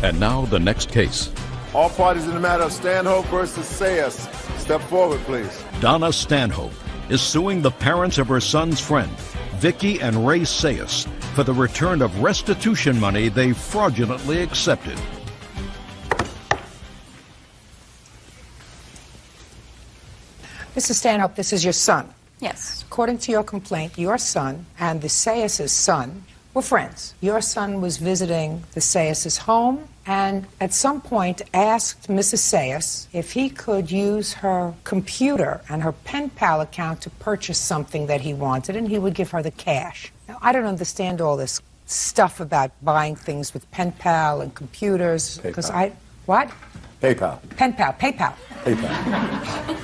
And now the next case. All parties in the matter of Stanhope versus Sayers. Step forward, please. Donna Stanhope is suing the parents of her son's friend, Vicky and Ray Sayers, for the return of restitution money they fraudulently accepted. Mrs. Stanhope, this is your son. Yes. According to your complaint, your son and the Sayers' son were friends. Your son was visiting the Sayers' home and at some point asked Mrs. Sayers if he could use her computer and her pen pal account to purchase something that he wanted, and he would give her the cash. Now, I don't understand all this stuff about buying things with pen pal and computers, because what? PayPal. Pen pal, PayPal. PayPal.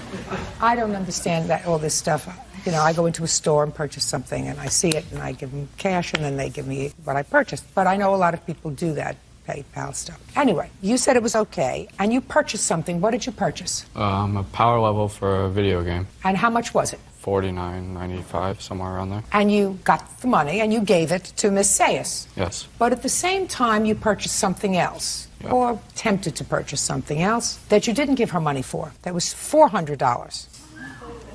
I don't understand that all this stuff. You know, I go into a store and purchase something, and I see it, and I give them cash, and then they give me what I purchased. But I know a lot of people do that PayPal stuff. Anyway, you said it was okay, and you purchased something. What did you purchase? A power level for a video game. And how much was it? $49.95, somewhere around there. And you got the money, and you gave it to Miss Sayers. Yes. But at the same time, you purchased something else, Yep. or attempted to purchase something else that you didn't give her money for. That was $400.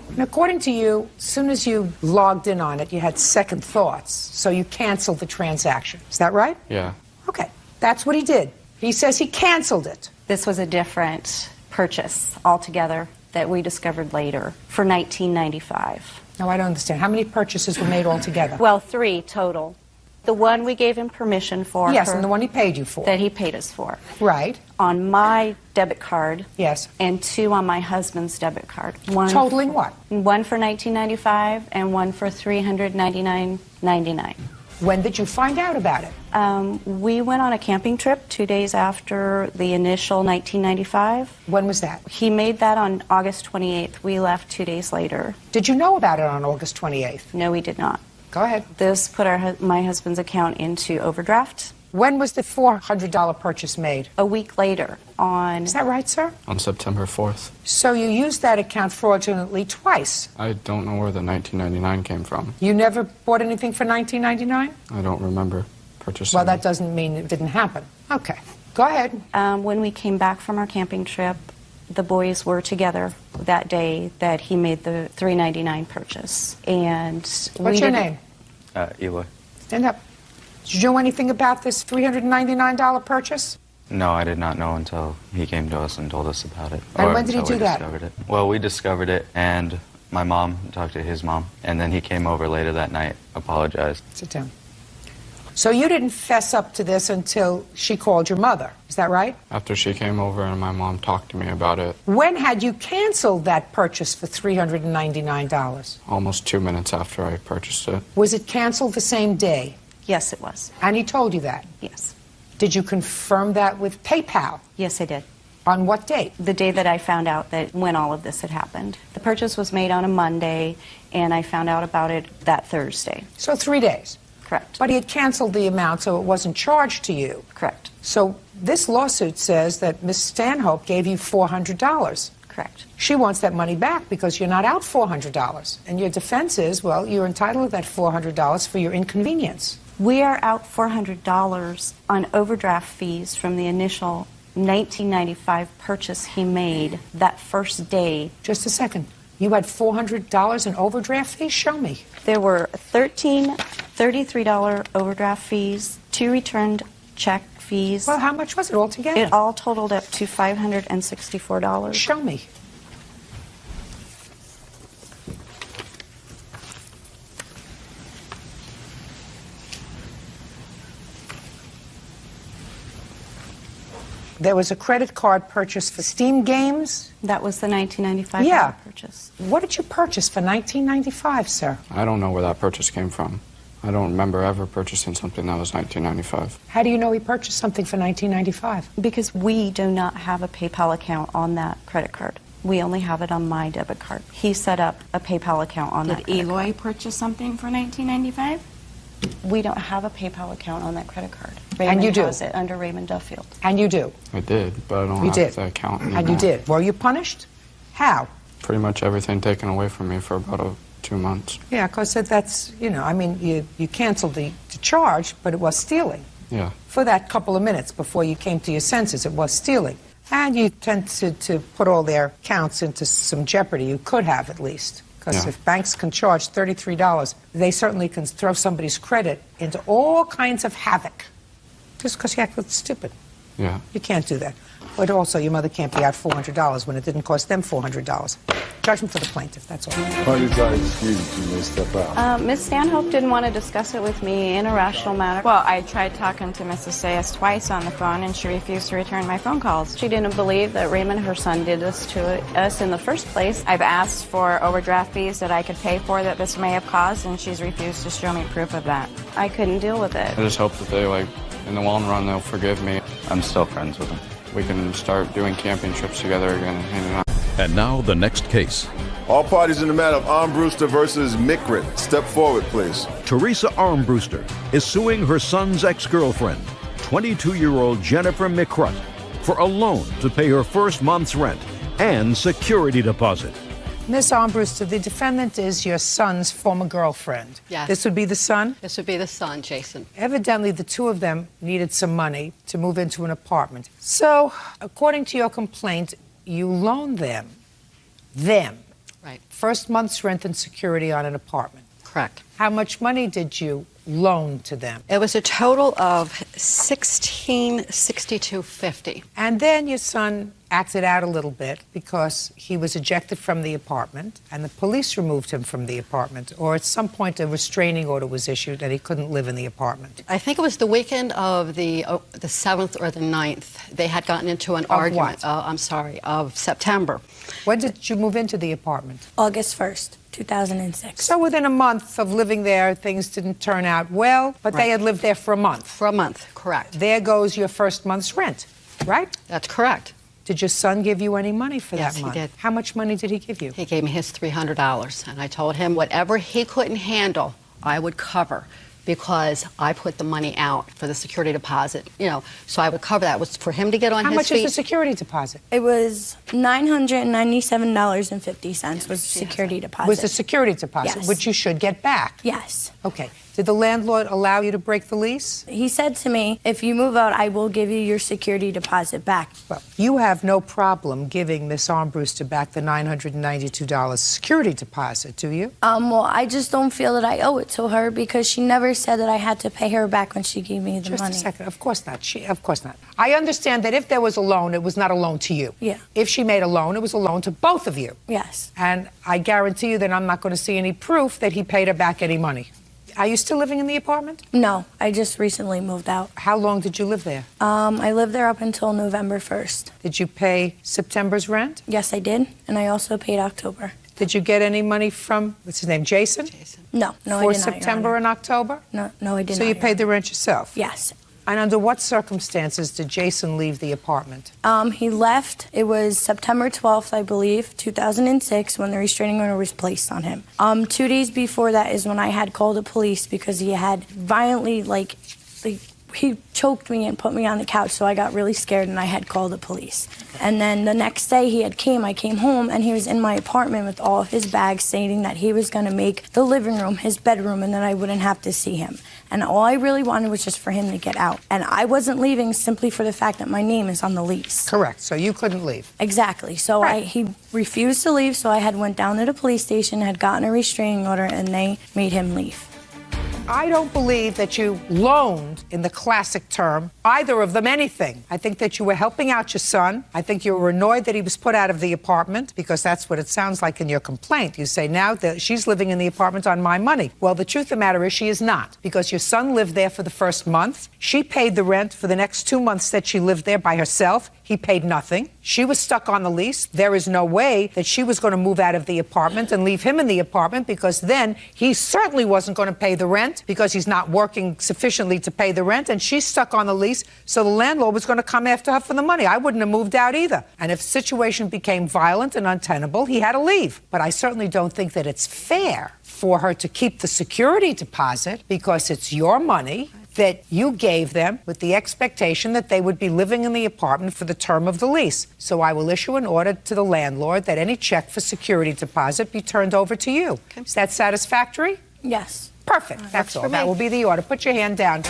And according to you, as soon as you logged in on it, you had second thoughts, so you canceled the transaction. Is that right? Yeah. Okay, that's what he did. He says he canceled it. This was a different purchase altogether that we discovered later for $19.95. No, I don't understand. How many purchases were made altogether? Well, 3 total. The one we gave him permission for. Yes, and the one he paid you for. That he paid us for. Right. On my debit card. Yes. And 2 on my husband's debit card. Totaling what? One for $19.95 and one for $399.99. When did you find out about it? We went on a camping trip 2 days after the initial $19.95. When was that? He made that on August 28th. We left 2 days later. Did you know about it on August 28th? No, we did not. Go ahead. This put my husband's account into overdraft. When was the $400 purchase made? A week later on... Is that right, sir? On September 4th. So you used that account fraudulently twice. I don't know where the $19.99 came from. You never bought anything for $19.99? I don't remember purchasing. Well, that doesn't mean it didn't happen. Okay. Go ahead. When we came back from our camping trip, the boys were together that day that he made the $3.99 purchase. And what's your name? Eloy. Stand up. Did you know anything about this $399 purchase? No, I did not know until he came to us and told us about it. And when did he do that? Discovered it. Well, we discovered it, and my mom talked to his mom, and then he came over later that night, apologized. Sit down. So you didn't fess up to this until she called your mother. Is that right? After she came over and my mom talked to me about it. When had you canceled that purchase for $399? Almost 2 minutes after I purchased it. Was it canceled the same day? Yes, it was. And he told you that? Yes. Did you confirm that with PayPal? Yes, I did. On what date? The day that I found out that when all of this had happened. The purchase was made on a Monday, and I found out about it that Thursday. So 3 days? Correct. But he had canceled the amount, so it wasn't charged to you. Correct. So this lawsuit says that Ms. Stanhope gave you $400. Correct. She wants that money back because you're not out $400. And your defense is, well, you're entitled to that $400 for your inconvenience. We are out $400 on overdraft fees from the initial $19.95 purchase he made that first day. Just a second. You had $400 in overdraft fees? Show me. There were $33 overdraft fees, 2 returned check fees. Well, how much was it altogether? It all totaled up to $564. Show me. There was a credit card purchase for Steam games. That was the $19.95 purchase. What did you purchase for $19.95, sir? I don't know where that purchase came from. I don't remember ever purchasing something that was $19.95. How do you know he purchased something for $19.95? Because we do not have a PayPal account on that credit card. We only have it on my debit card. He set up a PayPal account on that credit Eloy card. purchase something for $19.95? We don't have a PayPal account on that credit card. And you do? Raymond has it under Raymond Duffield. And you do? I did, but I don't You have did. the account anymore. And you did. Were you punished? How? Pretty much everything taken away from me for about 2 months. Yeah, because that's, you know, I mean, you canceled the charge, but it was stealing. Yeah. For that couple of minutes before you came to your senses, it was stealing. And you tend to put all their accounts into some jeopardy. You could have, at least. Because Yeah. if banks can charge $33, they certainly can throw somebody's credit into all kinds of havoc. Just because you act stupid. Yeah. You can't do that. But also, your mother can't be out $400 when it didn't cost them $400. Judgment for the plaintiff, that's all. Parties are excused. You may step out. Ms. Stanhope didn't want to discuss it with me in a rational manner. Well, I tried talking to Mrs. Sayas twice on the phone, and she refused to return my phone calls. She didn't believe that Raymond, her son, did this to us in the first place. I've asked for overdraft fees that I could pay for that this may have caused, and she's refused to show me proof of that. I couldn't deal with it. I just hope that they, like, in the long run, they'll forgive me. I'm still friends with him. We can start doing camping trips together again and hanging out. And now the next case. All parties in the matter of Armbruster versus Mikrit. Step forward, please. Teresa Armbruster is suing her son's ex-girlfriend, 22-year-old Jennifer McCrut, for a loan to pay her first month's rent and security deposit. Miss Armbruster, the defendant is your son's former girlfriend. Yes. This would be the son? This would be the son, Jason. Evidently, the two of them needed some money to move into an apartment. So, according to your complaint, you loaned them, Right. first month's rent and security on an apartment. Correct. How much money did you loan to them? It was a total of $1662.50. And then your son acted out a little bit because he was ejected from the apartment and the police removed him from the apartment, or at some point a restraining order was issued and he couldn't live in the apartment. I think it was the weekend of the 7th or the 9th. They had gotten into an argument. What? Of September. When did you move into the apartment? August 1st, 2006. So within a month of living there, things didn't turn out well, but Right. they had lived there for a month. For a month, correct. There goes your first month's rent, right? That's correct. Did your son give you any money for Yes, that he month? did. How much money did he give you? He gave me his $300, and I told him whatever he couldn't handle, I would cover, because I put the money out for the security deposit, so I would cover that. It was for him to get on How his much feet. is the security deposit? It was $997.50 was the security deposit. Was the security deposit, Yes. which you should get back. Yes. Okay. Did the landlord allow you to break the lease? He said to me, if you move out, I will give you your security deposit back. Well, you have no problem giving Miss Armbruster back the $992 security deposit, do you? Well, I just don't feel that I owe it to her because she never said that I had to pay her back when she gave me the Just money. a second. Of course not. Of course not. I understand that if there was a loan, it was not a loan to you. Yeah. If she made a loan, it was a loan to both of you. Yes. And I guarantee you that I'm not going to see any proof that he paid her back any money. Are you still living in the apartment? No, I just recently moved out. How long did you live there? I lived there up until November 1st. Did you pay September's rent? Yes, I did, and I also paid October. Did you get any money from, what's his name, Jason? No, I For did not, Your September Honor. and October? No, I did So not. you Your paid the Honor. rent yourself? Yes. And under what circumstances did Jason leave the apartment? He left, it was September 12th, I believe, 2006, when the restraining order was placed on him. 2 days before that is when I had called the police because he had violently, he choked me and put me on the couch, so I got really scared and I had called the police. And then the next day I came home and he was in my apartment with all of his bags stating that he was going to make the living room his bedroom and then I wouldn't have to see him. And all I really wanted was just for him to get out. And I wasn't leaving simply for the fact that my name is on the lease. Correct, so you couldn't leave. Exactly. So Right. he refused to leave, so I had went down to the police station, had gotten a restraining order, and they made him leave. I don't believe that you loaned, in the classic term, either of them anything. I think that you were helping out your son. I think you were annoyed that he was put out of the apartment, because that's what it sounds like in your complaint. You say now that she's living in the apartment on my money. Well, the truth of the matter is she is not, because your son lived there for the first month. She paid the rent for the next 2 months that she lived there by herself. He paid nothing. She was stuck on the lease. There is no way that she was going to move out of the apartment and leave him in the apartment, because then he certainly wasn't going to pay the rent because he's not working sufficiently to pay the rent, and she's stuck on the lease, so the landlord was going to come after her for the money. I wouldn't have moved out either. And if the situation became violent and untenable, he had to leave. But I certainly don't think that it's fair for her to keep the security deposit, because it's your money that you gave them with the expectation that they would be living in the apartment for the term of the lease. So I will issue an order to the landlord that any check for security deposit be turned over to you. Okay. Is that satisfactory? Yes. Perfect. That's all. for That me. will be the order. Put your hand down.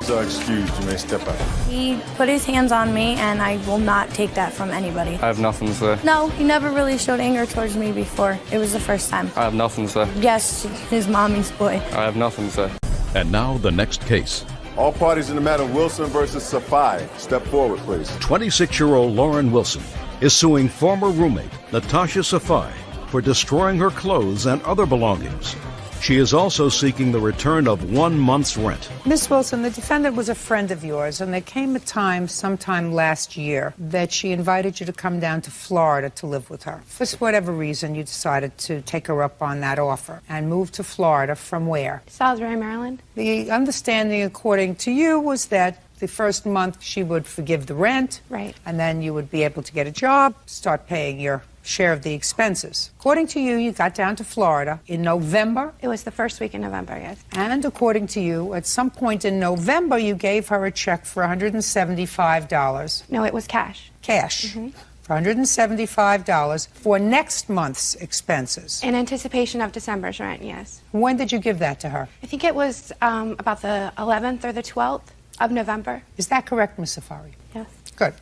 Parties are excused. You may step out. He put his hands on me, and I will not take that from anybody. I have nothing to say. No, he never really showed anger towards me before. It was the first time. I have nothing to say. Yes, his mommy's boy. I have nothing to say. And now the next case. All parties in the matter Wilson versus Safai. Step forward, please. 26-year-old Lauren Wilson is suing former roommate Natasha Safai for destroying her clothes and other belongings. She is also seeking the return of 1 month's rent. Miss Wilson, the defendant was a friend of yours, and there came a time, sometime last year, that she invited you to come down to Florida to live with her. For whatever reason, you decided to take her up on that offer and move to Florida from where? Salisbury, Maryland. The understanding, according to you, was that the first month she would forgive the rent. Right. And then you would be able to get a job, start paying your share of the expenses. According to you, you got down to Florida in November. It was the first week in November, yes. And according to you, at some point in November, you gave her a check for $175. No, it was cash. Cash. For $175 for next month's expenses. In anticipation of December's rent, yes. When did you give that to her? I think it was about the 11th or the 12th of November. Is that correct, Ms. Safari? Yes. Good.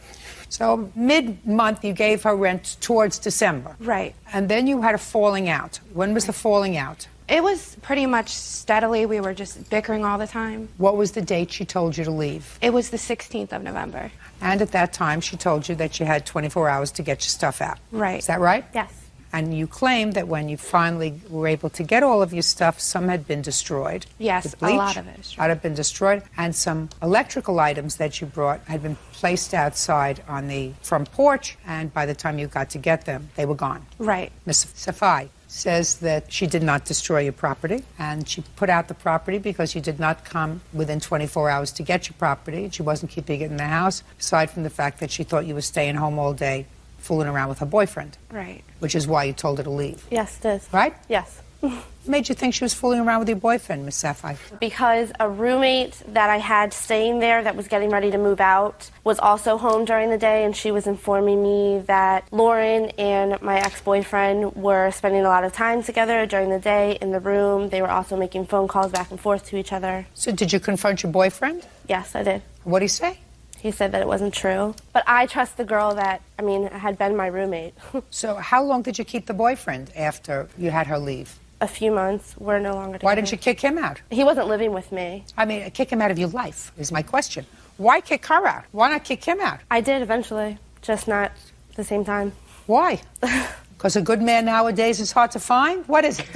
So mid-month, you gave her rent towards December. Right. And then you had a falling out. When was the falling out? It was pretty much steadily. We were just bickering all the time. What was the date she told you to leave? It was the 16th of November. And at that time, she told you that you had 24 hours to get your stuff out. Right. Is that right? Yes. And you claimed that when you finally were able to get all of your stuff, some had been destroyed. Yes, with a bleach, lot of it. had been destroyed, and some electrical items that you brought had been placed outside on the front porch, and by the time you got to get them, they were gone. Right. Ms. Safai says that she did not destroy your property, and she put out the property because you did not come within 24 hours to get your property, and she wasn't keeping it in the house, aside from the fact that she thought you were staying home all day fooling around with her boyfriend. Right. Which is why you told her to leave. Yes, it is. Right? Yes. What made you think she was fooling around with your boyfriend, Miss Safai? Because a roommate that I had staying there that was getting ready to move out was also home during the day, and she was informing me that Lauren and my ex-boyfriend were spending a lot of time together during the day in the room. They were also making phone calls back and forth to each other. So did you confront your boyfriend? Yes, I did. What'd he say? He said that it wasn't true. But I trust the girl that, had been my roommate. So how long did you keep the boyfriend after you had her leave? A few months. We're no longer together. Why didn't you kick him out? He wasn't living with me. Kick him out of your life is my question. Why kick her out? Why not kick him out? I did eventually, just not at the same time. Why? Because a good man nowadays is hard to find? What is it?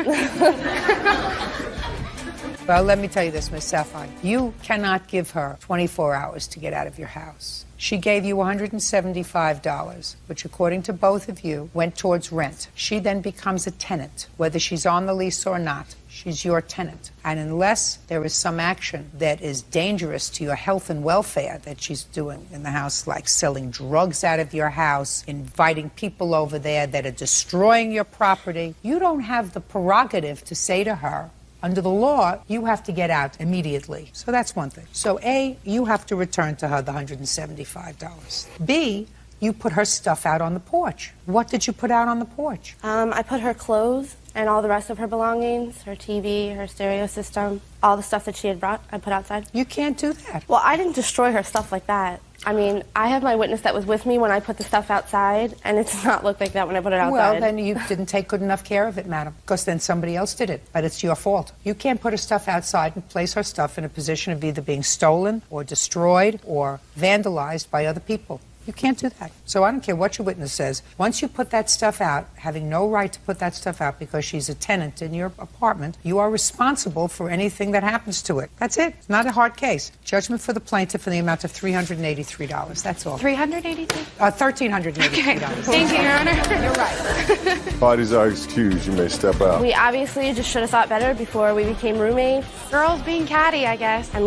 Well, let me tell you this, Miss Safai. You cannot give her 24 hours to get out of your house. She gave you $175, which, according to both of you, went towards rent. She then becomes a tenant, whether she's on the lease or not. She's your tenant. And unless there is some action that is dangerous to your health and welfare that she's doing in the house, like selling drugs out of your house, inviting people over there that are destroying your property, you don't have the prerogative to say to her, under the law, you have to get out immediately. So that's one thing. So A, you have to return to her the $175. B, you put her stuff out on the porch. What did you put out on the porch? I put her clothes and all the rest of her belongings, her TV, her stereo system, all the stuff that she had brought, I put outside. You can't do that. Well, I didn't destroy her stuff like that. I have my witness that was with me when I put the stuff outside, and it does not look like that when I put it outside. Well, then you didn't take good enough care of it, madam, because then somebody else did it, but it's your fault. You can't put her stuff outside and place her stuff in a position of either being stolen or destroyed or vandalized by other people. You can't do that. So I don't care what your witness says. Once you put that stuff out, having no right to put that stuff out because she's a tenant in your apartment, you are responsible for anything that happens to it. That's it. It's not a hard case. Judgment for the plaintiff in the amount of $383. That's all. $383? $1,383. Okay. Thank you, Your Honor. You're right. Parties are excused. You may step out. We obviously just should have thought better before we became roommates. Girls being catty, I guess. I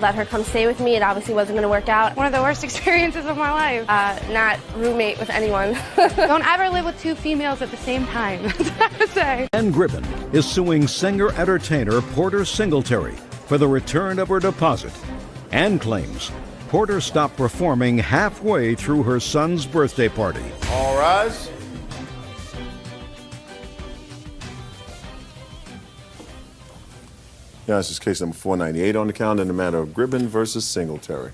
let her come stay with me. It obviously wasn't going to work out. One of the worst experiences of my life. Not roommate with anyone. Don't ever live with two females at the same time. That's what I would say. Ann Gribben is suing singer-entertainer Porter Singletary for the return of her deposit. Ann claims Porter stopped performing halfway through her son's birthday party. All rise. Yeah, this is case number 498 on the calendar in the matter of Gribben versus Singletary.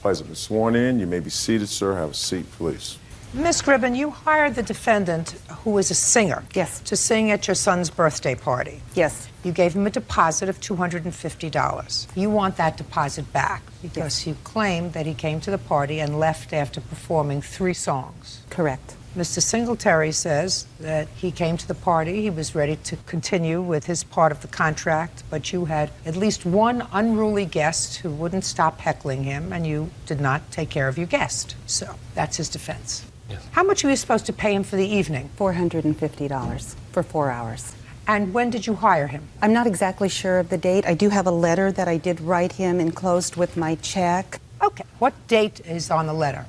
Parties have been sworn in. You may be seated, sir. Have a seat, please. Miss Gribben, you hired the defendant, who is a singer, Yes. to sing at your son's birthday party. Yes. You gave him a deposit of $250. You want that deposit back because you claim that he came to the party and left after performing 3 songs. Correct. Mr. Singletary says that he came to the party, he was ready to continue with his part of the contract, but you had at least one unruly guest who wouldn't stop heckling him, and you did not take care of your guest. So that's his defense. Yes. How much were you supposed to pay him for the evening? $450 for 4 hours. And when did you hire him? I'm not exactly sure of the date. I do have a letter that I did write him enclosed with my check. Okay. What date is on the letter?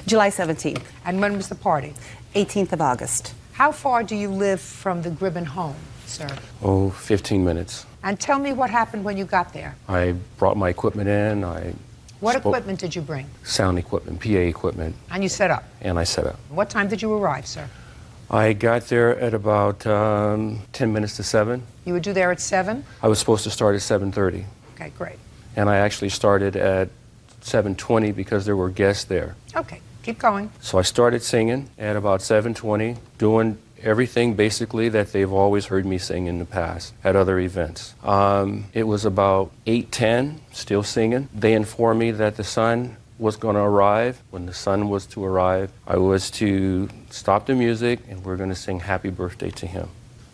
July 17th. And when was the party? 18th of August. How far do you live from the Gribben home, sir? Oh, 15 minutes. And tell me what happened when you got there. I brought my equipment in. What equipment did you bring? Sound equipment, PA equipment. And you set up? And I set up. What time did you arrive, sir? I got there at about 10 minutes to 7. You would do there at 7? I was supposed to start at 7:30. Okay, great. And I actually started at 7:20 because there were guests there. Okay, keep going. So I started singing at about 7:20, doing everything basically that they've always heard me sing in the past at other events. It was about 8:10, still singing. They informed me that the sun was going to arrive. When the sun was to arrive, I was to stop the music and we're going to sing Happy Birthday to him.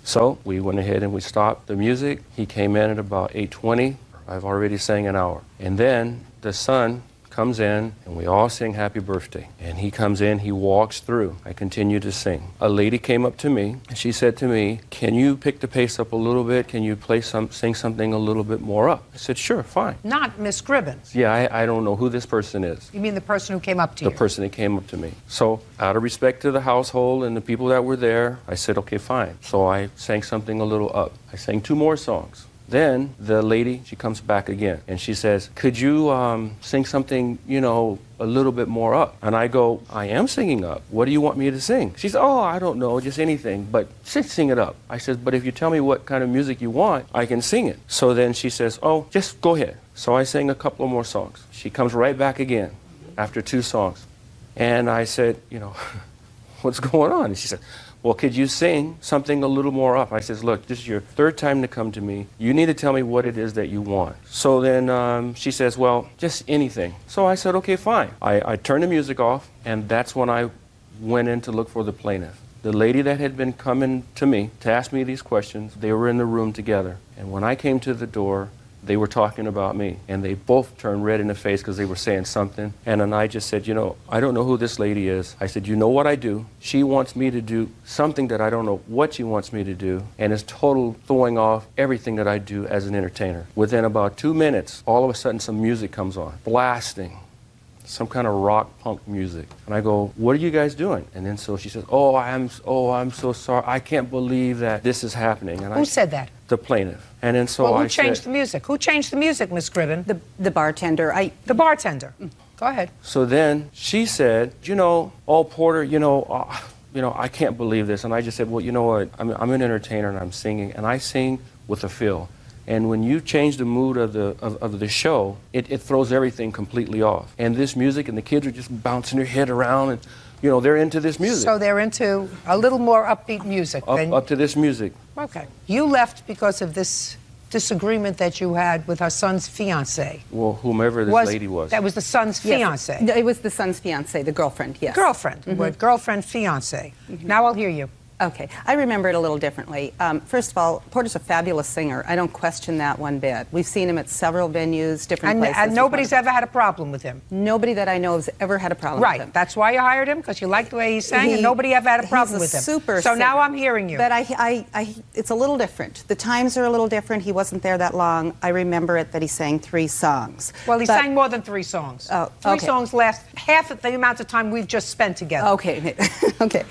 So we went ahead and we stopped the music. He came in at about 8:20. I've already sang an hour. And then the son comes in and we all sing Happy Birthday. And he comes in, he walks through. I continue to sing. A lady came up to me and she said to me, "Can you pick the pace up a little bit? Can you sing something a little bit more up?" I said, "Sure, fine." Not Miss Gribben. Yeah, I don't know who this person is. You mean the person who came up to you? The person that came up to me. So out of respect to the household and the people that were there, I said, "Okay, fine." So I sang something a little up. I sang 2 more songs. Then the lady, she comes back again and she says, "Could you sing something, a little bit more up?" And I go, "I am singing up. What do you want me to sing?" She says, "Oh, I don't know, just anything, but sing it up." I said, "But if you tell me what kind of music you want, I can sing it." So then she says, "Oh, just go ahead." So I sang a couple of more songs. She comes right back again after 2 songs. And I said, "What's going on?" And she said, "Well, could you sing something a little more up?" I says, "Look, this is your 3rd time to come to me. You need to tell me what it is that you want." So then she says, "Well, just anything." So I said, "Okay, fine." I turned the music off, and that's when I went in to look for the plaintiff. The lady that had been coming to me to ask me these questions, they were in the room together. And when I came to the door, they were talking about me, and they both turned red in the face because they were saying something. And then I just said, "I don't know who this lady is." I said, "You know what I do? She wants me to do something that I don't know what she wants me to do, and it's total throwing off everything that I do as an entertainer." Within about 2 minutes, all of a sudden some music comes on, blasting, some kind of rock punk music. And I go, "What are you guys doing?" And then so she says, "Oh, I'm so sorry. I can't believe that this is happening." And Who said that? The plaintiff. And then so Well, I who changed said, the music? Who changed the music, Miss Gribben? The bartender. The bartender. Go ahead. So then she said, "Oh, Porter, I can't believe this." And I just said, "Well, you know what? I'm an entertainer and I'm singing, and I sing with a feel. And when you change the mood of the show, it throws everything completely off. And this music, and the kids are just bouncing their head around, and they're into this music." So they're into a little more upbeat music. Up to this music. Okay. You left because of this disagreement that you had with her son's fiancée. Well, whomever this lady was. That was the son's fiancée. Yes. It was the son's fiancée, the girlfriend, yes. Girlfriend. Girlfriend, fiancée. Now I'll hear you. Okay, I remember it a little differently. First of all, Porter's a fabulous singer. I don't question that one bit. We've seen him at several venues, different places. And nobody's ever had a problem with him? Nobody that I know has ever had a problem with him. Right, that's why you hired him, because you liked the way he sang, and nobody ever had a problem with him. Super So singer. now I'm hearing you. But it's a little different. The times are a little different. He wasn't there that long. I remember it that he sang 3 songs. Well, he sang more than 3 songs. Oh, Three okay. songs last half of the amount of time we've just spent together. Okay. Okay.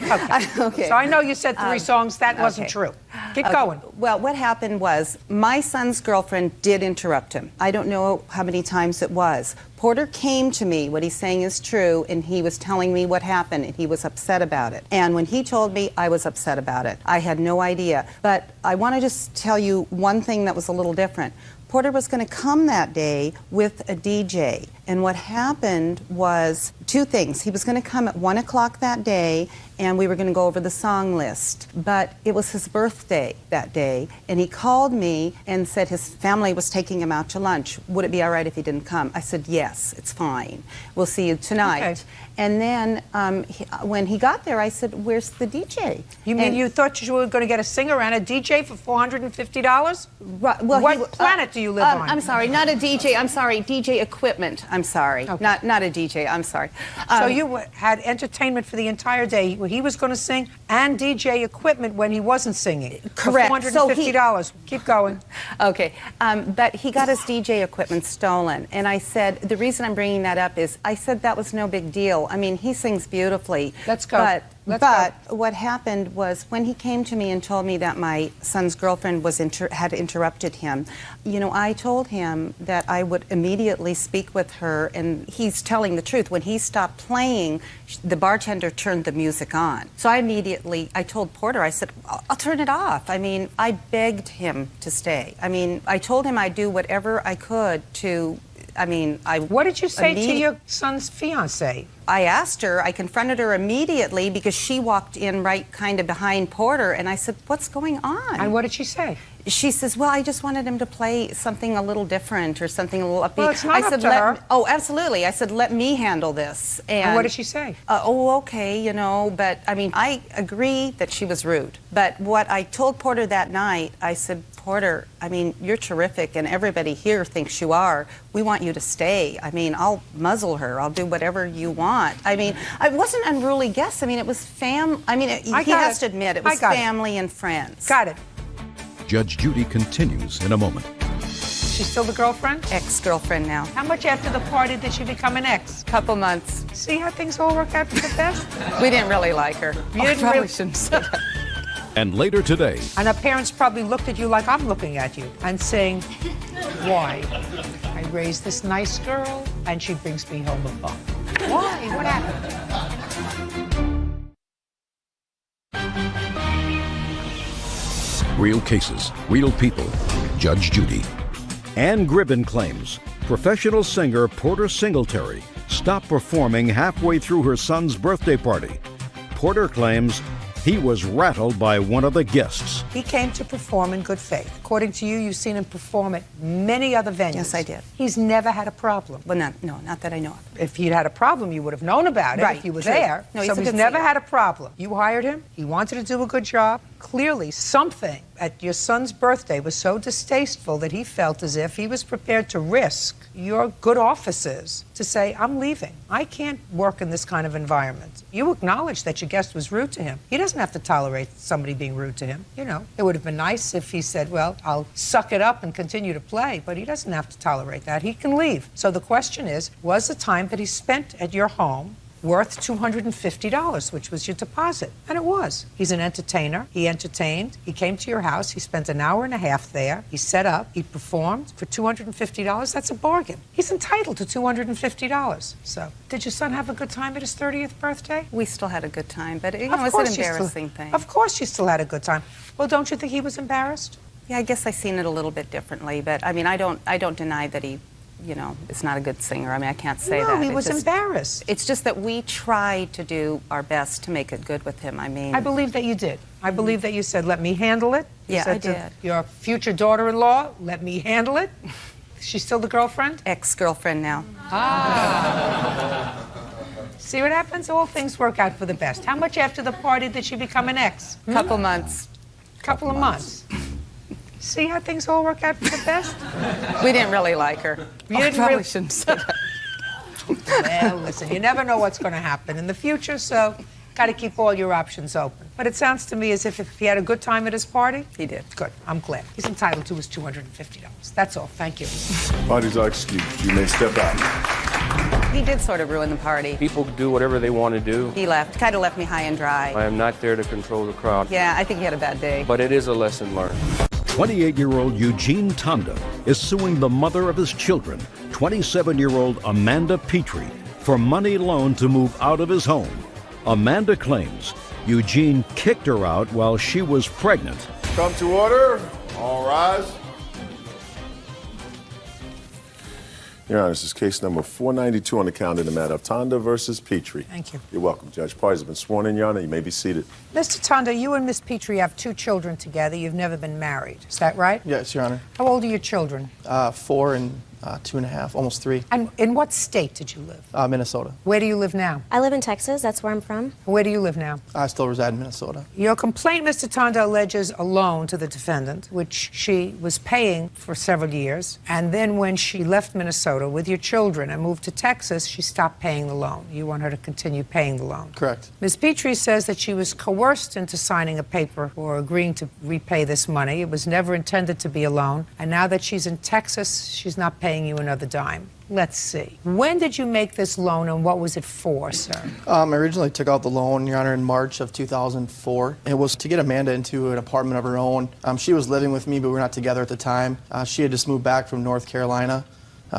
So I know you said 3 songs. That wasn't true. Keep going. Well, what happened was my son's girlfriend did interrupt him. I don't know how many times it was. Porter came to me, what he's saying is true, and he was telling me what happened, and he was upset about it. And when he told me, I was upset about it. I had no idea. But I want to just tell you one thing that was a little different. Porter was going to come that day with a DJ. And what happened was two things. He was going to come at 1 o'clock that day, and we were going to go over the song list. But it was his birthday that day, and he called me and said his family was taking him out to lunch. Would it be all right if he didn't come? I said, yes, it's fine. We'll see you tonight. Okay. And then when he got there, I said, where's the DJ? You mean you thought you were going to get a singer and a DJ for $450? Right, well, what planet do you live on? I'm sorry, not a DJ. I'm sorry, DJ equipment. I'm sorry, Okay. not a DJ. I'm sorry. So you had entertainment for the entire day where he was going to sing and DJ equipment when he wasn't singing. Correct. For $450. Keep going. Okay, but he got his DJ equipment stolen, and I said the reason I'm bringing that up is I said that was no big deal. I mean, he sings beautifully. Let's go. But what happened was when he came to me and told me that my son's girlfriend was had interrupted him, you know, I told him that I would immediately speak with her, and he's telling the truth. When he stopped playing, the bartender turned the music on. So I told Porter, I said, I'll turn it off. I mean, I begged him to stay. I mean, I told him I'd do whatever I could to, What did you say to your son's fiancée? I asked her, I confronted her immediately because she walked in right kind of behind Porter, and I said, what's going on? And what did she say? She says, well, I just wanted him to play something a little different or something a little upbeat. Well, it's not I said, up to her. Oh, absolutely. I said, let me handle this. And what did she say? Oh, okay, you know, but I mean, I agree that she was rude. But what I told Porter that night, I said, Porter, I mean, you're terrific, and everybody here thinks you are. We want you to stay. I mean, I'll muzzle her. I'll do whatever you want. I mean, I wasn't unruly guests. I mean, it was he has to admit, it was family and friends. Got it. Judge Judy continues in a moment. She's still the girlfriend? Ex-girlfriend now. How much after the party did she become an ex? Couple months. See how things all work out for the best? We didn't really like her. Probably shouldn't say that. And later today, And her parents probably looked at you like I'm looking at you and saying, why? I raised this nice girl and she brings me home a bum. Why? What happened? real cases, real people. Judge Judy. Ann Gribben claims professional singer Porter Singletary stopped performing halfway through her son's birthday party. Porter claims he was rattled by one of the guests. He came to perform in good faith. According to you, you've seen him perform at many other venues. Yes, I did. He's never had a problem. Well, not that I know of. If he'd had a problem, you would have known about it if he was there. No, so he's never had a problem. You hired him. He wanted to do a good job. Clearly, something at your son's birthday was so distasteful that he felt as if he was prepared to risk your good offices to say, I'm leaving. I can't work in this kind of environment. You acknowledge that your guest was rude to him. He doesn't have to tolerate somebody being rude to him. You know, it would have been nice if he said, well, I'll suck it up and continue to play, but he doesn't have to tolerate that. He can leave. So the question is, was the time that he spent at your home worth $250, which was your deposit? And it was. He's an entertainer. He entertained. He came to your house. He spent an hour and a half there. He set up. He performed for $250. That's a bargain. He's entitled to $250. So, did your son have a good time at his 30th birthday? We still had a good time, but it was an embarrassing thing. Of course you still had a good time. Well, don't you think he was embarrassed? Yeah, I guess I've seen it a little bit differently, but I mean, I don't deny that he, you know, is not a good singer. I mean, I can't say that. No, he was embarrassed. It's just that we tried to do our best to make it good with him. I mean, I believe that you did. I believe that you said, let me handle it. Yeah, I did. To your future daughter-in-law, let me handle it. She's still the girlfriend? Ex-girlfriend now. See what happens? All things work out for the best. How much after the party did she become an ex? Couple months. Couple of months. See how things all work out for the best? We didn't really like her. You didn't probably really... shouldn't say that. Well, listen, you never know what's going to happen in the future, so got to keep all your options open. But it sounds to me as if he had a good time at his party. He did. Good. I'm glad. He's entitled to his $250. That's all. Thank you. Parties are excused. You may step out. He did sort of ruin the party. People do whatever they want to do. He left. Kind of left me high and dry. I am not there to control the crowd. Yeah, I think he had a bad day. But it is a lesson learned. 28-year-old Eugene Tonda is suing the mother of his children, 27-year-old Amanda Petrie, for money loaned to move out of his home. Amanda claims Eugene kicked her out while she was pregnant. Come to order. All rise. Your Honor, this is case number 492 on the calendar in the matter of Tonda versus Petrie. Thank you. You're welcome, Judge. Parties have been sworn in, Your Honor. You may be seated. Mr. Tonda, you and Miss Petrie have 2 children together. You've never been married. Is that right? Yes, Your Honor. How old are your children? 4 and 2.5, almost 3. And in what state did you live? Minnesota. Where do you live now? I live in Texas. That's where I'm from. Where do you live now? I still reside in Minnesota. Your complaint, Mr. Tonda, alleges a loan to the defendant, which she was paying for several years. And then when she left Minnesota with your children and moved to Texas, she stopped paying the loan. You want her to continue paying the loan. Correct. Ms. Petrie says that she was coerced into signing a paper or agreeing to repay this money. It was never intended to be a loan. And now that she's in Texas, she's not paying you another dime. Let's see. When did you make this loan and what was it for, sir? I originally took out the loan, Your Honor, in March of 2004. It was to get Amanda into an apartment of her own. She was living with me, but we were not together at the time. She had just moved back from North Carolina,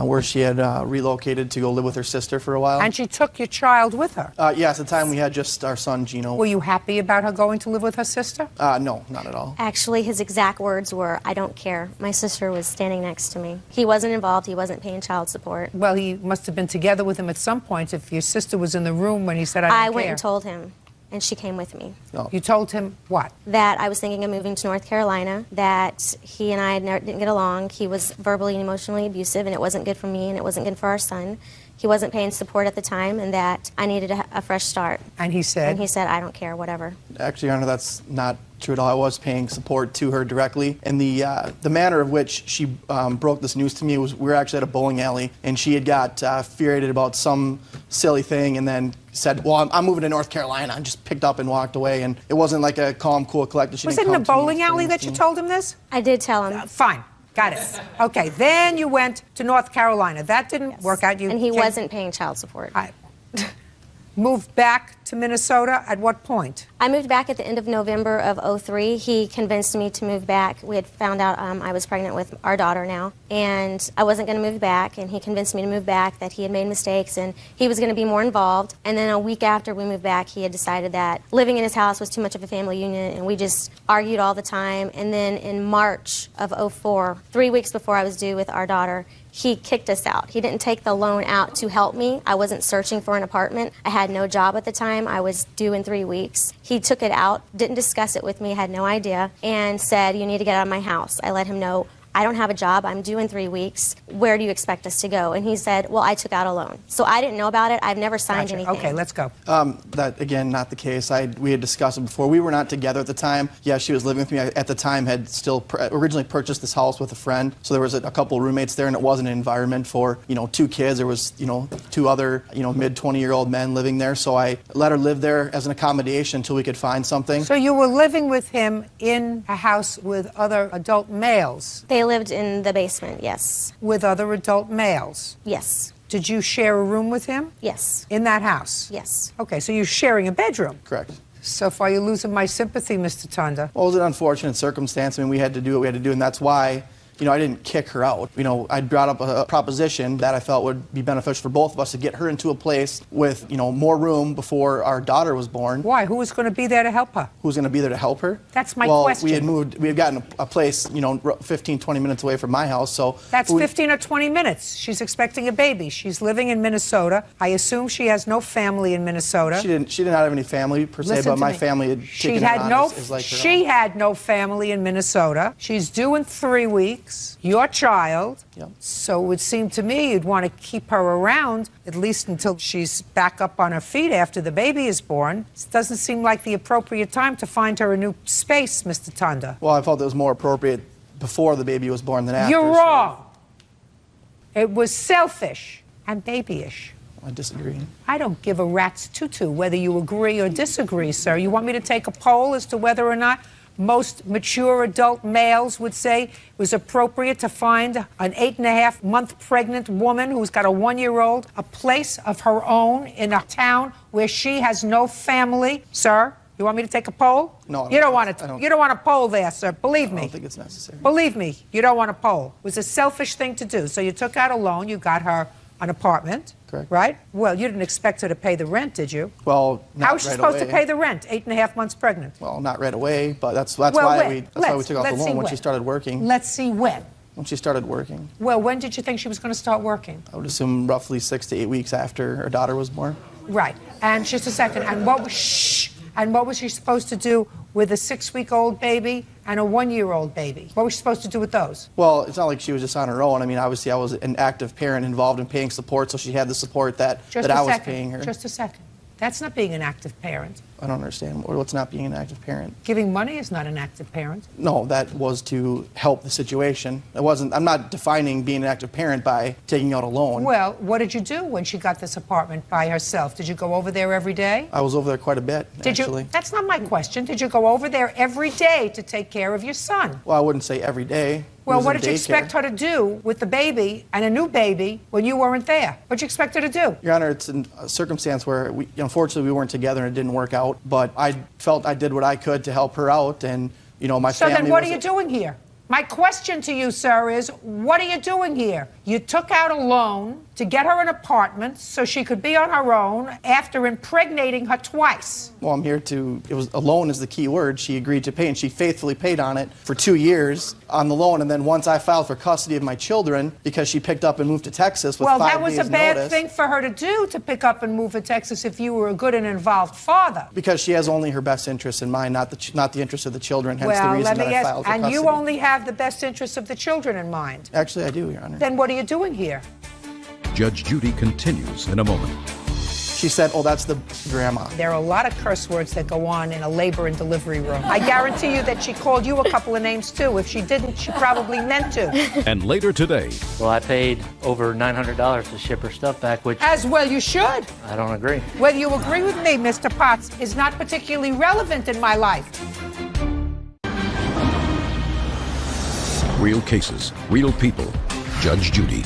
where she had relocated to go live with her sister for a while. And she took your child with her? Yes, at the time we had just our son, Gino. Were you happy about her going to live with her sister? No, not at all. Actually, his exact words were, "I don't care." My sister was standing next to me. He wasn't involved. He wasn't paying child support. Well, he must have been together with him at some point if your sister was in the room when he said, "I don't care." I went and told him, and she came with me. Oh. You told him what? That I was thinking of moving to North Carolina, that he and I didn't get along. He was verbally and emotionally abusive, and it wasn't good for me, and it wasn't good for our son. He wasn't paying support at the time, and that I needed a fresh start. And he said? And he said, "I don't care, whatever." Actually, Your Honor, that's not true at all. I was paying support to her directly. And the manner of which she broke this news to me was, we were actually at a bowling alley, and she had got furiated about some silly thing and then said, "Well, I'm moving to North Carolina," and just picked up and walked away. And it wasn't like a calm, cool, collected. Was it in a bowling alley that you told him this? I did tell him. Fine. Got it. Okay, then you went to North Carolina. That didn't work out. And he wasn't paying child support. Moved back to Minnesota at what point? I moved back at the end of November of '03. He convinced me to move back. We had found out I was pregnant with our daughter now, and I wasn't going to move back, and he convinced me to move back, that he had made mistakes, and he was going to be more involved. And then a week after we moved back, he had decided that living in his house was too much of a family unit, and we just argued all the time. And then in March of '04, 3 weeks before I was due with our daughter, he kicked us out. He didn't take the loan out to help me. I wasn't searching for an apartment. I had no job at the time. I was due in 3 weeks. He took it out, didn't discuss it with me, had no idea, and said, "You need to get out of my house." I let him know, "I don't have a job. I'm due in 3 weeks. Where do you expect us to go?" And he said, "Well, I took out a loan." So I didn't know about it. I've never signed anything. Okay, let's go. That, again, not the case. We had discussed it before. We were not together at the time. Yeah, she was living with me. I, at the time, had still originally purchased this house with a friend. So there was a couple roommates there, and it wasn't an environment for, 2 kids. There was, 2 other, mid-20-year-old men living there. So I let her live there as an accommodation until we could find something. So you were living with him in a house with other adult males? They lived in the basement, yes. With other adult males? Yes. Did you share a room with him? Yes. In that house? Yes. Okay, so you're sharing a bedroom? Correct. So far, you're losing my sympathy, Mr. Tonda. Well, it was an unfortunate circumstance. I mean, we had to do what we had to do, and that's why, I didn't kick her out. I brought up a proposition that I felt would be beneficial for both of us to get her into a place with, more room before our daughter was born. Why? Who was going to be there to help her? Who was going to be there to help her? That's my We question. had gotten a place, 15, 20 minutes away from my house, so. That's 15 or 20 minutes. She's expecting a baby. She's living in Minnesota. I assume she has no family in Minnesota. She did not have any family per se, but my family had taken her on as like her own. She had no family in Minnesota. She's due in 3 weeks. Your child. Yep. So it would seem to me you'd want to keep her around at least until she's back up on her feet after the baby is born. It doesn't seem like the appropriate time to find her a new space, Mr. Tonda. Well, I felt it was more appropriate before the baby was born than after. You're wrong. It was selfish and babyish. I disagree. I don't give a rat's tutu whether you agree or disagree, sir. You want me to take a poll as to whether or not most mature adult males would say it was appropriate to find an 8.5-month pregnant woman who's got a 1-year-old a place of her own in a town where she has no family? Sir, you want me to take a poll? No. You don't want to. You don't want a poll there, sir. Believe me. I don't think it's necessary. Believe me, you don't want a poll. It was a selfish thing to do. So you took out a loan. You got her an apartment. Correct. Right? Well, you didn't expect her to pay the rent, did you? Well, not How was she right supposed away. to pay the rent? 8.5 months pregnant. Well, not right away, but that's Well, why when? we took out the Let's see loan when when. she started working. Let's see when. When she started working. Well, when did you think she was going to start working? I would assume roughly 6 to 8 weeks after her daughter was born. Right. And just a second. And what was she supposed to do with a 6-week-old baby and a 1-year-old baby? What was she supposed to do with those? Well, it's not like she was just on her own. I mean, obviously, I was an active parent involved in paying support, so she had the support that I was paying her. Just a second. That's not being an active parent. I don't understand. What's not being an active parent? Giving money is not an active parent. No, that was to help the situation. I'm not defining being an active parent by taking out a loan. Well, what did you do when she got this apartment by herself? Did you go over there every day? I was over there quite a bit, actually. That's not my question. Did you go over there every day to take care of your son? Well, I wouldn't say every day. Well, what did you expect her to do with the baby and a new baby when you weren't there? What did you expect her to do? Your Honor, it's a circumstance where, unfortunately, we weren't together and it didn't work out. But I felt I did what I could to help her out, and, my family... So then what are you doing here? My question to you, sir, is what are you doing here? You took out a loan to get her an apartment so she could be on her own after impregnating her twice. Well, I'm here to... a loan is the key word. She agreed to pay, and she faithfully paid on it for 2 years on the loan. And then once I filed for custody of my children, because she picked up and moved to Texas with 5 days notice... Well, that was a bad thing for her to do, to pick up and move to Texas if you were a good and involved father. Because she has only her best interests in mind, not the interest of the children, hence the reason that I filed for custody. And you only have the best interests of the children in mind. Actually, I do, Your Honor. Then what are you doing here? Judge Judy continues in a moment. She said, oh, that's the grandma. There are a lot of curse words that go on in a labor and delivery room. I guarantee you that she called you a couple of names, too. If she didn't, she probably meant to. And later today... Well, I paid over $900 to ship her stuff back, which... As well you should. I don't agree. Whether you agree with me, Mr. Potts, is not particularly relevant in my life. Real cases, real people. Judge Judy.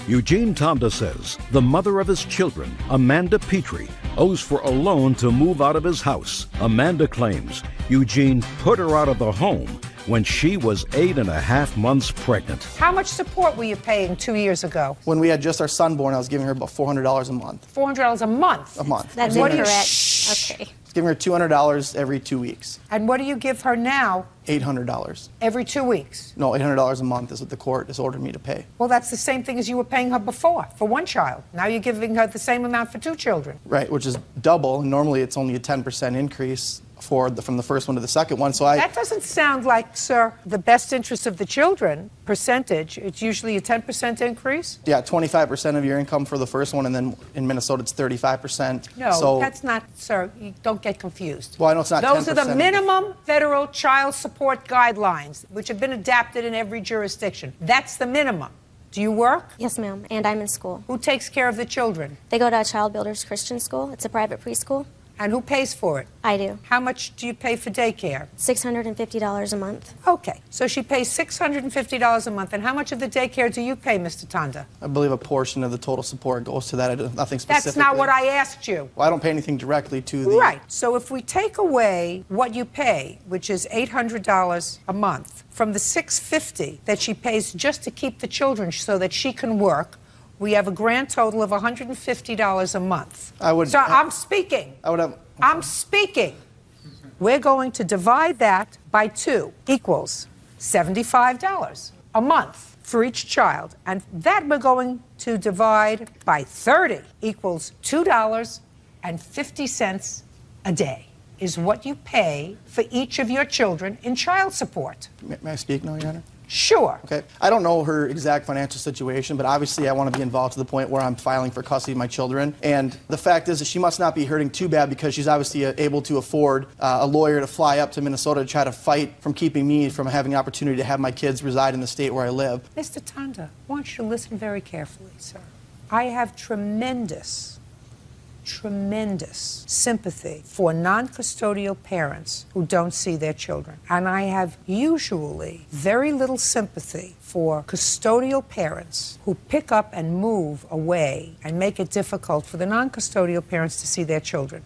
Eugene Tonda says the mother of his children, Amanda Petrie, owes for a loan to move out of his house. Amanda claims Eugene put her out of the home when she was 8.5 months pregnant. How much support were you paying 2 years ago? When we had just our son born, I was giving her about $400 a month. $400 a month? A month. That's incorrect. Okay. I was giving her $200 every 2 weeks. And what do you give her now? $800. Every 2 weeks? No, $800 a month is what the court has ordered me to pay. Well, that's the same thing as you were paying her before, for one child. Now you're giving her the same amount for 2 children. Right, which is double. Normally it's only a 10% increase from the first one to the second one. So That doesn't sound like, sir, the best interest of the children percentage. It's usually a 10% increase? Yeah, 25% of your income for the first one, and then in Minnesota it's 35%. No, that's not, sir. You don't get confused. Well, I know it's not 10%. Those are the minimum federal child support guidelines, which have been adapted in every jurisdiction. That's the minimum. Do you work? Yes, ma'am, and I'm in school. Who takes care of the children? They go to Child Builders Christian School. It's a private preschool. And who pays for it? I do. How much do you pay for daycare? $650 a month. Okay, so she pays $650 a month. And how much of the daycare do you pay, Mr. Tonda? I believe a portion of the total support goes to that. I do nothing specifically. That's not what I asked you. Well, I don't pay anything directly to the... Right. So if we take away what you pay, which is $800 a month, from the $650 that she pays just to keep the children so that she can work, we have a grand total of $150 a month. So I'm speaking. I'm speaking. We're going to divide that by 2 equals $75 a month for each child. And that we're going to divide by 30 equals $2.50 a day is what you pay for each of your children in child support. May I speak now, Your Honor? Sure. Okay. I don't know her exact financial situation, but obviously I want to be involved to the point where I'm filing for custody of my children. And the fact is that she must not be hurting too bad because she's obviously able to afford a lawyer to fly up to Minnesota to try to fight from keeping me from having the opportunity to have my kids reside in the state where I live. Mr. Tonda, I want you to listen very carefully, sir. I have tremendous sympathy for non-custodial parents who don't see their children. And I have usually very little sympathy for custodial parents who pick up and move away and make it difficult for the non-custodial parents to see their children.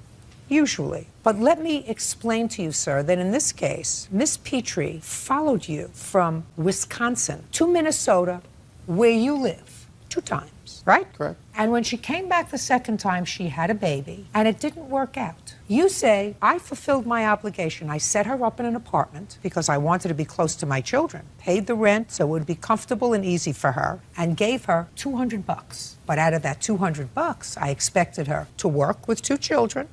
Usually. But let me explain to you, sir, that in this case, Miss Petrie followed you from Wisconsin to Minnesota, where you live, 2 times, right? Correct. And when she came back the second time, she had a baby, and it didn't work out. You say, I fulfilled my obligation. I set her up in an apartment because I wanted to be close to my children, paid the rent so it would be comfortable and easy for her, and gave her $200. But out of that $200, I expected her to work with 2 children,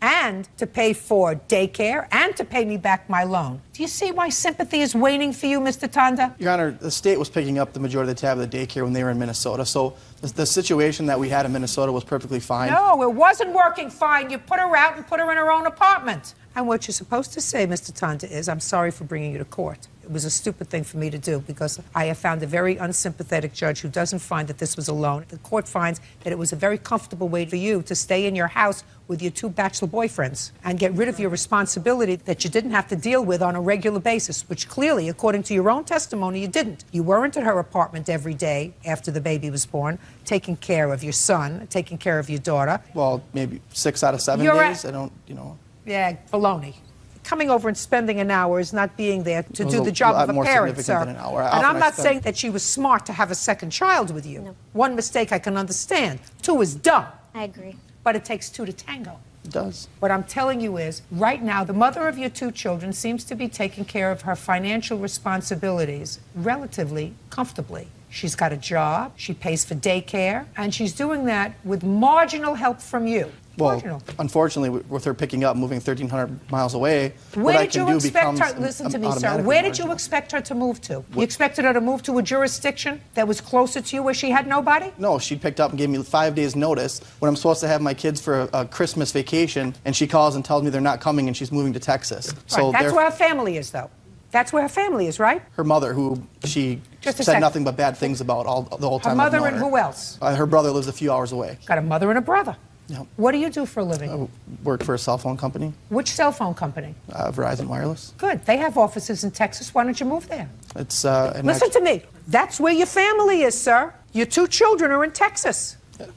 and to pay for daycare, and to pay me back my loan. Do you see why sympathy is waning for you, Mr. Tanda? Your Honor, the state was picking up the majority of the tab of the daycare when they were in Minnesota, so the situation that we had in Minnesota was perfectly fine. No, it wasn't working fine. You put her out and put her in her own apartment. And what you're supposed to say, Mr. Tanda, is, I'm sorry for bringing you to court. It was a stupid thing for me to do because I have found a very unsympathetic judge who doesn't find that this was a loan. The court finds that it was a very comfortable way for you to stay in your house with your 2 bachelor boyfriends and get rid of your responsibility that you didn't have to deal with on a regular basis, which clearly, according to your own testimony, you didn't. You weren't at her apartment every day after the baby was born, taking care of your son, taking care of your daughter. Well, maybe 6 out of 7 days. I don't, you know. Yeah, baloney. Coming over and spending an hour is not being there to do the job of a parent, sir. Than an hour. And I'm not saying that she was smart to have a second child with you. No. 1 mistake I can understand. 2 is dumb. I agree. But it takes 2 to tango. It does. What I'm telling you is, right now, the mother of your 2 children seems to be taking care of her financial responsibilities relatively comfortably. She's got a job, she pays for daycare, and she's doing that with marginal help from you. Well, unfortunately, with her picking up, moving 1,300 miles away, where did you expect her? Listen to me, sir. Where did you expect her to move to? You expected her to move to a jurisdiction that was closer to you, where she had nobody? No, she picked up and gave me 5 days' notice when I'm supposed to have my kids for a Christmas vacation, and she calls and tells me they're not coming, and she's moving to Texas. Right. So that's where her family is, though. That's where her family is, right? Her mother, who she said nothing but bad things about the whole time. Her mother and who else? Her brother lives a few hours away. Got a mother and a brother. Yep. What do you do for a living? I work for a cell phone company. Which cell phone company? Verizon Wireless. Good. They have offices in Texas. Why don't you move there? It's Listen to me. That's where your family is, sir. Your 2 children are in Texas.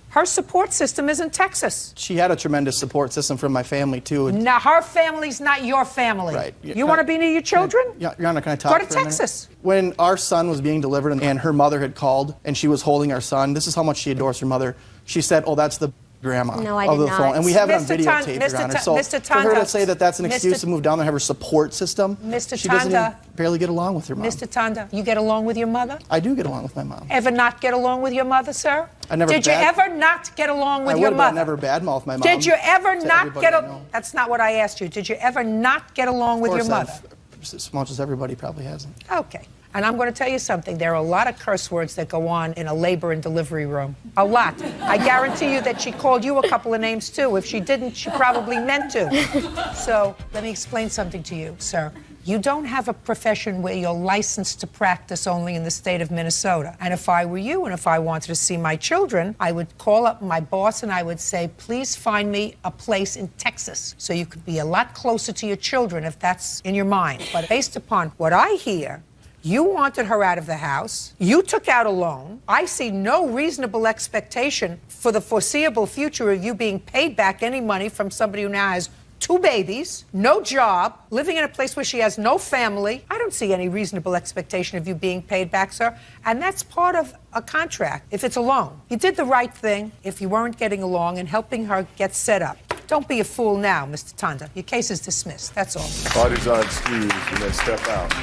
Her support system is in Texas. She had a tremendous support system from my family, too. Now, her family's not your family. Right. You want to be near your children? Your Honor, can I talk Go to Texas. When our son was being delivered and her mother had called and she was holding our son, this is how much she adores her mother. She said, oh, that's the grandma No, I of did the not. phone. And we have it on Mr. videotape, Your Honor. So for her to say that that's an excuse to move down there and have her support system, she doesn't even barely get along with her mom. Mr. Tanda, you get along with your mother? I do get along with my mom. Ever not get along with your mother, sir? Did you ever not get along with your mother? I never badmouth my mom. Did you ever not get along? That's not what I asked you. Did you ever not get along with your mother? As much as everybody probably hasn't. Okay. And I'm going to tell you something. There are a lot of curse words that go on in a labor and delivery room. A lot. I guarantee you that she called you a couple of names, too. If she didn't, she probably meant to. So let me explain something to you, sir. You don't have a profession where you're licensed to practice only in the state of Minnesota. And if I were you and if I wanted to see my children, I would call up my boss and I would say, please find me a place in Texas so you could be a lot closer to your children if that's in your mind. But based upon what I hear, you wanted her out of the house. You took out a loan. I see no reasonable expectation for the foreseeable future of you being paid back any money from somebody who now has 2 babies, no job, living in a place where she has no family. I don't see any reasonable expectation of you being paid back, sir. And that's part of a contract, if it's a loan. You did the right thing if you weren't getting along and helping her get set up. Don't be a fool now, Mr. Tanda. Your case is dismissed. That's all. Parties are excused. You may step out.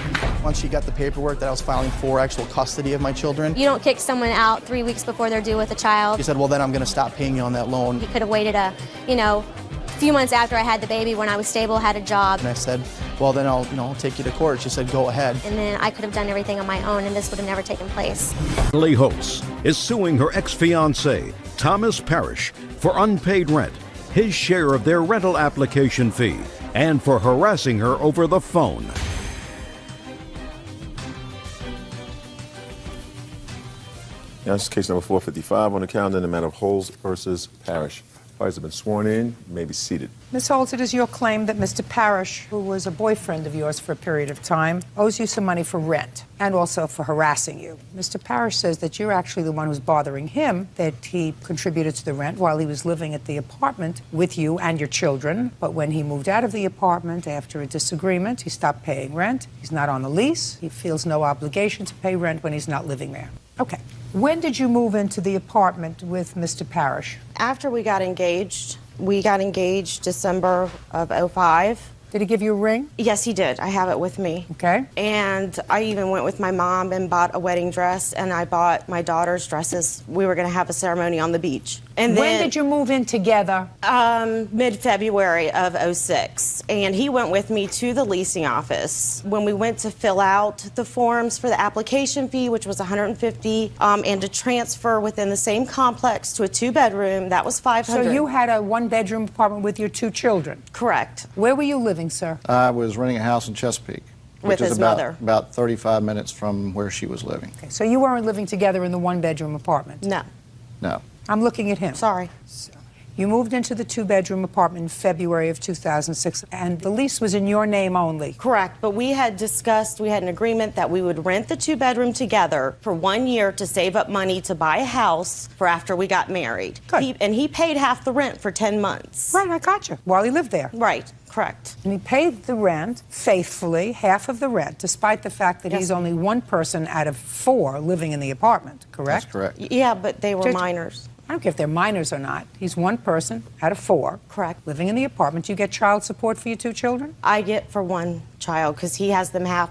Once she got the paperwork that I was filing for actual custody of my children, You don't kick someone out 3 weeks before they're due with a child. she said, well, then I'm going to stop paying you on that loan. You could have waited a few months after I had the baby when I was stable, had a job. And I said, well, then I'll take you to court. She said, go ahead. And then I could have done everything on my own, and this would have never taken place. Lee Holtz is suing her ex-fiancé, Thomas Parrish, for unpaid rent, his share of their rental application fee, and for harassing her over the phone. Now, this is case number 455 on the calendar in the matter of Holtz versus Parrish. Parties have been sworn in. You may be seated. Ms. Holtz, it is your claim that Mr. Parrish, who was a boyfriend of yours for a period of time, owes you some money for rent and also for harassing you. Mr. Parrish says that you're actually the one who's bothering him, that he contributed to the rent while he was living at the apartment with you and your children. But when he moved out of the apartment after a disagreement, he stopped paying rent. He's not on a lease. He feels no obligation to pay rent when he's not living there. Okay. When did you move into the apartment with Mr. Parrish? After we got engaged December of '05. Did he give you a ring? Yes, he did. I have it with me. Okay. And I even went with my mom and bought a wedding dress, and I bought my daughter's dresses. We were going to have a ceremony on the beach. And when did you move in together? Mid-February of '06. And he went with me to the leasing office. When we went to fill out the forms for the application fee, which was $150, and to transfer within the same complex to a 2-bedroom, that was $500. So you had a 1-bedroom apartment with your 2 children? Correct. Where were you living, sir? I was renting a house in Chesapeake. With which his is about, mother. About 35 minutes from where she was living. Okay, so you weren't living together in the 1-bedroom apartment? No. No. I'm looking at him. Sorry. So you moved into the 2-bedroom apartment in February of 2006, and the lease was in your name only? Correct, but we had discussed, we had an agreement that we would rent the 2-bedroom together for 1 year to save up money to buy a house for after we got married. Good. And he paid half the rent for 10 months. Right, I got you, while he lived there. Right, correct. And he paid the rent faithfully, half of the rent, despite the fact that Yes. he's only one person out of 4 living in the apartment, correct? That's correct. Yeah, but they were Did- minors. I don't care if they're minors or not. He's one person out of 4. Correct. Living in the apartment. You get child support for your 2 children? I get for one child because he has them half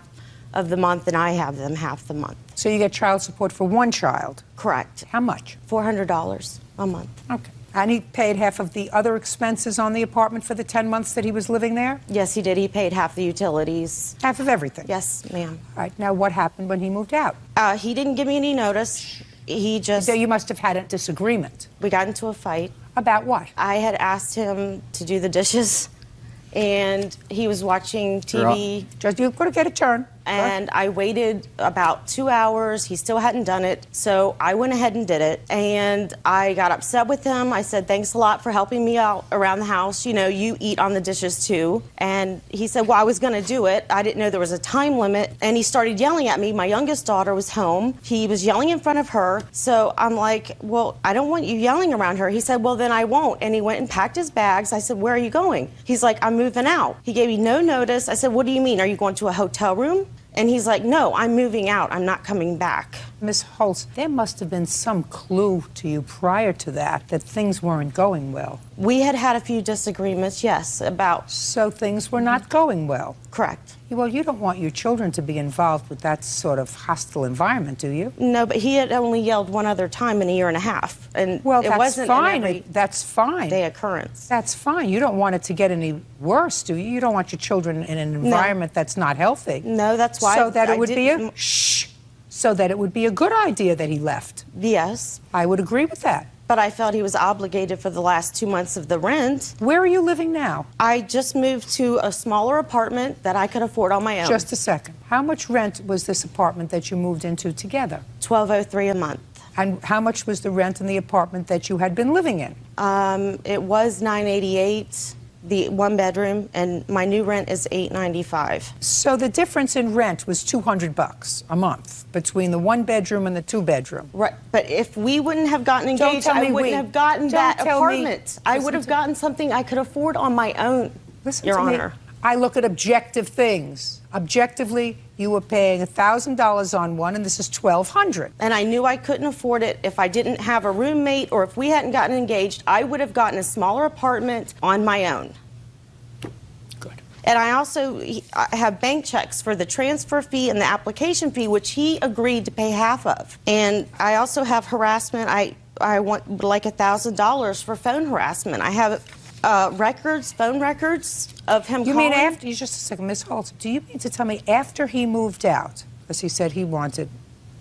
of the month and I have them half the month. So you get child support for 1 child? Correct. How much? $400 a month. Okay. And he paid half of the other expenses on the apartment for the 10 months that he was living there? Yes, he did. He paid half the utilities. Half of everything? Yes, ma'am. All right. Now, what happened when he moved out? He didn't give me any notice. He just... So you must have had a disagreement. We got into a fight. About what? I had asked him to do the dishes, and he was watching TV. Just you've got to get a turn. And I waited about 2 hours. He still hadn't done it. So I went ahead and did it. And I got upset with him. I said, thanks a lot for helping me out around the house. You know, you eat on the dishes too. And he said, well, I was going to do it. I didn't know there was a time limit. And he started yelling at me. My youngest daughter was home. He was yelling in front of her. So I'm like, well, I don't want you yelling around her. He said, well, then I won't. And he went and packed his bags. I said, where are you going? He's like, I'm moving out. He gave me no notice. I said, what do you mean? Are you going to a hotel room? And he's like, no, I'm moving out. I'm not coming back. Miss Holtz, there must have been some clue to you prior to that things weren't going well. We had had a few disagreements, yes, about... So things were not going well? Correct. Well, you don't want your children to be involved with that sort of hostile environment, do you? No, but he had only yelled one other time in a year and a half. And well, it that's wasn't fine. That's fine. Day occurrence. That's fine. You don't want it to get any worse, do you? You don't want your children in an environment that's not healthy. No, that's why so that it would be a so that it would be a good idea that he left. Yes. I would agree with that. But I felt he was obligated for the last 2 months of the rent. Where are you living now? I just moved to a smaller apartment that I could afford on my own. Just a second. How much rent was this apartment that you moved into together? $1,203 a month. And how much was the rent in the apartment that you had been living in? It was $988, the 1-bedroom, and my new rent is $895. So the difference in rent was $200 a month between the 1-bedroom and the 2-bedroom. Right, but if we wouldn't have gotten engaged, I wouldn't have gotten that apartment. I would have gotten something I could afford on my own. Listen Your to Honor. me. I look at objective things. Objectively, you were paying $1,000 on one, and this is $1,200. And I knew I couldn't afford it if I didn't have a roommate, or if we hadn't gotten engaged. I would have gotten a smaller apartment on my own. Good. And I also have bank checks for the transfer fee and the application fee, which he agreed to pay half of. And I also have harassment. I want like $1,000 for phone harassment. I have phone records of him You calling. mean after, just a second, Miss Holtz, do you mean to tell me after he moved out, because he said he wanted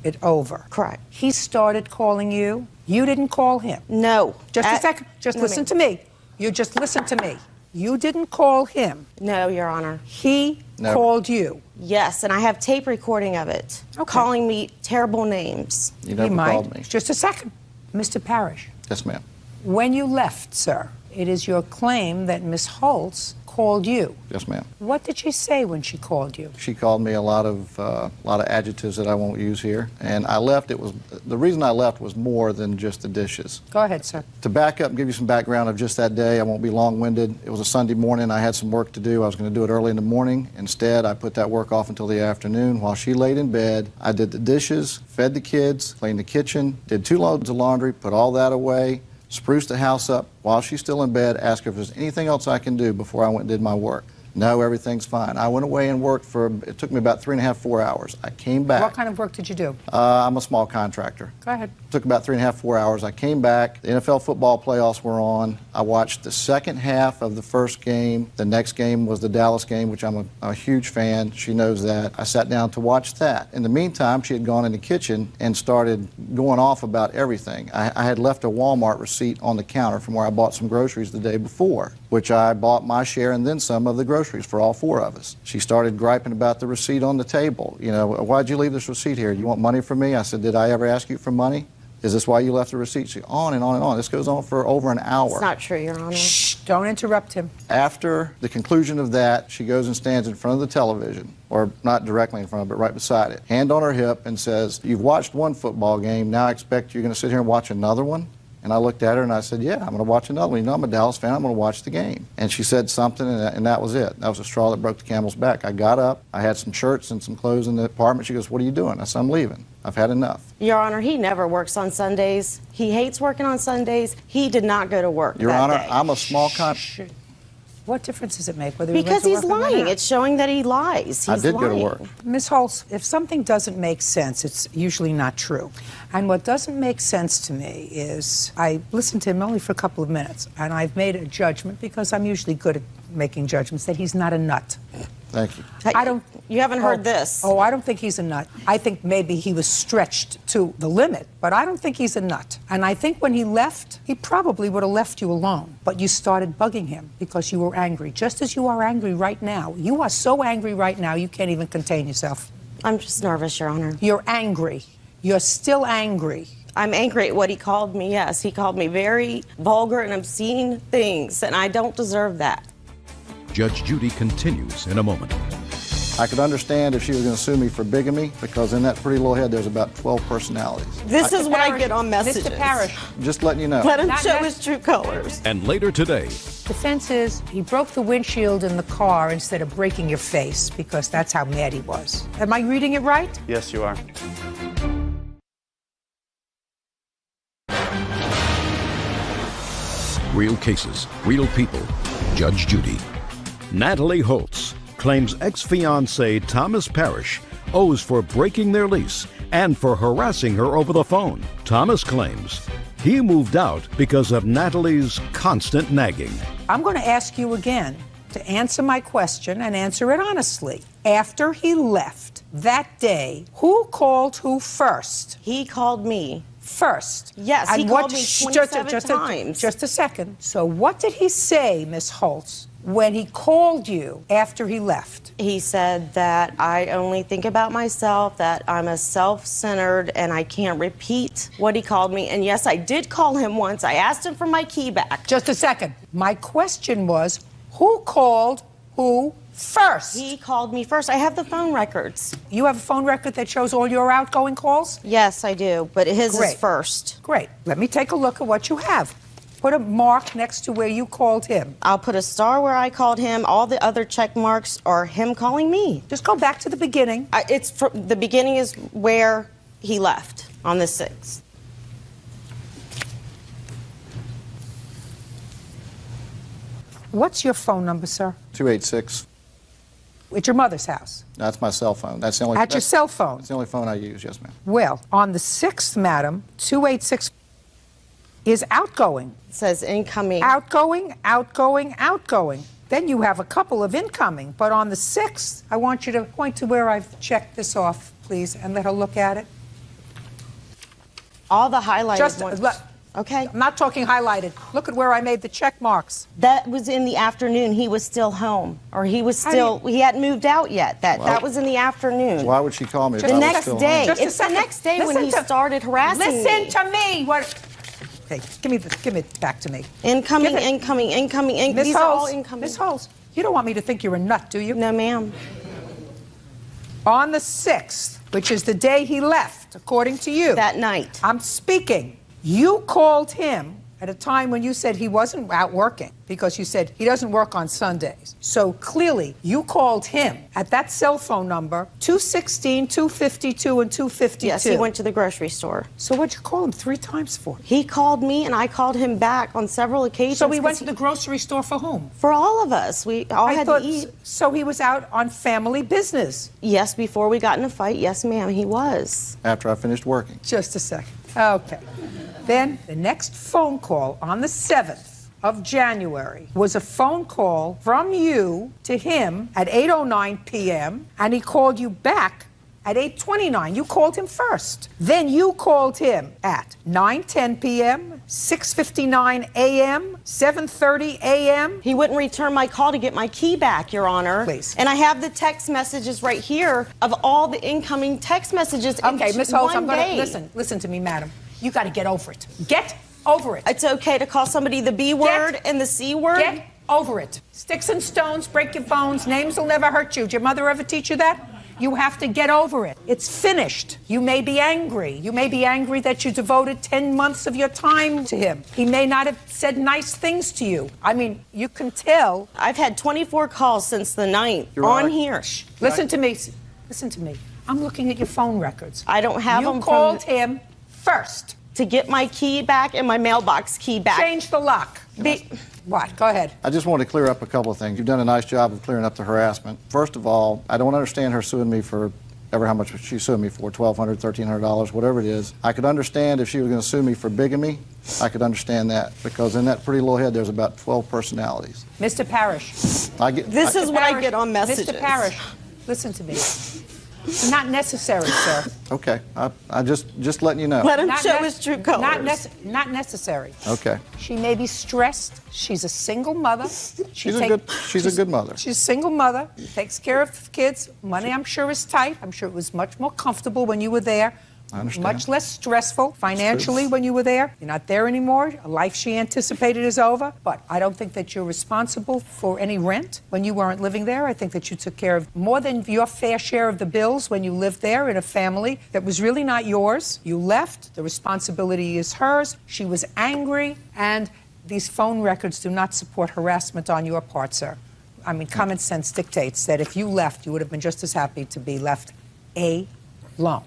it over? Correct. He started calling you? You didn't call him? No. Just a second. Just listen to me. You just listen to me. You didn't call him? No, Your Honor. He called you? Yes, and I have tape recording of it, calling me terrible names. You never called me. Just a second. Mr. Parrish. Yes, ma'am. When you left, sir, It is your claim that Miss Holtz called you. Yes, ma'am. What did she say when she called you? She called me a lot of adjectives that I won't use here, and I left. The reason I left was more than just the dishes. Go ahead, sir. To back up and give you some background of just that day, I won't be long-winded. It was a Sunday morning. I had some work to do. I was going to do it early in the morning. Instead, I put that work off until the afternoon. While she laid in bed, I did the dishes, fed the kids, cleaned the kitchen, did 2 loads of laundry, put all that away, spruced the house up while she's still in bed, asked her if there's anything else I can do before I went and did my work. No, everything's fine. I went away and worked it took me about 3.5, 4 hours. I came back. What kind of work did you do? I'm a small contractor. Go ahead. It took about 3.5, 4 hours. I came back. The NFL football playoffs were on. I watched the second half of the first game. The next game was the Dallas game, which I'm a huge fan. She knows that. I sat down to watch that. In the meantime, she had gone in the kitchen and started going off about everything. I had left a Walmart receipt on the counter from where I bought some groceries the day before, which I bought my share and then some of the groceries for all 4 of us. She started griping about the receipt on the table. You know, why'd you leave this receipt here? You want money from me? I said, did I ever ask you for money? Is this why you left the receipt? She on and on and on. This goes on for over an hour. It's not true, Your Honor. Shh, don't interrupt him. After the conclusion of that, she goes and stands in front of the television, or not directly in front of it, but right beside it, hand on her hip, and says, you've watched one football game, now I expect you're going to sit here and watch another one? And I looked at her and I said, yeah, I'm going to watch another one. You know, I'm a Dallas fan. I'm going to watch the game. And she said something, and that was it. That was the straw that broke the camel's back. I got up. I had some shirts and some clothes in the apartment. She goes, what are you doing? I said, I'm leaving. I've had enough. Your Honor, he never works on Sundays. He hates working on Sundays. He did not go to work Your that Honor, day. I'm a small contractor. What difference does it make whether Because he he's went to work or lying. not? It's showing that he lies. I He's did lying. go to work. Ms. Holtz, if something doesn't make sense, it's usually not true. And what doesn't make sense to me is I listened to him only for a couple of minutes, and I've made a judgment, because I'm usually good at making judgments, that he's not a nut. Thank you. I don't. You haven't heard this. Oh, I don't think he's a nut. I think maybe he was stretched to the limit, but I don't think he's a nut. And I think when he left, he probably would have left you alone. But you started bugging him because you were angry, just as you are angry right now. You are so angry right now, you can't even contain yourself. I'm just nervous, Your Honor. You're angry. You're still angry. I'm angry at what he called me, yes. He called me very vulgar and obscene things, and I don't deserve that. Judge Judy continues in a moment. I could understand if she was going to sue me for bigamy, because in that pretty little head there's about 12 personalities. This is what I get on messages. Mr. Parrish. Just letting you know. Let him show his true colors. And later today, Defense is he broke the windshield in the car instead of breaking your face, because that's how mad he was. Am I reading it right? Yes, you are. real cases, real people. Judge Judy. Natalie Holtz claims ex-fiancé Thomas Parrish owes for breaking their lease and for harassing her over the phone. Thomas claims he moved out because of Natalie's constant nagging. I'm going to ask you again to answer my question and answer it honestly. After he left that day, who called who first? He called me. First. Yes, he called me 27 times. Just a second. So what did he say, Miss Holtz, when he called you after he left? He said that I only think about myself, that I'm a self-centered, and I can't repeat what he called me. And yes, I did call him once. I asked him for my key back. Just a second. My question was, who called who first? He called me first. I have the phone records. You have a phone record that shows all your outgoing calls? Yes, I do, but his Great. is first. Great. Let me take a look at what you have. Put a mark next to where you called him. I'll put a star where I called him. All the other check marks are him calling me. Just go back to the beginning. The beginning is where he left on the 6th. What's your phone number, sir? 286. At your mother's house? That's my cell phone. That's the only. At your cell phone? That's the only phone I use. Yes, ma'am. Well, on the 6th, madam, 286 is outgoing. It says incoming. Outgoing, outgoing, outgoing. Then you have a couple of incoming. But on the 6th, I want you to point to where I've checked this off, please, and let her look at it. All the highlighted ones. Okay. I'm not talking highlighted. Look at where I made the check marks. That was in the afternoon. He was still home. Or he was still, he hadn't moved out yet. That was in the afternoon. Why would she call me? The next day. It's the next day when he started harassing me. Listen to me. Hey, give it back to me. Incoming. Miss These are all Holes, incoming. Miss Holes, you don't want me to think you're a nut, do you? No, ma'am. On the 6th, which is the day he left, according to you. That night. I'm speaking. You called him at a time when you said he wasn't out working because you said he doesn't work on Sundays. So clearly, you called him at that cell phone number, 216, 252, and 252. Yes, he went to the grocery store. So what'd you call him 3 times for? He called me, and I called him back on several occasions. So he went to the grocery store for whom? For all of us. We all had to eat. So he was out on family business? Yes, before we got in a fight. Yes, ma'am, he was. After I finished working. Just a second. Okay. Then the next phone call on the 7th of January was a phone call from you to him at 8:09 p.m. and he called you back at 8:29. You called him first. Then you called him at 9:10 p.m., 6:59 a.m., 7:30 a.m. He wouldn't return my call to get my key back, Your Honor. Please. And I have the text messages right here of all the incoming text messages. Okay, Miss Holtz, I'm going to listen to me, madam. You got to get over it. Get over it. It's okay to call somebody the B word and the C word? Get over it. Sticks and stones break your bones. Names will never hurt you. Did your mother ever teach you that? You have to get over it. It's finished. You may be angry. You may be angry that you devoted 10 months of your time to him. He may not have said nice things to you. I mean, you can tell. I've had 24 calls since the 9th here. Listen to me. Listen to me. I'm looking at your phone records. I don't have them. You called him first. To get my key back and my mailbox key back. Change the lock. What? Go ahead. I just want to clear up a couple of things. You've done a nice job of clearing up the harassment. First of all, I don't understand her suing me for ever how much she sued me for, $1,200, $1,300, whatever it is. I could understand if she was going to sue me for bigamy. I could understand that because in that pretty little head there's about 12 personalities. Mr. Parrish. This is what I get on messages. Mr. Parrish, listen to me. Not necessary, sir. Okay, I just letting you know. Let him show his true colors. Not necessary. Okay. She may be stressed. She's a single mother. She's a good mother. She's a single mother. Takes care of the kids. Money, I'm sure, is tight. I'm sure it was much more comfortable when you were there. I understand. Much less stressful financially when you were there. You're not there anymore. A life she anticipated is over. But I don't think that you're responsible for any rent when you weren't living there. I think that you took care of more than your fair share of the bills when you lived there in a family that was really not yours. You left. The responsibility is hers. She was angry. And these phone records do not support harassment on your part, sir. I mean, common sense dictates that if you left, you would have been just as happy to be left alone.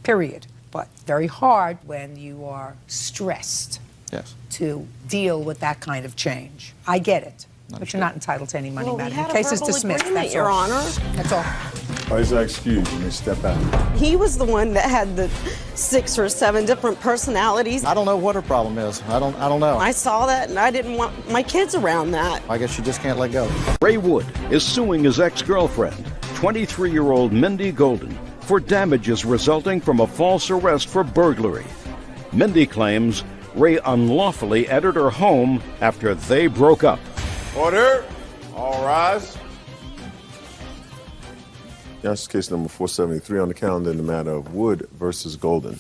Period. But very hard when you are stressed to deal with that kind of change. I get it. But you're not entitled to any money, madam. The case is dismissed. That's Your all. Honor. That's all. Please excuse you may step out. He was the one that had the 6 or 7 different personalities. I don't know what her problem is. I don't know. I saw that and I didn't want my kids around that. I guess she just can't let go. Ray Wood is suing his ex-girlfriend, 23-year-old Mindy Golden, for damages resulting from a false arrest for burglary. Mindy claims Ray unlawfully entered her home after they broke up. Order. All rise. Yes, case number 473 on the calendar in the matter of Wood versus Golden.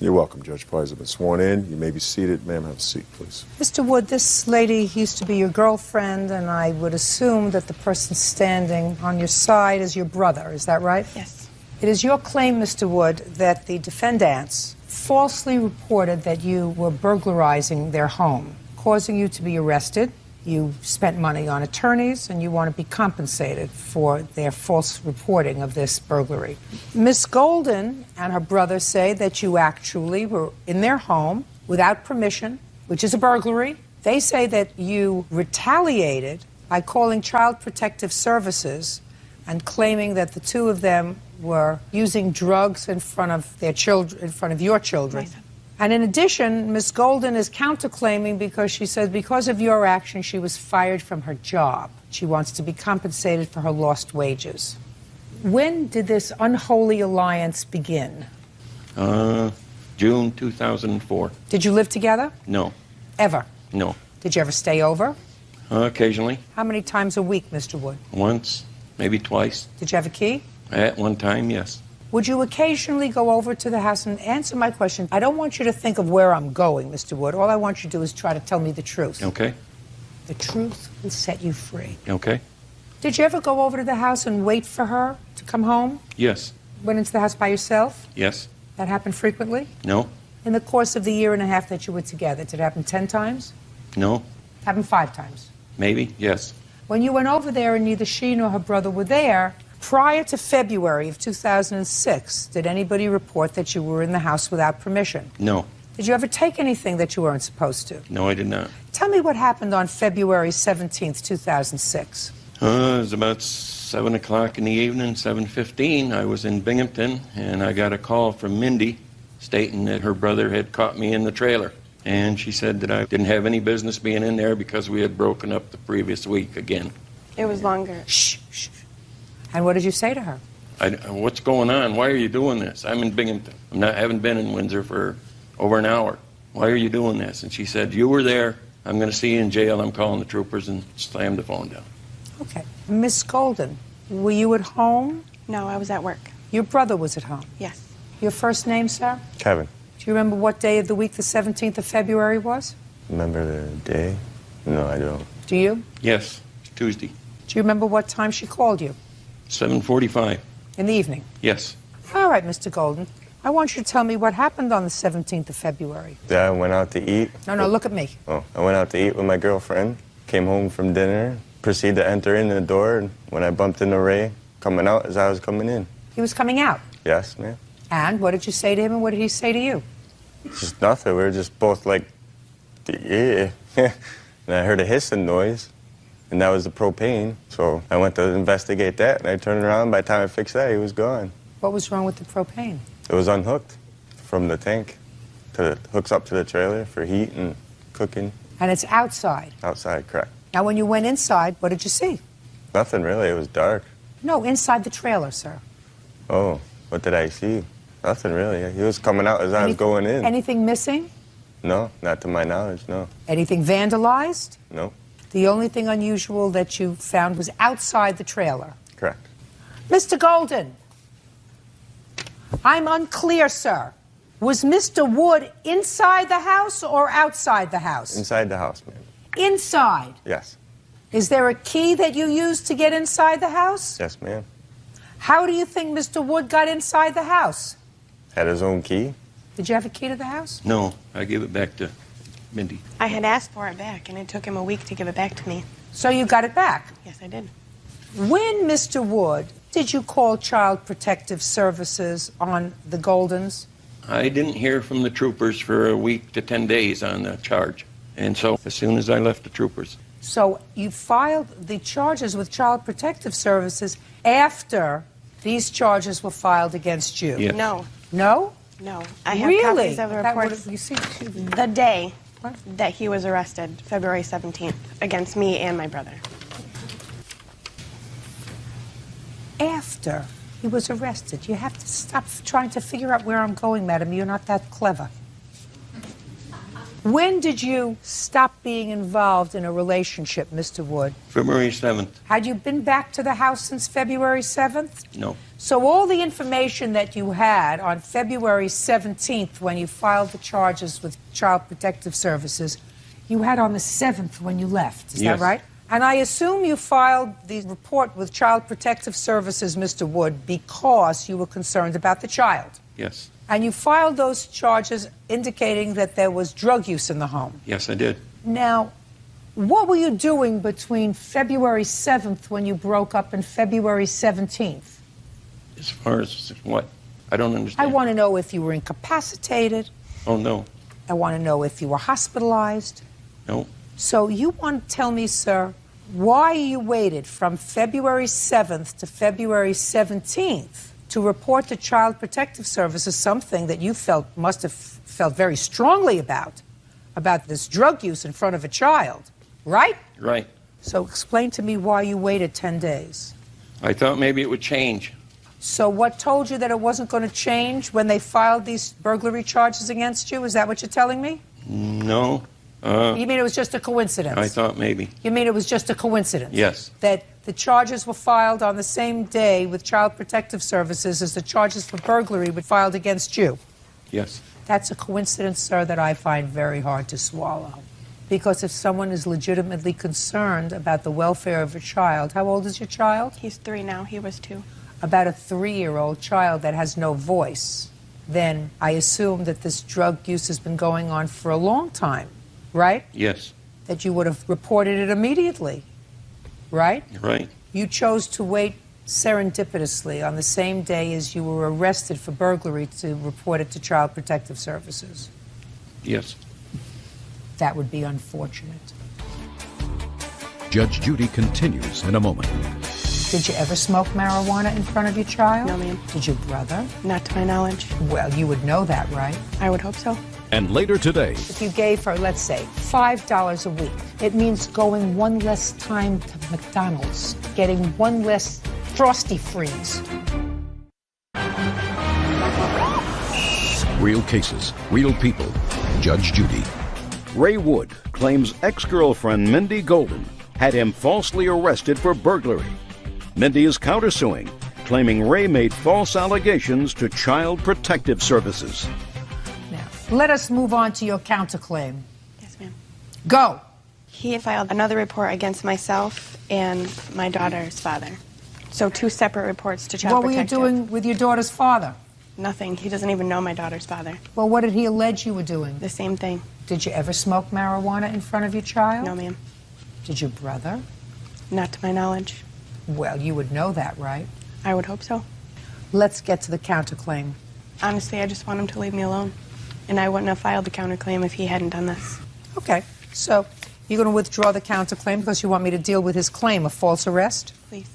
You're welcome, Judge Price. Have been sworn in. You may be seated. Ma'am, have a seat, please. Mr. Wood, this lady used to be your girlfriend, and I would assume that the person standing on your side is your brother. Is that right? Yes. It is your claim, Mr. Wood, that the defendants falsely reported that you were burglarizing their home, causing you to be arrested. You spent money on attorneys, and you want to be compensated for their false reporting of this burglary. Miss Golden and her brother say that you actually were in their home without permission, which is a burglary. They say that you retaliated by calling Child Protective Services and claiming that the two of them were using drugs in front of their children, in front of your children. Right. And in addition, Ms. Golden is counterclaiming because she says because of your action, she was fired from her job. She wants to be compensated for her lost wages. When did this unholy alliance begin? June 2004. Did you live together? No. Ever? No. Did you ever stay over? Occasionally. How many times a week, Mr. Wood? Once, maybe twice. Did you have a key? At one time, yes. Would you occasionally go over to the house and answer my question? I don't want you to think of where I'm going, Mr. Wood. All I want you to do is try to tell me the truth. Okay. The truth will set you free. Okay. Did you ever go over to the house and wait for her to come home? Yes. Went into the house by yourself? Yes. That happened frequently? No. In the course of the year and a half that you were together, did it happen 10 times? No. Happened 5 times? Maybe. Yes. When you went over there and neither she nor her brother were there, prior to February of 2006, did anybody report that you were in the house without permission? No. Did you ever take anything that you weren't supposed to? No, I did not. Tell me what happened on February 17th, 2006. It was about 7 o'clock in the evening, 7:15. I was in Binghamton, and I got a call from Mindy stating that her brother had caught me in the trailer. And she said that I didn't have any business being in there because we had broken up the previous week again. It was longer. Shh, shh. And what did you say to her? What's going on? Why are you doing this? I'm in Binghamton. I haven't been in Windsor for over an hour. Why are you doing this? And she said, you were there. I'm going to see you in jail. I'm calling the troopers, and slammed the phone down. Okay. Miss Golden, were you at home? No, I was at work. Your brother was at home? Yes. Your first name, sir? Kevin. Do you remember what day of the week the 17th of February was? Remember the day? No, I don't. Do you? Yes, it's Tuesday. Do you remember what time she called you? 7:45. In the evening? Yes. All right, Mr. Golden. I want you to tell me what happened on the 17th of February. Yeah, I went out to eat. No, look at me. Oh, I went out to eat with my girlfriend. Came home from dinner. Proceeded to enter in the door. And when I bumped into Ray coming out as I was coming in. He was coming out. Yes, ma'am. And what did you say to him and what did he say to you? Just nothing. We were just both like, yeah. And I heard a hissing noise. And that was the propane. So I went to investigate that. And I turned around. By the time I fixed that, he was gone. What was wrong with the propane? It was unhooked from the tank. Hooks up to the trailer for heat and cooking. And it's outside. Outside, correct. Now, when you went inside, what did you see? Nothing really. It was dark. No, inside the trailer, sir. Oh, what did I see? Nothing really. He was coming out as I was going in. Anything missing? No, not to my knowledge, no. Anything vandalized? No. The only thing unusual that you found was outside the trailer. Correct. Mr. Golden, I'm unclear, sir. Was Mr. Wood inside the house or outside the house? Inside the house, ma'am. Inside? Yes. Is there a key that you used to get inside the house? Yes, ma'am. How do you think Mr. Wood got inside the house? Had his own key? Did you have a key to the house? No, I gave it back to Mindy. I had asked for it back, and it took him a week to give it back to me. So you got it back? Yes, I did. When, Mr. Wood, did you call Child Protective Services on the Goldens? I didn't hear from the troopers for a week to 10 days on the charge. And so as soon as I left the troopers. So you filed the charges with Child Protective Services after these charges were filed against you? Yes. No. No? No. I have Really? copies of the That reports. would've- you see, The day that he was arrested, February 17th, against me and my brother. after he was arrested. You have to stop trying to figure out where I'm going, madam. You're not that clever. When did you stop being involved in a relationship, Mr. Wood? February 7th. Had you been back to the house since February 7th? No. So all the information that you had on February 17th when you filed the charges with Child Protective Services, you had on the 7th when you left. Is Yes. that right? And I assume you filed the report with Child Protective Services, Mr. Wood, because you were concerned about the child. Yes. And you filed those charges indicating that there was drug use in the home. Yes, I did. Now, what were you doing between February 7th when you broke up and February 17th? As far as what? I don't I understand. want to know if you were incapacitated. Oh, no. I want to know if you were hospitalized. No. So you want to tell me, sir, why you waited from February 7th to February 17th to report to Child Protective Services something that you must have felt very strongly about this drug use in front of a child, right? Right. So explain to me why you waited 10 days. I thought maybe it would change. So what told you that it wasn't going to change when they filed these burglary charges against you? Is that what you're telling me? No. You mean it was just a coincidence? I thought maybe. You mean it was just a coincidence? Yes. That the charges were filed on the same day with Child Protective Services as the charges for burglary were filed against you. Yes. That's a coincidence, sir, that I find very hard to swallow. Because if someone is legitimately concerned about the welfare of a child, how old is your child? He's 3 now. He was 2. About a 3-year-old child that has no voice, then I assume that this drug use has been going on for a long time, right? Yes. That you would have reported it immediately, right? Right. You chose to wait serendipitously on the same day as you were arrested for burglary to report it to Child Protective Services. Yes. That would be unfortunate. Judge Judy continues in a moment. Did you ever smoke marijuana in front of your child? No, ma'am. Did your brother? Not to my knowledge. Well, you would know that, right? I would hope so. And later today, If you gave her, let's say, $5 a week, it means going one less time to McDonald's, getting one less Frosty Freeze. real cases, real people. Judge Judy. Ray Wood claims ex-girlfriend Mindy Golden had him falsely arrested for burglary. Mindy is countersuing, claiming Ray made false allegations to Child Protective Services. Now, let us move on to your counterclaim. Yes, ma'am. Go. He filed another report against myself and my daughter's father. So 2 separate reports to Child What were you Protective. doing with your daughter's father? Nothing. He doesn't even know my daughter's father. Well, what did he allege you were doing? The same thing. Did you ever smoke marijuana in front of your child? No, ma'am. Did your brother? Not to my knowledge. Well, you would know that, right? I would hope so. Let's get to the counterclaim. Honestly, I just want him to leave me alone. And I wouldn't have filed the counterclaim if he hadn't done this. Okay, so you're going to withdraw the counterclaim because you want me to deal with his claim of false arrest? Please.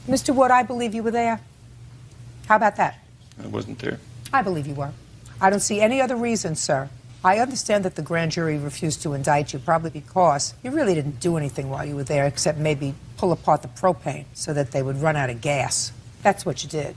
Mr. Wood, I believe you were there. How about that? I wasn't there. I believe you were. I don't see any other reason, sir. I understand that the grand jury refused to indict you, probably because you really didn't do anything while you were there except maybe pull apart the propane so that they would run out of gas. That's what you did.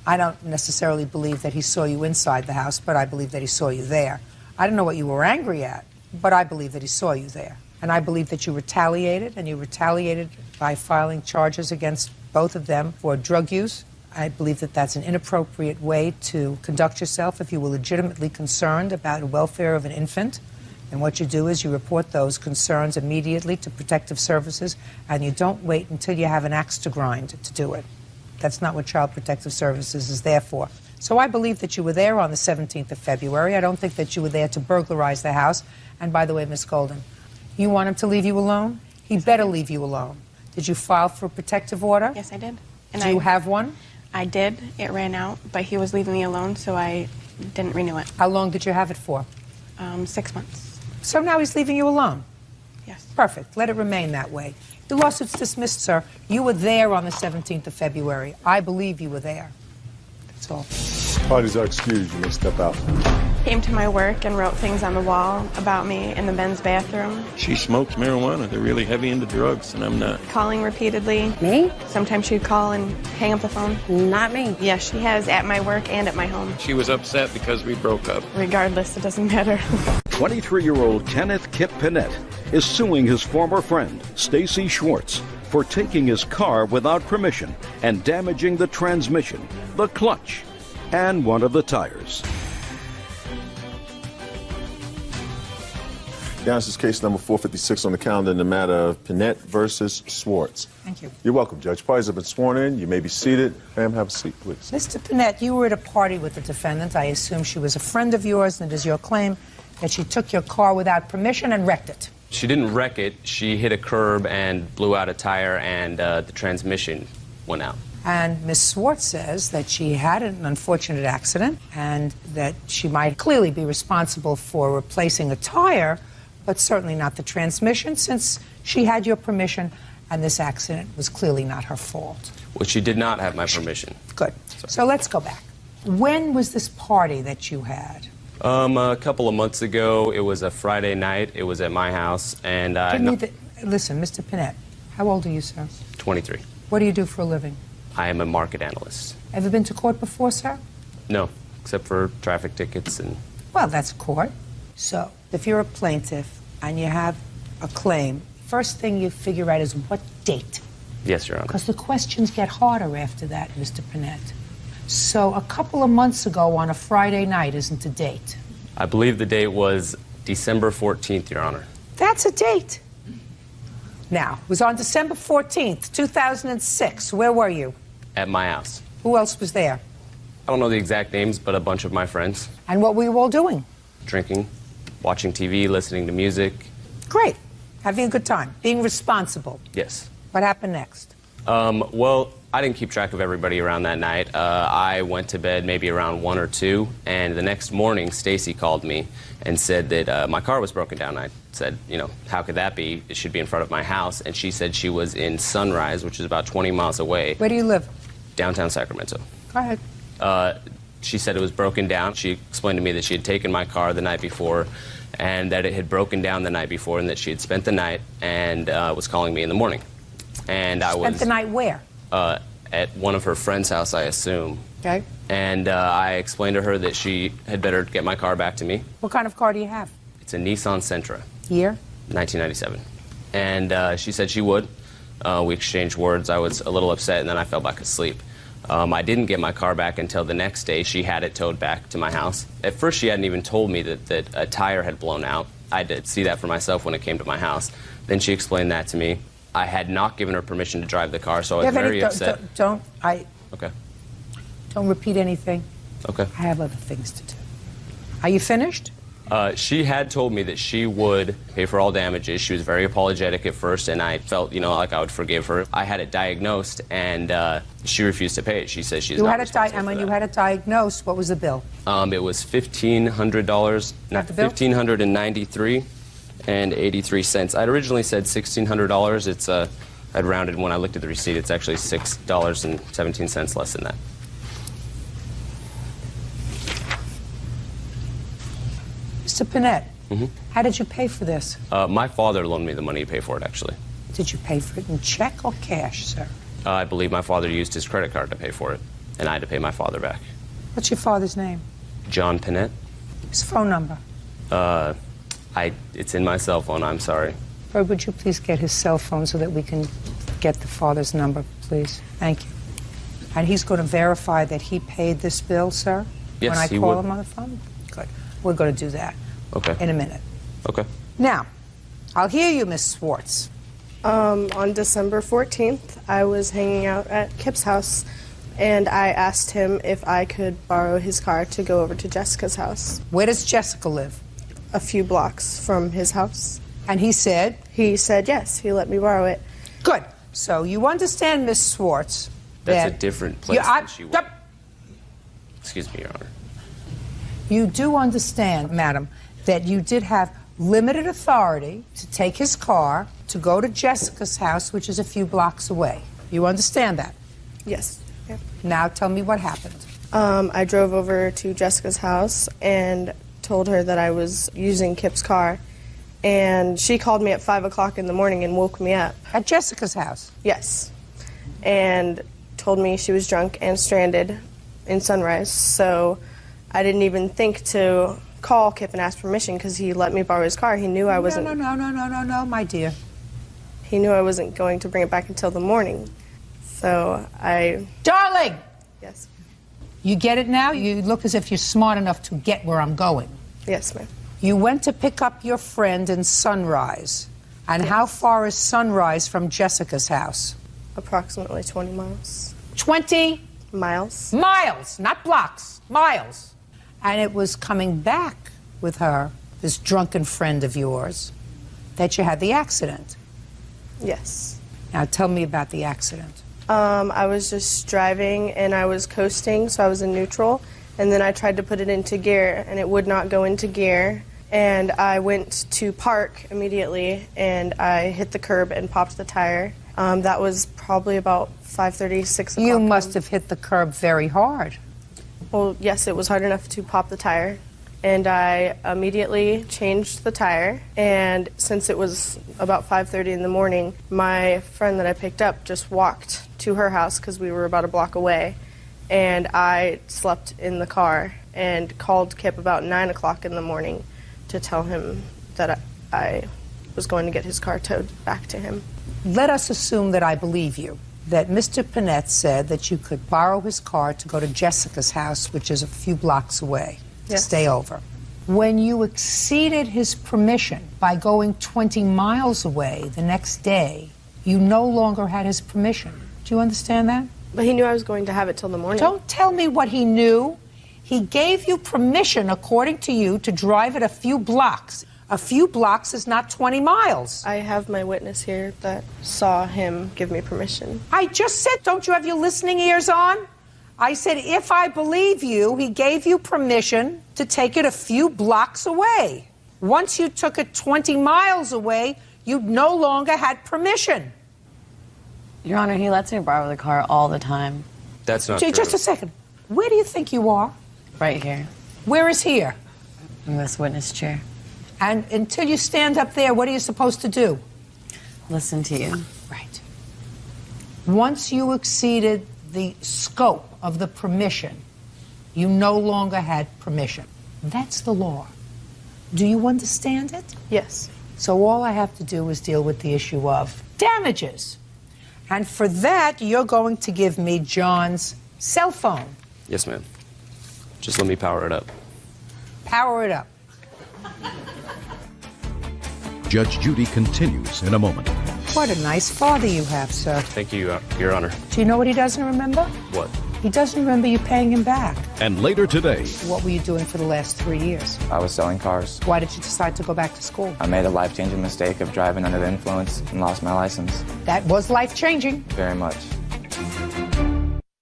I don't necessarily believe that he saw you inside the house, but I believe that he saw you there. I don't know what you were angry at, but I believe that he saw you there. And I believe that you retaliated, and you retaliated by filing charges against both of them for drug use. I believe that that's an inappropriate way to conduct yourself if you were legitimately concerned about the welfare of an infant. And what you do is you report those concerns immediately to Protective Services, and you don't wait until you have an axe to grind to do it. That's not what Child Protective Services is there for. So I believe that you were there on the 17th of February. I don't think that you were there to burglarize the house. And by the way, Miss Golden, you want him to leave you alone? He better leave you alone. Did you file for a protective order? Yes, I did. And Do you have one? I did. It ran out, but he was leaving me alone, so I didn't renew it. How long did you have it for? 6 months. So now he's leaving you alone? Yes. Perfect. Let it remain that way. The lawsuit's dismissed, sir. You were there on the 17th of February. I believe you were there. That's all. Parties are excused. You may step out. Came to my work and wrote things on the wall about me in the men's bathroom. She smokes marijuana. They're really heavy into drugs, and I'm not. Calling repeatedly. Me? Sometimes she'd call and hang up the phone. Not me. Yes, she has at my work and at my home. She was upset because we broke up. Regardless, it doesn't matter. 23-year-old Kenneth Kip Pinette is suing his former friend, Stacy Schwartz, for taking his car without permission and damaging the transmission, the clutch, and one of the tires. Now, this is case number 456 on the calendar in the matter of Pinette versus Schwartz. Thank you. You're welcome, Judge. Parties have been sworn in. You may be seated. Ma'am, have a seat, please. Mr. Pinette, you were at a party with the defendant. I assume she was a friend of yours, and it is your claim that she took your car without permission and wrecked it. She didn't wreck it. She hit a curb and blew out a tire, and the transmission went out. And Ms. Schwartz says that she had an unfortunate accident and that she might clearly be responsible for replacing a tire, but certainly not the transmission, since she had your permission and this accident was clearly not her fault. Well, she did not have my permission. Good. So let's go back. When was this party that you had? A couple of months ago. It was a Friday night. It was at my house, and Listen, Mr. Pinette, how old are you, sir? 23. What do you do for a living? I am a market analyst. Ever been to court before, sir? No, except for traffic tickets and... Well, that's court. So, if you're a plaintiff and you have a claim, first thing you figure out is what date Yes, Your Honor. Because the questions get harder after that, Mr. Panett. So a couple of months ago on a Friday night isn't the date. I believe the date was December 14th, Your Honor. That's a date. Now, it was on December 14th, 2006. Where were you? At my house. Who else was there? I don't know the exact names, but a bunch of my friends. And what were you all doing? Drinking, watching TV, listening to music. Great. Having a good time. Being responsible. Yes. What happened next? Well, I didn't keep track of everybody around that night. I went to bed maybe around 1 or 2, and the next morning, Stacy called me and said that my car was broken down. I said, you know, how could that be? It should be in front of my house. And she said she was in Sunrise, which is about 20 miles away. Where do you live? Downtown Sacramento. Go ahead. She said it was broken down. She explained to me that she had taken my car the night before and that it had broken down the night before and that she had spent the night and was calling me in the morning. And I was... Spent the night where? At one of her friend's house, I assume. Okay. And I explained to her that she had better get my car back to me. What kind of car do you have? It's a Nissan Sentra. Year? 1997. And she said she would. We exchanged words. I was a little upset, and then I fell back asleep. I didn't get my car back until the next day. She had it towed back to my house. At first, she hadn't even told me that a tire had blown out. I did see that for myself when it came to my house. Then she explained that to me. I had not given her permission to drive the car, so I was very upset. Okay. Don't repeat anything. Okay. I have other things to do. Are you finished? She had told me that she would pay for all damages. She was very apologetic at first, and I felt, you know, like I would forgive her. I had it diagnosed, and she refused to pay it. She says she's not responsible for that. And when you had it diagnosed, what was the bill? It was $1,500, not $1,593.83. I'd originally said $1,600. It's I'd rounded when I looked at the receipt. It's actually $6.17 less than that. Mr. Panett, how did you pay for this? My father loaned me the money to pay for it, actually. Did you pay for it in check or cash, sir? I believe my father used his credit card to pay for it, and I had to pay my father back. What's your father's name? John Panett. His phone number? It's in my cell phone, I'm sorry. Bird, would you please get his cell phone so that we can get the father's number, please? Thank you. And he's going to verify that he paid this bill, sir? Yes, when I he call would. him on the phone? Good. We're going to do that. Okay. In a minute. Okay. Now, I'll hear you, Miss Swartz. On December 14th, I was hanging out at Kip's house, and I asked him if I could borrow his car to go over to Jessica's house. Where does Jessica live? A few blocks from his house. And he said? He said yes, he let me borrow it. Good. So you understand, Miss Swartz, That's a different place than she was. Excuse me, Your Honor. You do understand, madam, that you did have limited authority to take his car to go to Jessica's house, which is a few blocks away. You understand that? Yes. Yeah. Now tell me what happened. I drove over to Jessica's house and told her that I was using Kip's car, and she called me at 5 o'clock in the morning and woke me up. At Jessica's house? Yes. And told me she was drunk and stranded in Sunrise, so I didn't even think to call Kip and ask permission because he let me borrow his car. He knew I wasn't... No, my dear. He knew I wasn't going to bring it back until the morning, so I... Darling! Yes. You get it now? You look as if you're smart enough to get where I'm going. Yes, ma'am. You went to pick up your friend in Sunrise. And how far is Sunrise from Jessica's house? Approximately 20 miles. 20? Miles. Miles, not blocks. Miles. And it was coming back with her, this drunken friend of yours, that you had the accident. Yes. Now tell me about the accident. I was just driving and I was coasting, so I was in neutral. And then I tried to put it into gear and it would not go into gear. And I went to park immediately and I hit the curb and popped the tire. That was probably about 5:30, 6 o'clock. You must have hit the curb very hard. Well, yes, it was hard enough to pop the tire. And I immediately changed the tire. And since it was about 5:30 in the morning, my friend that I picked up just walked to her house because we were about a block away. And I slept in the car and called Kip about 9 o'clock in the morning to tell him that I was going to get his car towed back to him. Let us assume that I believe you. that Mr. Panett said that you could borrow his car to go to Jessica's house, which is a few blocks away, to Yes. stay over. When you exceeded his permission by going 20 miles away the next day, you no longer had his permission. Do you understand that? But he knew I was going to have it till the morning. Don't tell me what he knew. He gave you permission, according to you, to drive it a few blocks. A few blocks is not 20 miles. I have my witness here that saw him give me permission. I just said, don't you have your listening ears on? I said, if I believe you, he gave you permission to take it a few blocks away. Once you took it 20 miles away, you no longer had permission. Your Honor, he lets me borrow the car all the time. That's not Jay, true. just a second. Where do you think you are? Right here. Where is here? In this witness chair. And until you stand up there, what are you supposed to do? Listen to you. Right. Once you exceeded the scope of the permission, you no longer had permission. That's the law. Do you understand it? Yes. So all I have to do is deal with the issue of damages. And for that, you're going to give me John's cell phone. Yes, ma'am. Just let me power it up. Power it up. Judge Judy continues in a moment. What a nice father you have, sir. Thank you, Your Honor. Do you know what he doesn't remember? What? He doesn't remember you paying him back. And later today, What were you doing for the last 3 years? I was selling cars. Why did you decide to go back to school? I made a life-changing mistake of driving under the influence and lost my license. That was life-changing. Very much.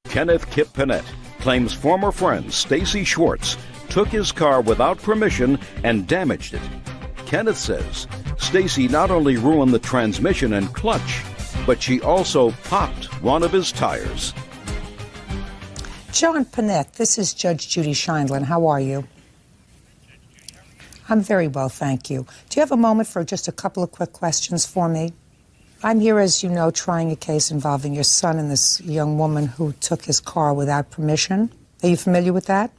Kenneth Kip Panett claims former friend Stacy Schwartz took his car without permission and damaged it. Kenneth says Stacy not only ruined the transmission and clutch, but she also popped one of his tires. John Panett, this is Judge Judy Scheindlin. How are you? I'm very well, thank you. Do you have a moment for just a couple of quick questions for me? I'm here, as you know, trying a case involving your son and this young woman who took his car without permission. Are you familiar with that?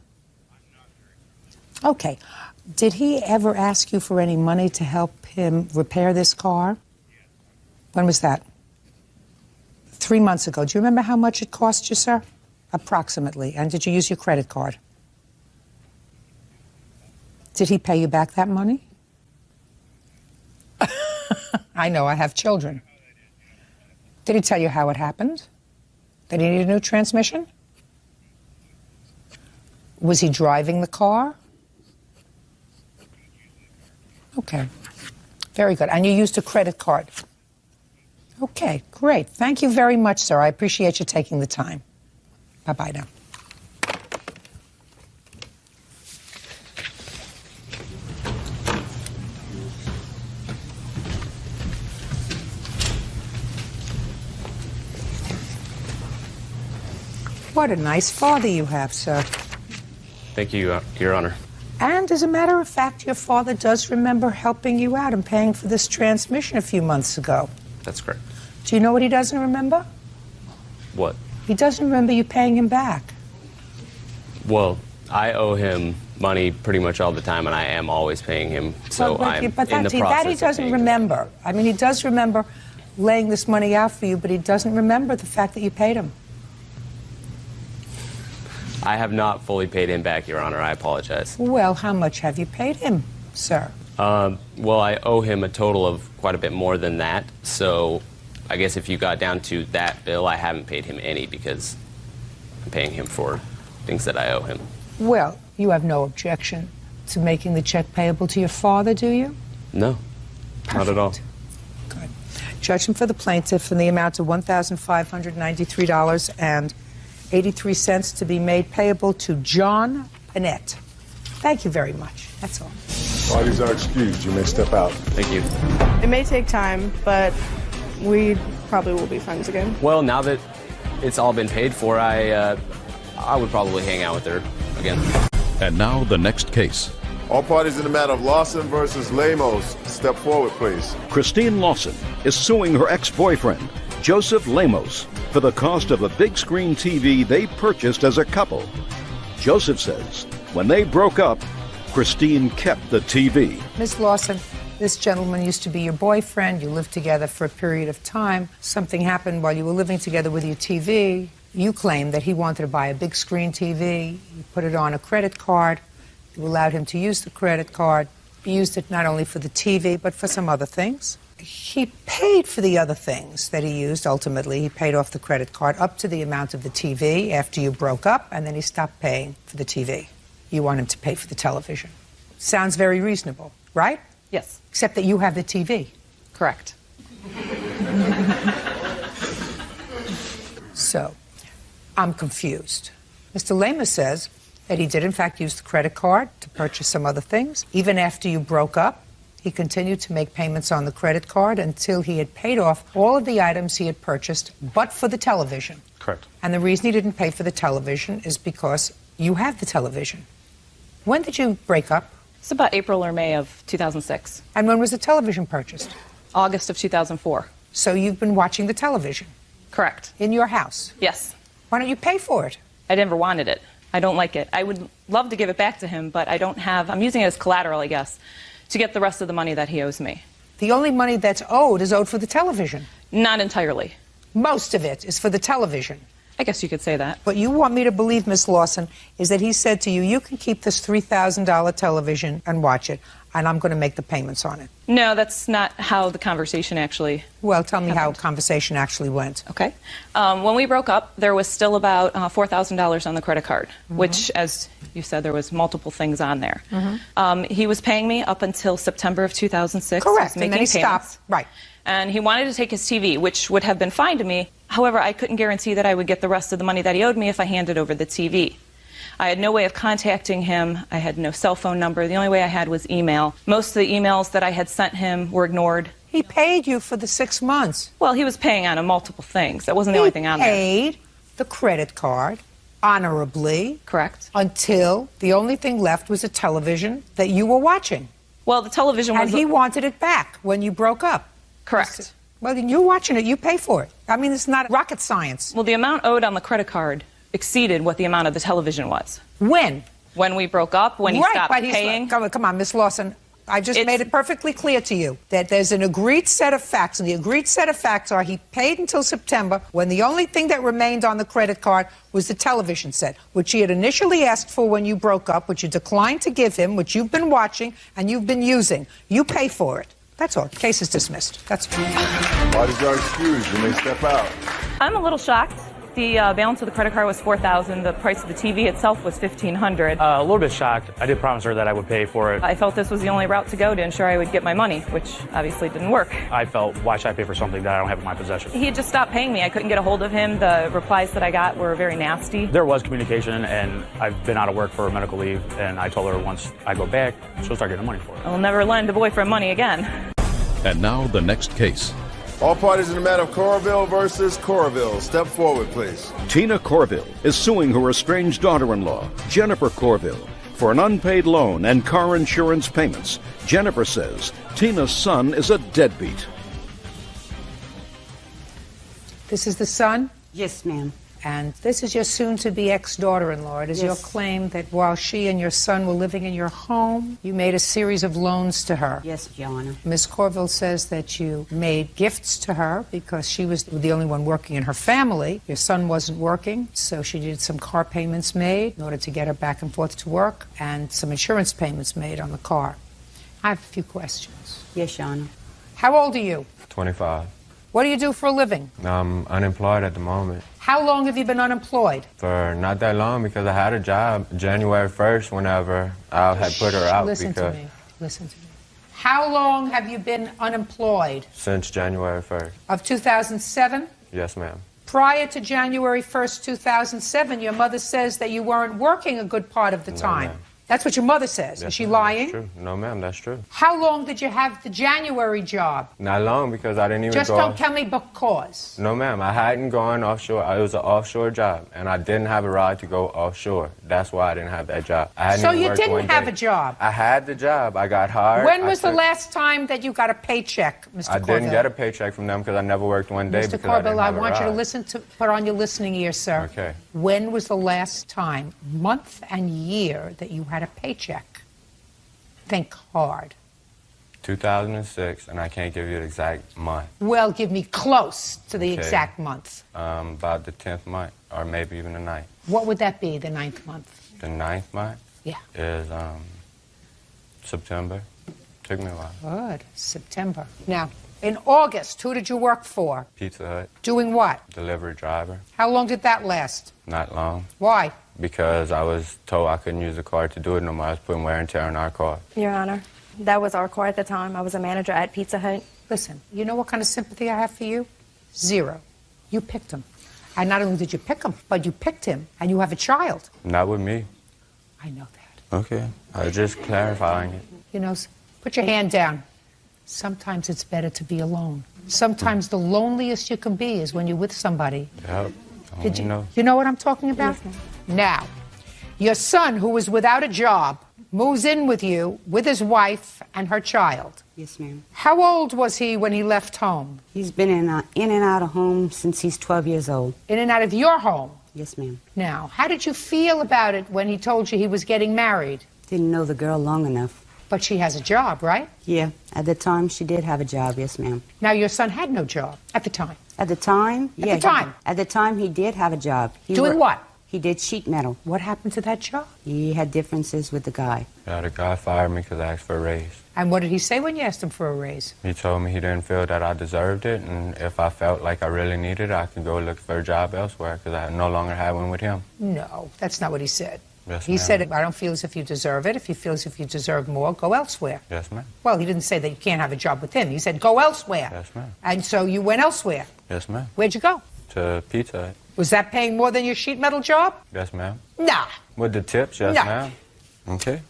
Okay. Did he ever ask you for any money to help him repair this car? When was that? 3 months ago. Do you remember how much it cost you, sir? Approximately. And did you use your credit card? Did he pay you back that money? I know, I have children. Did he tell you how it happened? That he needed a new transmission? Was he driving the car? Okay. Very good. And you used a credit card? Okay, great. Thank you very much, sir. I appreciate you taking the time. Bye-bye now. What a nice father you have, sir. Thank you, Your Honor. And as a matter of fact, your father does remember helping you out and paying for this transmission a few months ago. That's correct. Do you know what he doesn't remember? What? He doesn't remember you paying him back. Well, I owe him money pretty much all the time, and I am always paying him. So I'm in the process that he of doesn't paying him. remember. I mean, he does remember laying this money out for you, but he doesn't remember the fact that you paid him. I have not fully paid him back, Your Honor. I apologize. Well, how much have you paid him, sir? Well, I owe him a total of quite a bit more than that. So I guess if you got down to that bill, I haven't paid him any because I'm paying him for things that I owe him. Well, you have no objection to making the check payable to your father, do you? No, not at all. Good. Judgment for the plaintiff in the amount of $1,593.83 to be made payable to John Panett. Thank you very much. That's all. Parties are excused. You may step out. Thank you. It may take time, but we probably will be friends again. Well, now that it's all been paid for, I would probably hang out with her again. And now the next case. All parties in the matter of Lawson versus Lemos, step forward, please. Christine Lawson is suing her ex-boyfriend, Joseph Lemos, for the cost of a big screen TV they purchased as a couple. Joseph says when they broke up, Christine kept the TV. Ms. Lawson, This gentleman used to be your boyfriend. You lived together for a period of time. Something happened while you were living together with your TV. You claim that he wanted to buy a big screen TV. You put it on a credit card. You allowed him to use the credit card. He used it not only for the TV, but for some other things. He paid for the other things that he used. Ultimately, he paid off the credit card up to the amount of the TV after you broke up, and then he stopped paying for the TV. You want him to pay for the television. Sounds very reasonable, right? Yes. Except that you have the TV. Correct. So, I'm confused. Mr. Lema says that he did, in fact, use the credit card to purchase some other things. Even after you broke up, he continued to make payments on the credit card until he had paid off all of the items he had purchased, but for the television. Correct. And the reason he didn't pay for the television is because you have the television. When did you break up? It's about April or May of 2006. And when was the television purchased? August of 2004. So you've been watching the television? Correct. In your house? Yes. Why don't you pay for it? I never wanted it. I don't like it. I would love to give it back to him, but I don't have, I'm using it as collateral, I guess, to get the rest of the money that he owes me. The only money that's owed is owed for the television. Not entirely. Most of it is for the television. I guess you could say that. What you want me to believe, Miss Lawson, is that he said to you, you can keep this $3,000 television and watch it, and I'm going to make the payments on it. No, that's not how the conversation actually Well, tell me happened. how the conversation actually went. Okay. When we broke up, there was still about $4,000 on the credit card, which, as you said, there was multiple things on there. He was paying me up until September of 2006. Correct, He was and then making he payments. stopped. Right. And he wanted to take his TV, which would have been fine to me. However, I couldn't guarantee that I would get the rest of the money that he owed me if I handed over the TV. I had no way of contacting him. I had no cell phone number. The only way I had was email. Most of the emails that I had sent him were ignored. He paid you for the 6 months. Well, he was paying on multiple things. That wasn't the only thing on there. He paid the credit card honorably. Correct. Until the only thing left was a television that you were watching. Well, the television was... And he wanted it back when you broke up. Correct. Well, then you're watching it. You pay for it. I mean, it's not rocket science. Well, the amount owed on the credit card exceeded what the amount of the television was. When? When we broke up, when he stopped but paying. Come on, Miss Lawson. I just made it perfectly clear to you that there's an agreed set of facts, and the agreed set of facts are he paid until September when the only thing that remained on the credit card was the television set, which he had initially asked for when you broke up, which you declined to give him, which you've been watching and you've been using. You pay for it. That's all. Case is dismissed. That's all. Why did y'all excuse? You may step out. I'm a little shocked. The balance of the credit card was $4,000. The price of the TV itself was $1,500. A little bit shocked. I did promise her that I would pay for it. I felt this was the only route to go to ensure I would get my money, which obviously didn't work. I felt, why should I pay for something that I don't have in my possession? He had just stopped paying me. I couldn't get a hold of him. The replies that I got were very nasty. There was communication, and I've been out of work for medical leave, and I told her once I go back, she'll start getting money for it. I'll never lend a boyfriend money again. And now the next case. All parties in the matter of Corville versus Corville. Step forward, please. Tina Corville is suing her estranged daughter-in-law, Jennifer Corville, for an unpaid loan and car insurance payments. Jennifer says Tina's son is a deadbeat. This is the son? Yes, ma'am. And this is your soon-to-be ex-daughter-in-law. It is your Yes. claim that while she and your son were living in your home, you made a series of loans to her. Yes, Your Honor. Ms. Corville says that you made gifts to her because she was the only one working in her family. Your son wasn't working, so she did some car payments made in order to get her back and forth to work, and some insurance payments made on the car. I have a few questions. Yes, Your Honor. How old are you? 25. What do you do for a living? I'm unemployed at the moment. How long have you been unemployed? For not that long, because I had a job January 1st whenever I had put her out. Listen because to me. Listen to me. How long have you been unemployed? Since January 1st. Of 2007? Yes, ma'am. Prior to January 1st, 2007, your mother says that you weren't working a good part of the time. ma'am. That's what your mother says. Yes, Is she ma'am, lying? That's true. No, ma'am, that's true. How long did you have the January job? Not long, because I didn't even Just go don't off- tell me because. No, ma'am, I hadn't gone offshore. It was an offshore job, and I didn't have a ride to go offshore. That's why I didn't have that job. I hadn't So even you worked didn't one have day. a job? I had the job. I got hired. When I was the took- last time that you got a paycheck, Mr. I Corville? didn't get a paycheck from them because I never worked one day Mr. because Corville, I I didn't have want a you to ride. listen to, put on your listening ear, sir. Okay. When was the last time, month and year, that you had a paycheck? Think hard. 2006, and I can't give you the exact month. Well, give me close to the Okay. exact month. About the 10th month, or maybe even the 9th. What would that be, the 9th month? The 9th month Yeah. is September. Took me a while. Good. September. Now, in August, who did you work for? Pizza Hut. Doing what? Delivery driver. How long did that last? Not long. Why? Because I was told I couldn't use the car to do it no more. I was putting wear and tear on our car. Your Honor, that was our car at the time. I was a manager at Pizza Hut. Listen, you know what kind of sympathy I have for you? Zero. You picked him. And not only did you pick him, but you picked him, and you have a child. Not with me. I know that. Okay. I was just clarifying it. You know, put your hand down. Sometimes it's better to be alone. Sometimes the loneliest you can be is when you're with somebody. Yep. Did you know? You know what I'm talking about? Now, your son, who is without a job, moves in with you with his wife and her child. Yes, ma'am. How old was he when he left home? He's been in and out of home since he's 12 years old. In and out of your home? Yes, ma'am. Now, how did you feel about it when he told you he was getting married? Didn't know the girl long enough. But she has a job, right? Yeah, at the time she did have a job, yes, ma'am. Now, your son had no job at the time. At the time? At Yeah. the time? At the time he did have a job. Doing what? He did sheet metal. What happened to that job? He had differences with the guy. Yeah, the guy fired me because I asked for a raise. And what did he say when you asked him for a raise? He told me he didn't feel that I deserved it, and if I felt like I really needed it, I could go look for a job elsewhere because I no longer had one with him. No, that's not what he said. Yes, He ma'am. said, I don't feel as if you deserve it. If you feel as if you deserve more, go elsewhere. Yes, ma'am. Well, he didn't say that you can't have a job with him. He said, go elsewhere. Yes, ma'am. And so you went elsewhere. Yes, ma'am. Where'd you go? To Pizza Hut. Was that paying more than your sheet metal job? Yes, ma'am. Nah. With the tips, yes, No. ma'am. Okay.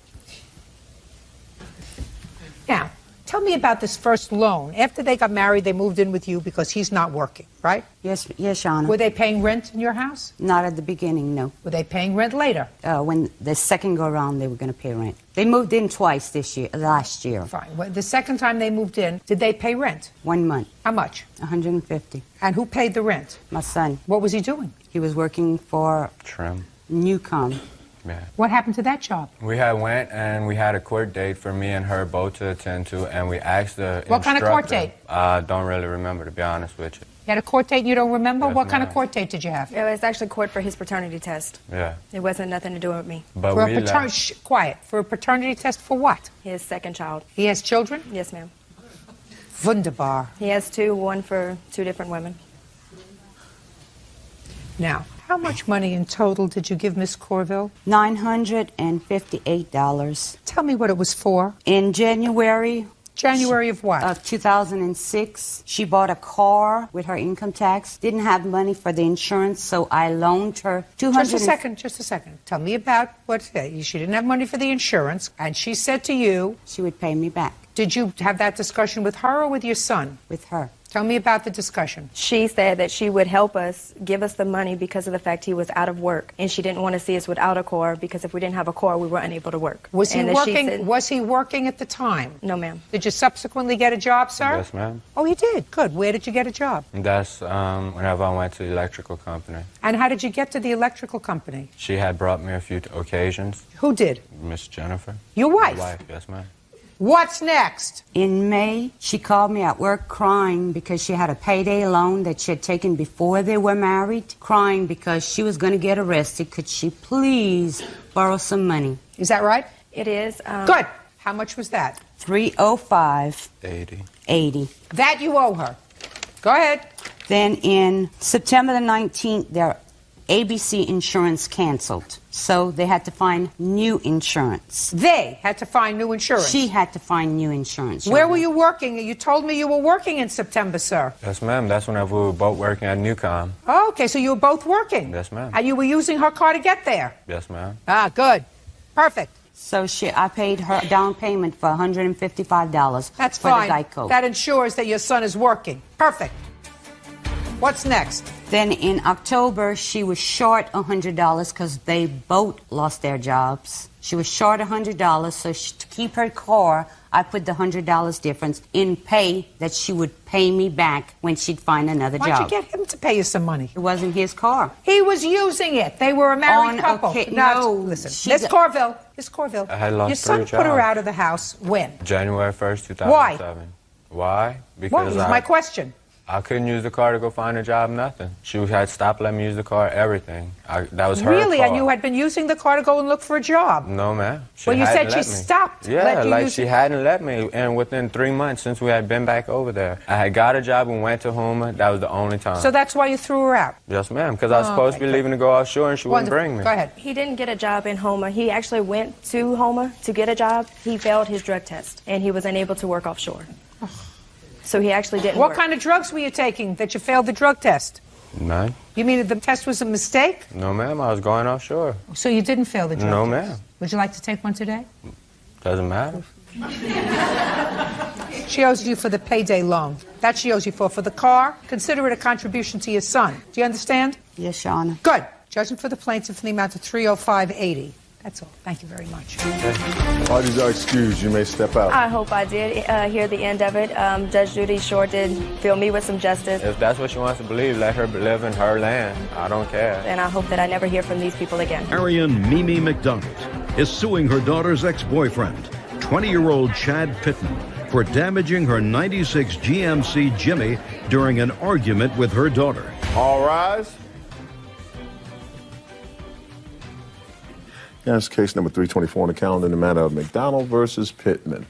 Now, tell me about this first loan. After they got married, they moved in with you because he's not working, right? Yes, yes, Your Honor. Were they paying rent in your house? Not at the beginning, no. Were they paying rent later? When the second go around, they were going to pay rent. They moved in twice last year. Fine. Well, the second time they moved in, did they pay rent? 1 month. How much? $150. And who paid the rent? My son. What was he doing? He was working for Trim. Newcom. Yeah. What happened to that job? We had went and we had a court date for me and her both to attend to, and we asked the What kind of court instructor- date? I don't really remember, to be honest with you. You had a court date and you don't remember? Yes, What kind of ma'am. court date did you have? It was actually court for his paternity test. Yeah. It wasn't nothing to do with me. But For we a left. quiet. For a paternity test for what? His second child. He has children? Yes, ma'am. Wunderbar. He has two, one for two different women. Now, how much money in total did you give Miss Corville? $958. Tell me what it was for. In January. January of what? Of 2006. She bought a car with her income tax. Didn't have money for the insurance, so I loaned her $200. Just a second. Tell me about what she didn't have money for the insurance, and she said to you she would pay me back. Did you have that discussion with her or with your son? With her. Tell me about the discussion. She said that she would help us, give us the money because of the fact he was out of work. And she didn't want to see us without a car because if we didn't have a car, we were unable to work. Was he And that she working? said- Was he working at the time? No, ma'am. Did you subsequently get a job, sir? Yes, ma'am. Oh, you did. Good. Where did you get a job? That's whenever I went to the electrical company. And how did you get to the electrical company? She had brought me a few occasions. Who did? Miss Jennifer. Your wife? My wife, yes, ma'am. What's next? In May, she called me at work crying because she had a payday loan that she had taken before they were married, crying because she was going to get arrested. Could she please borrow some money? Is that right? It is. Good. How much was that? $305. 80. That you owe her. Go ahead. Then in September the 19th, their ABC insurance canceled. So they had to find new insurance. They had to find new insurance? She had to find new insurance. Where were you working? You told me you were working in September, sir. Yes, ma'am. That's whenever we were both working at Newcom. Oh, okay, so you were both working? Yes, ma'am. And you were using her car to get there? Yes, ma'am. Ah, good. Perfect. So I paid her down payment for $155. That's for fine. the Geico. That ensures that your son is working. Perfect. What's next? Then in October, she was short $100 because they both lost their jobs. She was short $100, so to keep her car I put the $100 difference in pay that she would pay me back when she'd find another job. Why'd you get him to pay you some money? It wasn't his car. He was using it. They were a married couple. No, listen. Miss Corville. I had lost Your son 3 put her jobs. out of the house when? January 1st, 2007. Why? What was my question? I couldn't use the car to go find a job, nothing. She had stopped letting me use the car, everything. That was her Really? car. And you had been using the car to go and look for a job? No, ma'am. Well, you said she stopped. Yeah, like she hadn't let me. And within 3 months since we had been back over there, I had got a job and went to Houma. That was the only time. So that's why you threw her out? Yes, ma'am, because I was supposed to be leaving to go offshore and she wouldn't bring me. Go ahead. He didn't get a job in Houma. He actually went to Houma to get a job. He failed his drug test, and he was unable to work offshore. So he actually didn't What work. kind of drugs were you taking that you failed the drug test? None. You mean that the test was a mistake? No, ma'am, I was going offshore. So you didn't fail the drug No, test? ma'am. Would you like to take one today? Doesn't matter. She owes you for the payday loan. That she owes you for. For the car, consider it a contribution to your son. Do you understand? Yes, Your Honor. Good. Judgment for the plaintiff in the amount of $305.80. That's all. Thank you very much. Parties are excused. You may step out. I hope I did hear the end of it. Judge Judy sure did fill me with some justice. If that's what she wants to believe, let her live in her land. I don't care. And I hope that I never hear from these people again. Arian Mimi McDonald is suing her daughter's ex-boyfriend, 20-year-old Chad Pittman, for damaging her 96 GMC Jimmy during an argument with her daughter. All rise. That's case number 324 on the calendar in the matter of McDonald versus Pittman.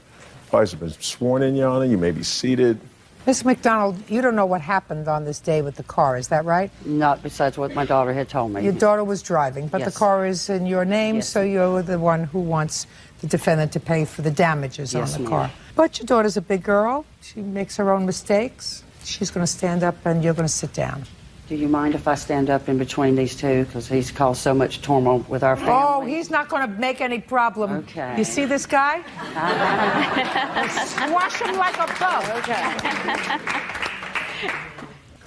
Parties have been sworn in, Your Honor. You may be seated. Miss McDonald, you don't know what happened on this day with the car, is that right? Not besides what my daughter had told me. Your daughter was driving, but Yes. the car is in your name, Yes. so you're the one who wants the defendant to pay for the damages Yes, on the ma'am. car. But your daughter's a big girl. She makes her own mistakes. She's going to stand up and you're going to sit down. Do you mind if I stand up in between these two? Because he's caused so much turmoil with our family. Oh, he's not going to make any problem. Okay. You see this guy? Squash him like a bug. Okay.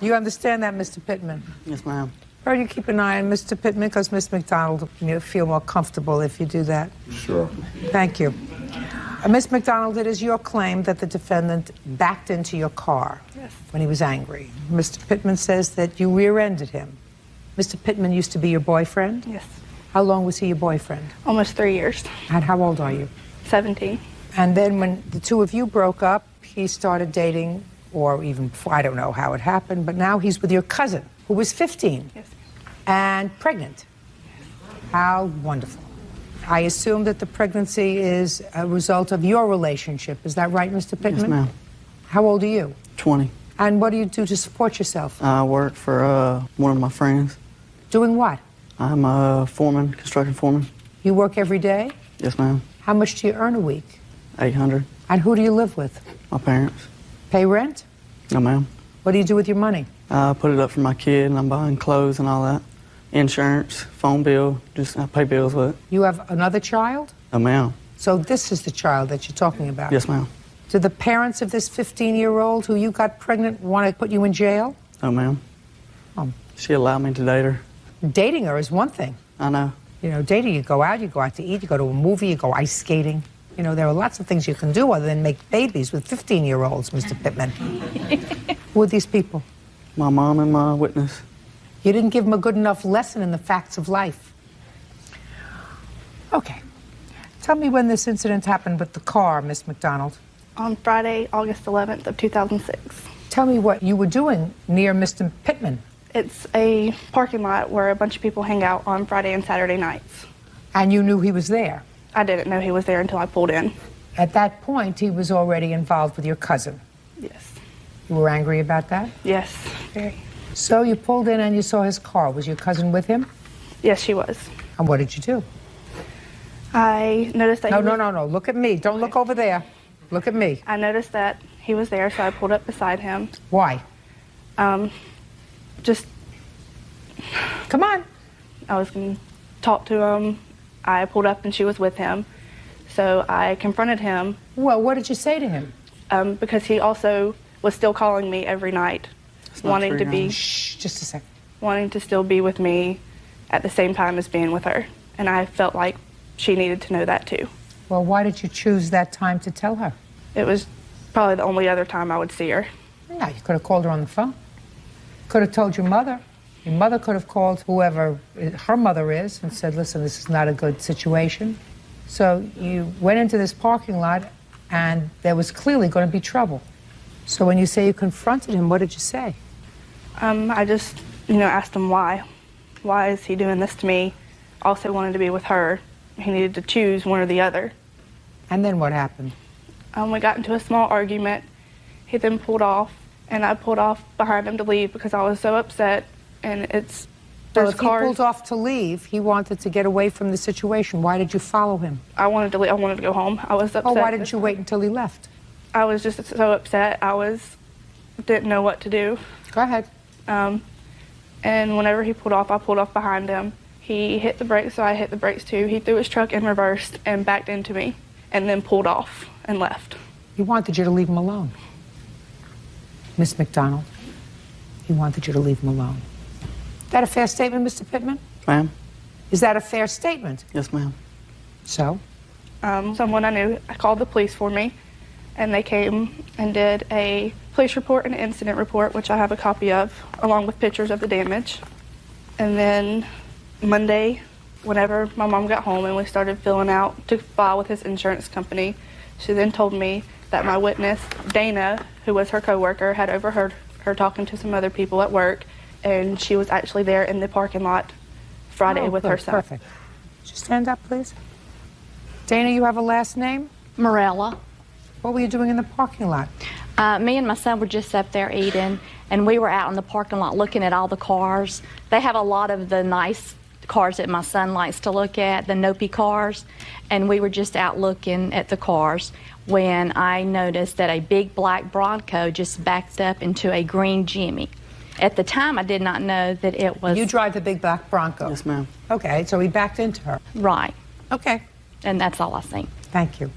You understand that, Mr. Pittman? Yes, ma'am. Or you keep an eye on Mr. Pittman, because Miss McDonald will feel more comfortable if you do that. Sure. Thank you. Miss McDonald, it is your claim that the defendant backed into your car when he was angry. Mr. Pittman says that you rear-ended him. Mr. Pittman used to be your boyfriend? Yes. How long was he your boyfriend? Almost 3 years. And how old are you? 17. And then when the two of you broke up, he started dating, or even before, I don't know how it happened, but now he's with your cousin, who was 15. Yes. And pregnant. How wonderful. I assume that the pregnancy is a result of your relationship. Is that right, Mr. Pittman? Yes, ma'am. How old are you? 20. And what do you do to support yourself? I work for one of my friends. Doing what? I'm a foreman, construction foreman. You work every day? Yes, ma'am. How much do you earn a week? 800. And who do you live with? My parents. Pay rent? No, ma'am. What do you do with your money? I put it up for my kid, and I'm buying clothes and all that. Insurance, phone bill, just I pay bills with it. You have another child? No, ma'am. So this is the child that you're talking about? Yes, ma'am. Do the parents of this 15-year-old who you got pregnant want to put you in jail? No, ma'am. She allowed me to date her. Dating her is one thing. I know. You know, dating, you go out to eat, you go to a movie, you go ice skating. You know, there are lots of things you can do other than make babies with 15-year-olds, Mr. Pittman. Who are these people? My mom and my witness. You didn't give them a good enough lesson in the facts of life. Okay. Tell me when this incident happened with the car, Miss McDonald. On Friday, August 11th of 2006. Tell me what you were doing near Mr. Pittman. It's a parking lot where a bunch of people hang out on Friday and Saturday nights. And you knew he was there? I didn't know he was there until I pulled in. At that point, he was already involved with your cousin? Yes. You were angry about that? Yes, very. So you pulled in and you saw his car. Was your cousin with him? Yes, she was. And what did you do? I noticed that No. Look at me. Don't look over there. Look at me. I noticed that he was there, so I pulled up beside him. Why? Just... Come on. I was going to talk to him. I pulled up and she was with him. So I confronted him. Well, what did you say to him? Because he also was still calling me every night, wanting to be... Shh, just a second. Wanting to still be with me at the same time as being with her. And I felt like she needed to know that too. Well, why did you choose that time to tell her? It was probably the only other time I would see her. Yeah, you could have called her on the phone. Could have told your mother. Your mother could have called whoever her mother is and said, listen, this is not a good situation. So you went into this parking lot and there was clearly going to be trouble. So when you say you confronted him, what did you say? I just, asked him why. Why is he doing this to me? Also wanted to be with her. He needed to choose one or the other. And then what happened? We got into a small argument. He then pulled off, and I pulled off behind him to leave because I was so upset. And So if he pulled off to leave, he wanted to get away from the situation. Why did you follow him? I wanted to leave. I wanted to go home. I was upset. Oh, why didn't you wait until he left? I was just so upset. Didn't know what to do. Go ahead. And whenever he pulled off, I pulled off behind him. He hit the brakes, so I hit the brakes too. He threw his truck in reverse and backed into me, and then pulled off and left. He wanted you to leave him alone. Miss McDonald, he wanted you to leave him alone. Is that a fair statement, Mr. Pittman? Ma'am? Is that a fair statement? Yes, ma'am. So? Someone I knew, I called the police for me, and they came and did a police report and an incident report, which I have a copy of, along with pictures of the damage. And then Monday, whenever my mom got home and we started filling out to file with his insurance company, she then told me that my witness, Dana, who was her coworker, had overheard her talking to some other people at work, and she was actually there in the parking lot Friday with her son. Perfect. Would you stand up, please? Dana, you have a last name? Morella. What were you doing in the parking lot? Me and my son were just up there eating, and we were out in the parking lot looking at all the cars. They have a lot of the nice cars that my son likes to look at, the Nopi cars, and we were just out looking at the cars when I noticed that a big black Bronco just backed up into a green Jimmy. At the time, I did not know that it was... You drive the big black Bronco? Yes, ma'am. Okay, so he backed into her. Right. Okay. And that's all I seen. Thank you.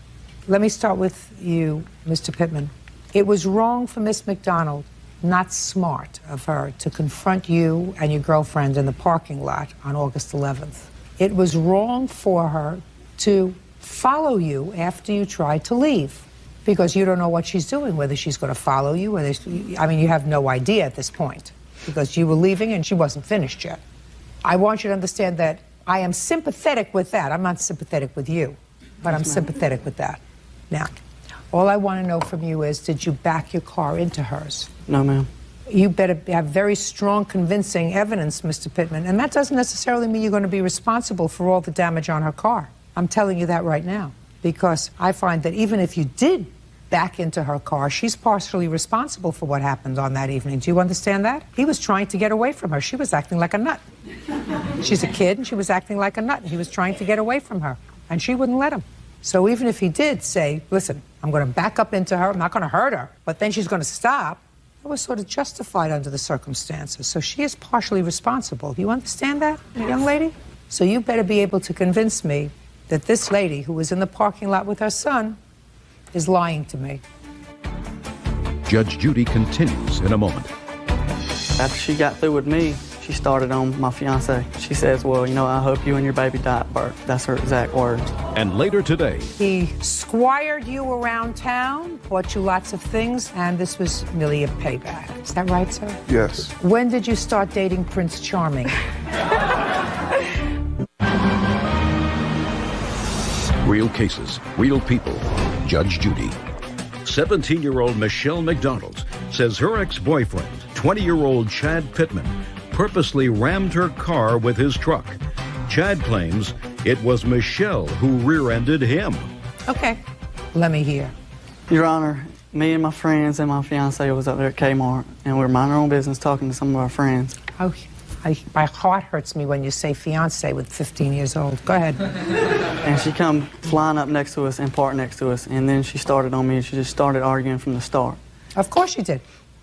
Let me start with you, Mr. Pittman. It was wrong for Miss McDonald, not smart of her, to confront you and your girlfriend in the parking lot on August 11th. It was wrong for her to follow you after you tried to leave, because you don't know what she's doing, whether she's going to follow you, whether you have no idea at this point, because you were leaving and she wasn't finished yet. I want you to understand that I am sympathetic with that. I'm not sympathetic with you, but I'm sympathetic with that. Now, all I want to know from you is, did you back your car into hers? No, ma'am. You better have very strong, convincing evidence, Mr. Pittman, and that doesn't necessarily mean you're going to be responsible for all the damage on her car. I'm telling you that right now, because I find that even if you did back into her car, she's partially responsible for what happened on that evening. Do you understand that? He was trying to get away from her. She was acting like a nut. She's a kid, and she was acting like a nut, and he was trying to get away from her, and she wouldn't let him. So even if he did say, listen, I'm going to back up into her, I'm not going to hurt her, but then she's going to stop, it was sort of justified under the circumstances. So she is partially responsible. Do you understand that, young lady? So you better be able to convince me that this lady who was in the parking lot with her son is lying to me. Judge Judy continues in a moment. After she got through with me, she started on my fiance. She says, well, I hope you and your baby die at birth. That's her exact words. And later today, he squired you around town, bought you lots of things, and this was merely a payback. Is that right, sir? Yes. When did you start dating Prince Charming? real cases, real people. Judge Judy. 17-year-old Michelle McDonald says her ex-boyfriend, 20-year-old Chad Pittman, purposely rammed her car with his truck. Chad claims it was Michelle who rear-ended him. Okay, let me hear. Your Honor, me and my friends and my fiance was up there at Kmart, and we were minding our own business talking to some of our friends. Oh, my heart hurts me when you say fiance with 15 years old. Go ahead. And she come flying up next to us and parked next to us, and then she started on me, and she just started arguing from the start. Of course she did.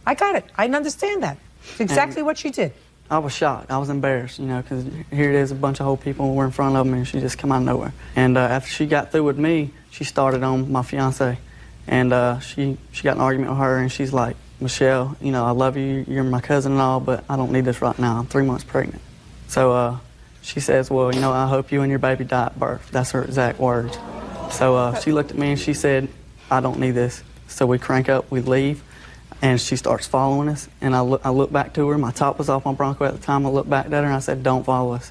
I got it. I understand that. It's exactly what she did. I was shocked. I was embarrassed, because here it is, a bunch of old people were in front of me, and she just come out of nowhere. And after she got through with me, she started on my fiance, and she got an argument with her, and she's like, Michelle, I love you, you're my cousin and all, but I don't need this right now. I'm 3 months pregnant. So she says, well, I hope you and your baby die at birth. That's her exact words. So she looked at me and she said, I don't need this. So we crank up, we leave, and she starts following us. And I look back to her. My top was off my Bronco at the time. I looked back at her and I said, don't follow us.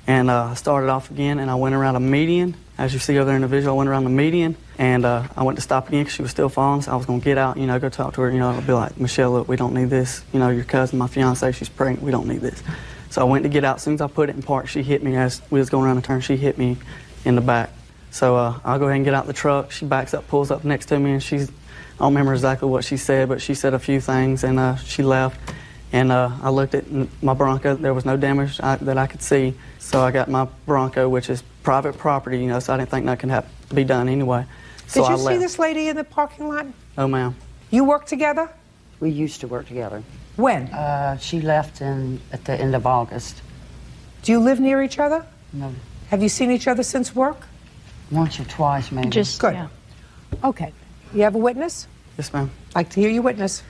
And I started off again, and I went around a median. As you see over there in the visual, I went around the median, and I went to stop again because she was still following us. I was going to get out, go talk to her, I'll be like, Michelle, look, we don't need this. Your cousin, my fiance, she's pregnant. We don't need this. So I went to get out. As soon as I put it in park, she hit me as we was going around the turn. She hit me in the back. So I'll go ahead and get out the truck. She backs up, pulls up next to me, and I don't remember exactly what she said, but she said a few things, and she left. And I looked at my Bronco. There was no damage that I could see. So I got my Bronco, which is private property, so I didn't think nothing could be done anyway. So Did you see this lady in the parking lot? Oh, ma'am. You work together? We used to work together. When? She left at the end of August. Do you live near each other? No. Have you seen each other since work? Once or twice, maybe. Good. Yeah. Okay. You have a witness? Yes, ma'am. I'd like to hear your witness.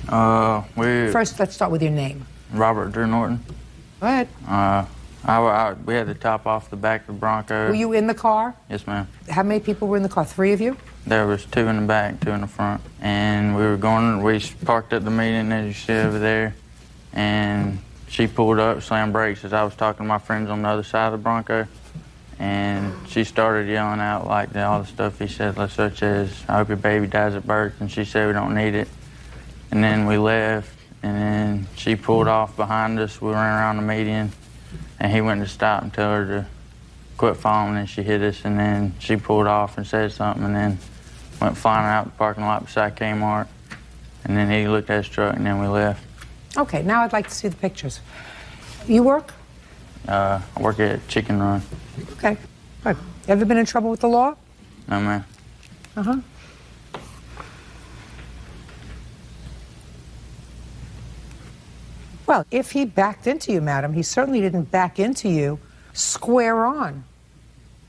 First, let's start with your name. Robert Drew Norton. Go ahead. We had the top off the back of the Bronco. Were you in the car? Yes, ma'am. How many people were in the car? 3 of you? There was 2 in the back, 2 in the front. And we parked at the median, as you see over there. And she pulled up, slammed brakes as I was talking to my friends on the other side of the Bronco. And she started yelling out like all the stuff he said, such as, I hope your baby dies at birth. And she said, we don't need it. And then we left, and then she pulled off behind us. We ran around the median, and he went to stop and tell her to quit following, and she hit us. And then she pulled off and said something, and then went flying out the parking lot beside Kmart. And then he looked at his truck, and then we left. Okay, now I'd like to see the pictures. You work? I work at Chicken Run. Okay, good. Ever been in trouble with the law? No, ma'am. Uh-huh. Well, if he backed into you, madam, he certainly didn't back into you square on.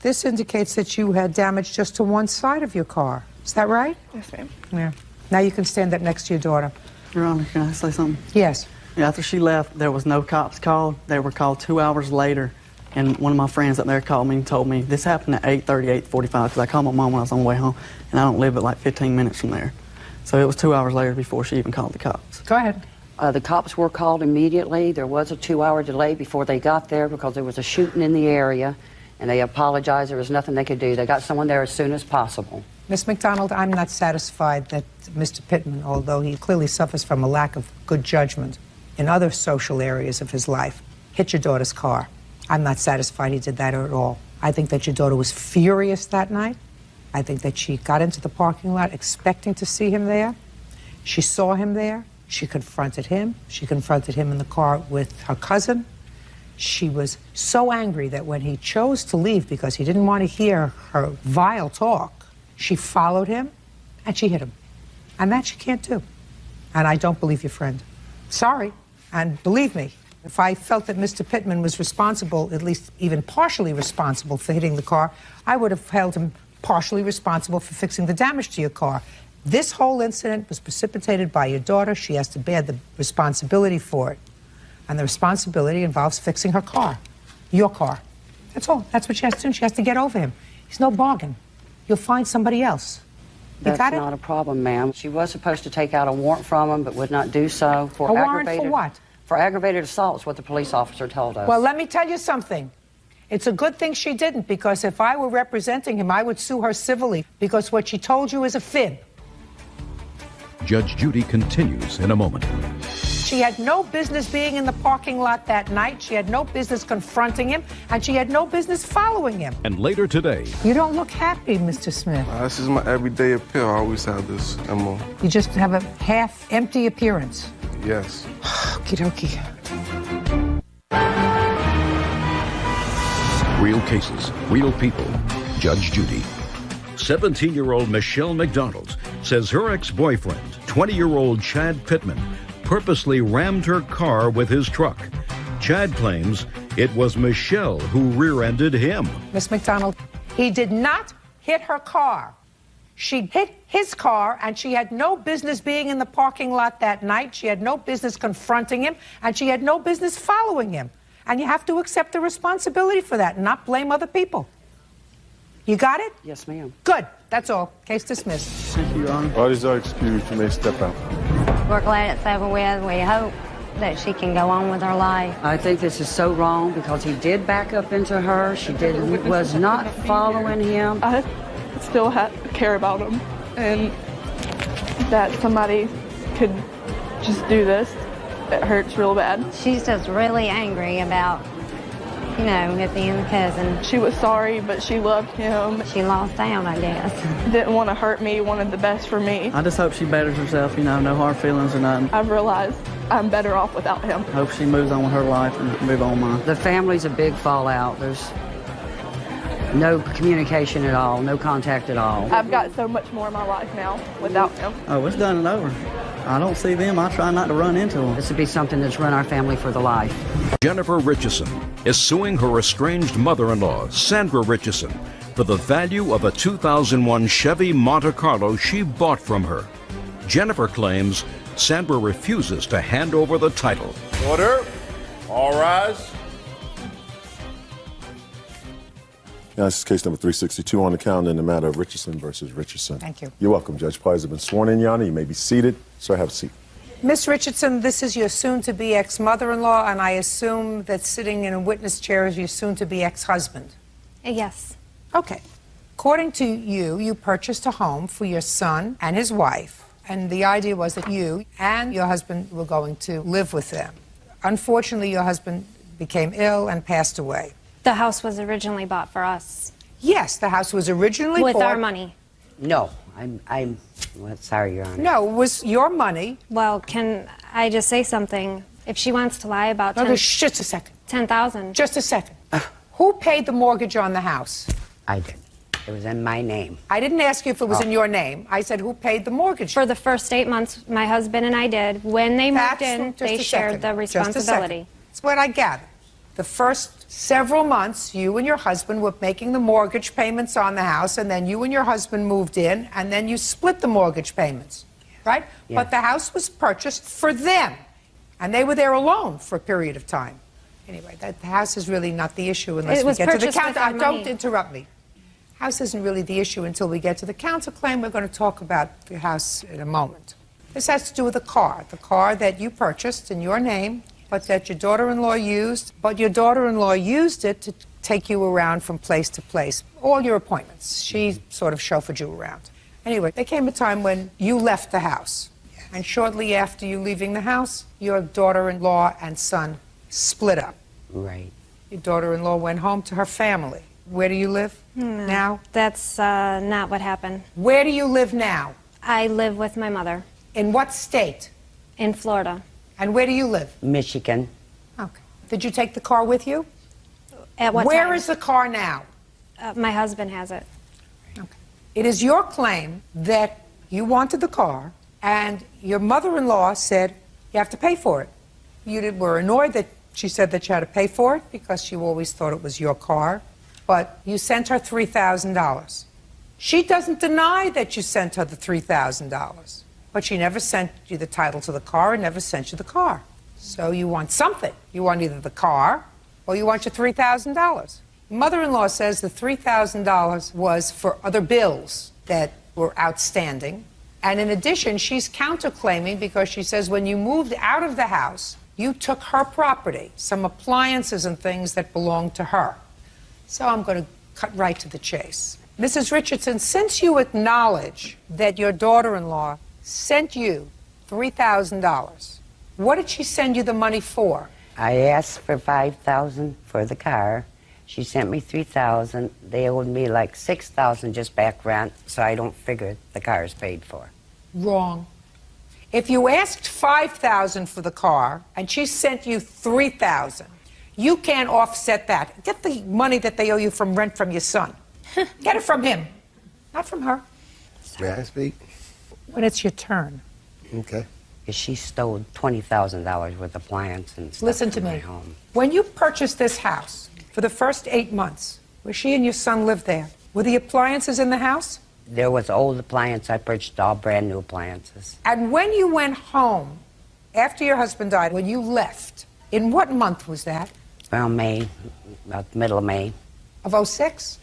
This indicates that you had damage just to one side of your car. Is that right? Yes, ma'am. Yeah. Now you can stand up next to your daughter. Your Honor, can I say something? Yes. Yeah, after she left, there was no cops called. They were called 2 hours later. And one of my friends up there called me and told me this happened at 8:30, 8:45, because I called my mom when I was on the way home, and I don't live but like 15 minutes from there. So it was 2 hours later before she even called the cops. Go ahead. The cops were called immediately. There was a 2-hour delay before they got there because there was a shooting in the area, and they apologized. There was nothing they could do. They got someone there as soon as possible. Ms. McDonald, I'm not satisfied that Mr. Pittman, although he clearly suffers from a lack of good judgment in other social areas of his life, hit your daughter's car. I'm not satisfied he did that at all. I think that your daughter was furious that night. I think that she got into the parking lot expecting to see him there. She saw him there. She confronted him. She confronted him in the car with her cousin. She was so angry that when he chose to leave because he didn't want to hear her vile talk, she followed him and she hit him. And that she can't do. And I don't believe your friend. Sorry. And believe me, if I felt that Mr. Pittman was responsible, at least even partially responsible for hitting the car, I would have held him partially responsible for fixing the damage to your car. This whole incident was precipitated by your daughter. She has to bear the responsibility for it. And the responsibility involves fixing her car, your car. That's all. That's what she has to do. She has to get over him. He's no bargain. You'll find somebody else. That's not a problem, ma'am. She was supposed to take out a warrant from him, but would not do so. For a warrant for what? For aggravated assault is what the police officer told us. Well, let me tell you something. It's a good thing she didn't, because if I were representing him, I would sue her civilly, because what she told you is a fib. Judge Judy continues in a moment. She had no business being in the parking lot that night. She had no business confronting him, and she had no business following him. And later today... You don't look happy, Mr. Smith. This is my everyday appeal. I always have this MO. You just have a half-empty appearance. Yes. Okie dokie. Real cases, real people. Judge Judy. 17-year-old Michelle McDonald says her ex-boyfriend, 20-year-old Chad Pittman, purposely rammed her car with his truck. Chad claims it was Michelle who rear-ended him. Miss McDonald, he did not hit her car. She hit his car, and she had no business being in the parking lot that night. She had no business confronting him, and she had no business following him. And you have to accept the responsibility for that and not blame other people. You got it? Yes, ma'am. Good. That's all. Case dismissed. Thank you, Your Honor. Parties are excused. You may step out. We're glad it's over with. We hope that she can go on with her life. I think this is so wrong because he did back up into her. She was not following him. I still care about him, and that somebody could just do this, it hurts real bad. She's just really angry about, you know, it being the cousin. She was sorry, but she loved him. She lost out, I guess. Didn't want to hurt me, wanted the best for me. I just hope she betters herself, you know, no hard feelings or nothing. I've realized I'm better off without him. Hope she moves on with her life and move on mine. The family's a big fallout. There's no communication at all, no contact at all. I've got so much more in my life now without him. Oh, it's done and over. I don't see them. I try not to run into them. This would be something that's run our family for the life. Jennifer Richardson is suing her estranged mother-in-law, Sandra Richardson, for the value of a 2001 Chevy Monte Carlo she bought from her. Jennifer claims Sandra refuses to hand over the title. Order. All rise. Now, this is case number 362 on the calendar in the matter of Richardson versus Richardson. Thank you. You're welcome. Judge Parties have been sworn in, Your Honor. You may be seated. Sir, have a seat. Miss Richardson, this is your soon-to-be ex-mother-in-law, and I assume that sitting in a witness chair is your soon-to-be ex-husband. Yes. Okay. According to you, you purchased a home for your son and his wife, and the idea was that you and your husband were going to live with them. Unfortunately, your husband became ill and passed away. The house was originally bought for us. Yes, the house was originally with bought. our money. No, well, sorry, Your Honor. No, it was your money. Well, can I just say something? If she wants to lie about just a second. 10,000. Just a second. Who paid the mortgage on the house? I did. It was in my name. I didn't ask you if it was in your name. I said who paid the mortgage. For the first 8 months, my husband and I did. When they moved in, they shared the responsibility. That's what I gathered. The first several months, you and your husband were making the mortgage payments on the house, and then you and your husband moved in, and then you split the mortgage payments, right? Yeah. But the house was purchased for them, and they were there alone for a period of time. Anyway, the house is really not the issue unless we get to the counsel. Don't interrupt me. House isn't really the issue until we get to the counsel claim. We're going to talk about the house in a moment. This has to do with the car that you purchased in your name, but that your daughter-in-law used. But your daughter-in-law used it to take you around from place to place, all your appointments. She sort of chauffeured you around. Anyway, there came a time when you left the house. And shortly after you leaving the house, your daughter-in-law and son split up. Right. Your daughter-in-law went home to her family. Where do you live now? That's not what happened. Where do you live now? I live with my mother. In what state? In Florida. And where do you live? Michigan. Okay. Did you take the car with you? At what Where time? is the car now? My husband has it. Okay. It is your claim that you wanted the car, and your mother-in-law said you have to pay for it. You were annoyed that she said that you had to pay for it because you always thought it was your car, but you sent her $3,000. She doesn't deny that you sent her the $3,000, but she never sent you the title to the car and never sent you the car. So you want something. You want either the car or you want your $3,000. Mother-in-law says the $3,000 was for other bills that were outstanding. And in addition, she's counterclaiming because she says when you moved out of the house, you took her property, some appliances and things that belonged to her. So I'm going to cut right to the chase. Mrs. Richardson, since you acknowledge that your daughter-in-law sent you $3,000, what did she send you the money for? I asked for $5,000 for the car. She sent me $3,000. They owed me like $6,000 just back rent, so I don't figure the car is paid for. Wrong. If you asked $5,000 for the car and she sent you $3,000, you can't offset that. Get the money that they owe you from rent from your son. Get it from him, not from her. May I speak? When it's your turn. Okay. She stole $20,000 worth of appliances and stuff. Listen to from my me. home. When you purchased this house, for the first 8 months, where she and your son lived there, were the appliances in the house? There was old appliances. I purchased all brand new appliances. And when you went home, after your husband died, when you left, in what month was that? Around May, about the middle of May. Of 06?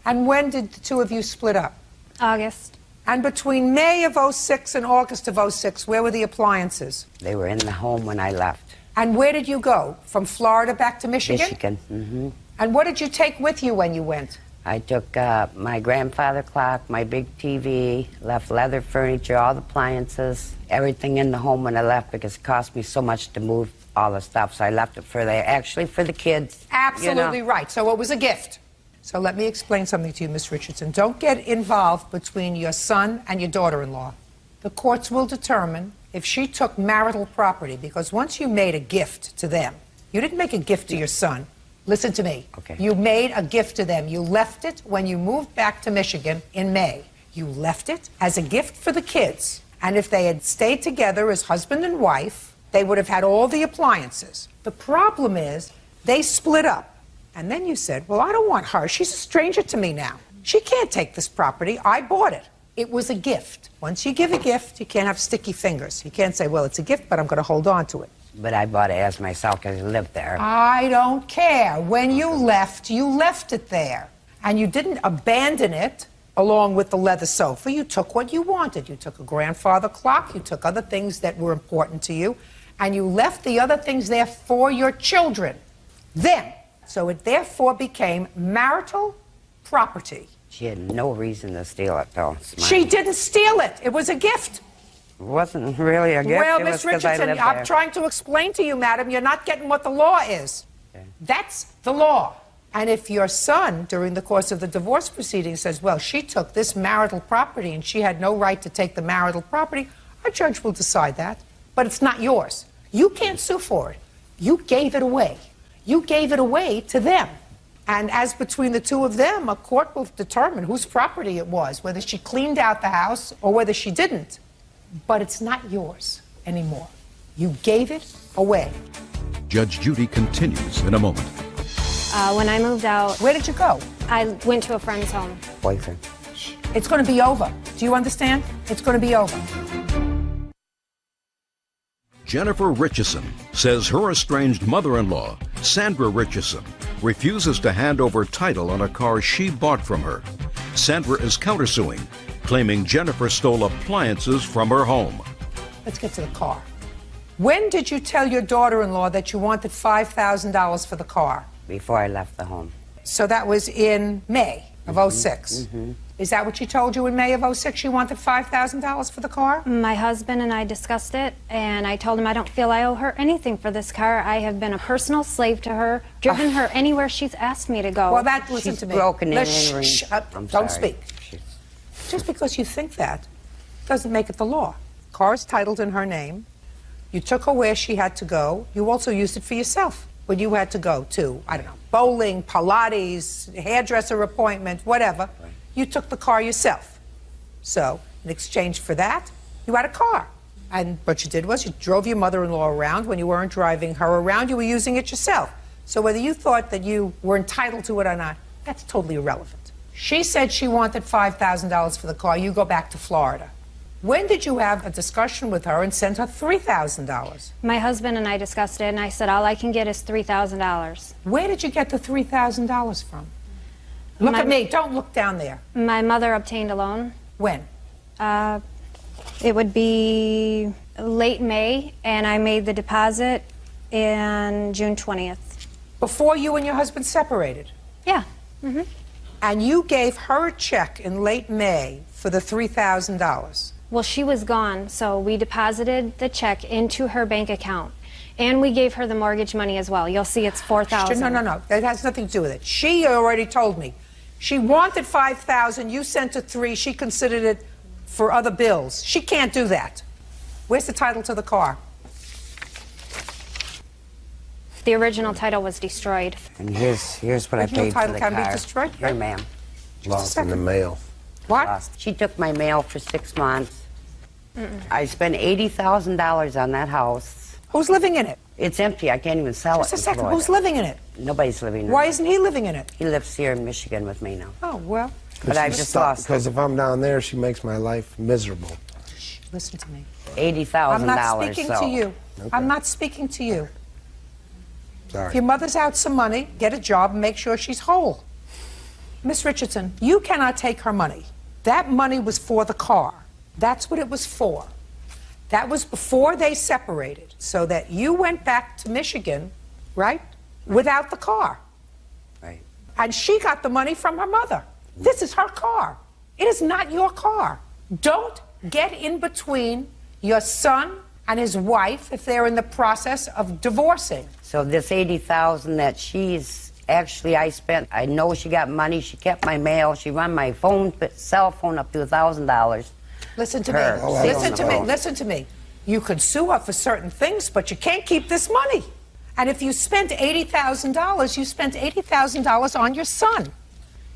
And when did the two of you split up? August. And between May of 06 and August of 06, where were the appliances? They were in the home when I left. And where did you go? From Florida back to Michigan? Michigan. And what did you take with you when you went? I took my grandfather clock, my big TV, left leather furniture, all the appliances, everything in the home when I left because it cost me so much to move all the stuff. So I left it for actually for the kids. Absolutely right. So it was a gift. So let me explain something to you, Miss Richardson. Don't get involved between your son and your daughter-in-law. The courts will determine if she took marital property, because once you made a gift to them, you didn't make a gift to your son. Listen to me. Okay. You made a gift to them. You left it when you moved back to Michigan in May. You left it as a gift for the kids. And if they had stayed together as husband and wife, they would have had all the appliances. The problem is they split up. And then you said, well, I don't want her. She's a stranger to me now. She can't take this property. I bought it. It was a gift. Once you give a gift, you can't have sticky fingers. You can't say, well, it's a gift, but I'm going to hold on to it. But I bought it as myself because I lived there. I don't care. When you left it there. And you didn't abandon it along with the leather sofa. You took what you wanted. You took a grandfather clock. You took other things that were important to you. And you left the other things there for your children. Then. So it therefore became marital property. She had no reason to steal it, though. She didn't steal it. It was a gift. It wasn't really a gift. Well, it Miss was 'cause I Richardson, lived I'm there. trying to explain to you, madam, you're not getting what the law is. Okay. That's the law. And if your son, during the course of the divorce proceeding, says, well, she took this marital property and she had no right to take the marital property, a judge will decide that. But it's not yours. You can't sue for it. You gave it away. You gave it away to them. And as between the two of them, a court will determine whose property it was, whether she cleaned out the house or whether she didn't. But it's not yours anymore. You gave it away. Judge Judy continues in a moment. When I moved out... Where did you go? I went to a friend's home. Boyfriend. It's going to be over. Do you understand? It's going to be over. Jennifer Richardson says her estranged mother-in-law, Sandra Richardson, refuses to hand over title on a car she bought from her. Sandra is countersuing, claiming Jennifer stole appliances from her home. Let's get to the car. When did you tell your daughter-in-law that you wanted $5,000 for the car? Before I left the home. So that was in May of 06. Is that what she told you in May of 06? She wanted $5,000 for the car? My husband and I discussed it, and I told him I don't feel I owe her anything for this car. I have been a personal slave to her, driven her anywhere she's asked me to go. Well, listen to me. Broken in Don't speak. Just because you think that doesn't make it the law. Car is titled in her name. You took her where she had to go. You also used it for yourself when you had to go to, I don't know, bowling, Pilates, hairdresser appointment, whatever. You took the car yourself. So, in exchange for that, you had a car. And what you did was you drove your mother-in-law around. When you weren't driving her around, you were using it yourself. So whether you thought that you were entitled to it or not, that's totally irrelevant. She said she wanted $5,000 for the car. You go back to Florida. When did you have a discussion with her and send her $3,000? My husband and I discussed it, and I said all I can get is $3,000. Where did you get the $3,000 from? Look at me. Don't look down there. My mother obtained a loan. When? It would be late May, and I made the deposit in June 20th. Before you and your husband separated? Yeah. And you gave her a check in late May for the $3,000? Well, she was gone, so we deposited the check into her bank account. And we gave her the mortgage money as well. You'll see it's $4,000. No. That has nothing to do with it. She already told me. She wanted $5,000. You sent her $3,000. She considered it for other bills. She can't do that. Where's the title to the car? The original title was destroyed. And here's what I paid for the car. Can be destroyed? Here, ma'am. Lost in the mail. What? Lost. She took my mail for 6 months. I spent $80,000 on that house. Who's living in it? It's empty. I can't even sell it. Just a second. Who's living in it? Nobody's living in it. Why isn't he living in it? He lives here in Michigan with me now. Oh, well. But I just lost it. Because if I'm down there, she makes my life miserable. Listen to me. $80,000. I'm not speaking so. to you. Okay. I'm not speaking to you. Sorry. If your mother's out some money, get a job and make sure she's whole. Miss Richardson, you cannot take her money. That money was for the car. That's what it was for. That was before they separated, so that you went back to Michigan, right, without the car. Right. And she got the money from her mother. This is her car. It is not your car. Don't get in between your son and his wife if they're in the process of divorcing. So this $80,000 that she's actually I spent, I know she got money. She kept my mail. She run my cell phone up to $1,000. Listen to me. Listen to me. You could sue her for certain things, but you can't keep this money. And if you spent $80,000, you spent $80,000 on your son,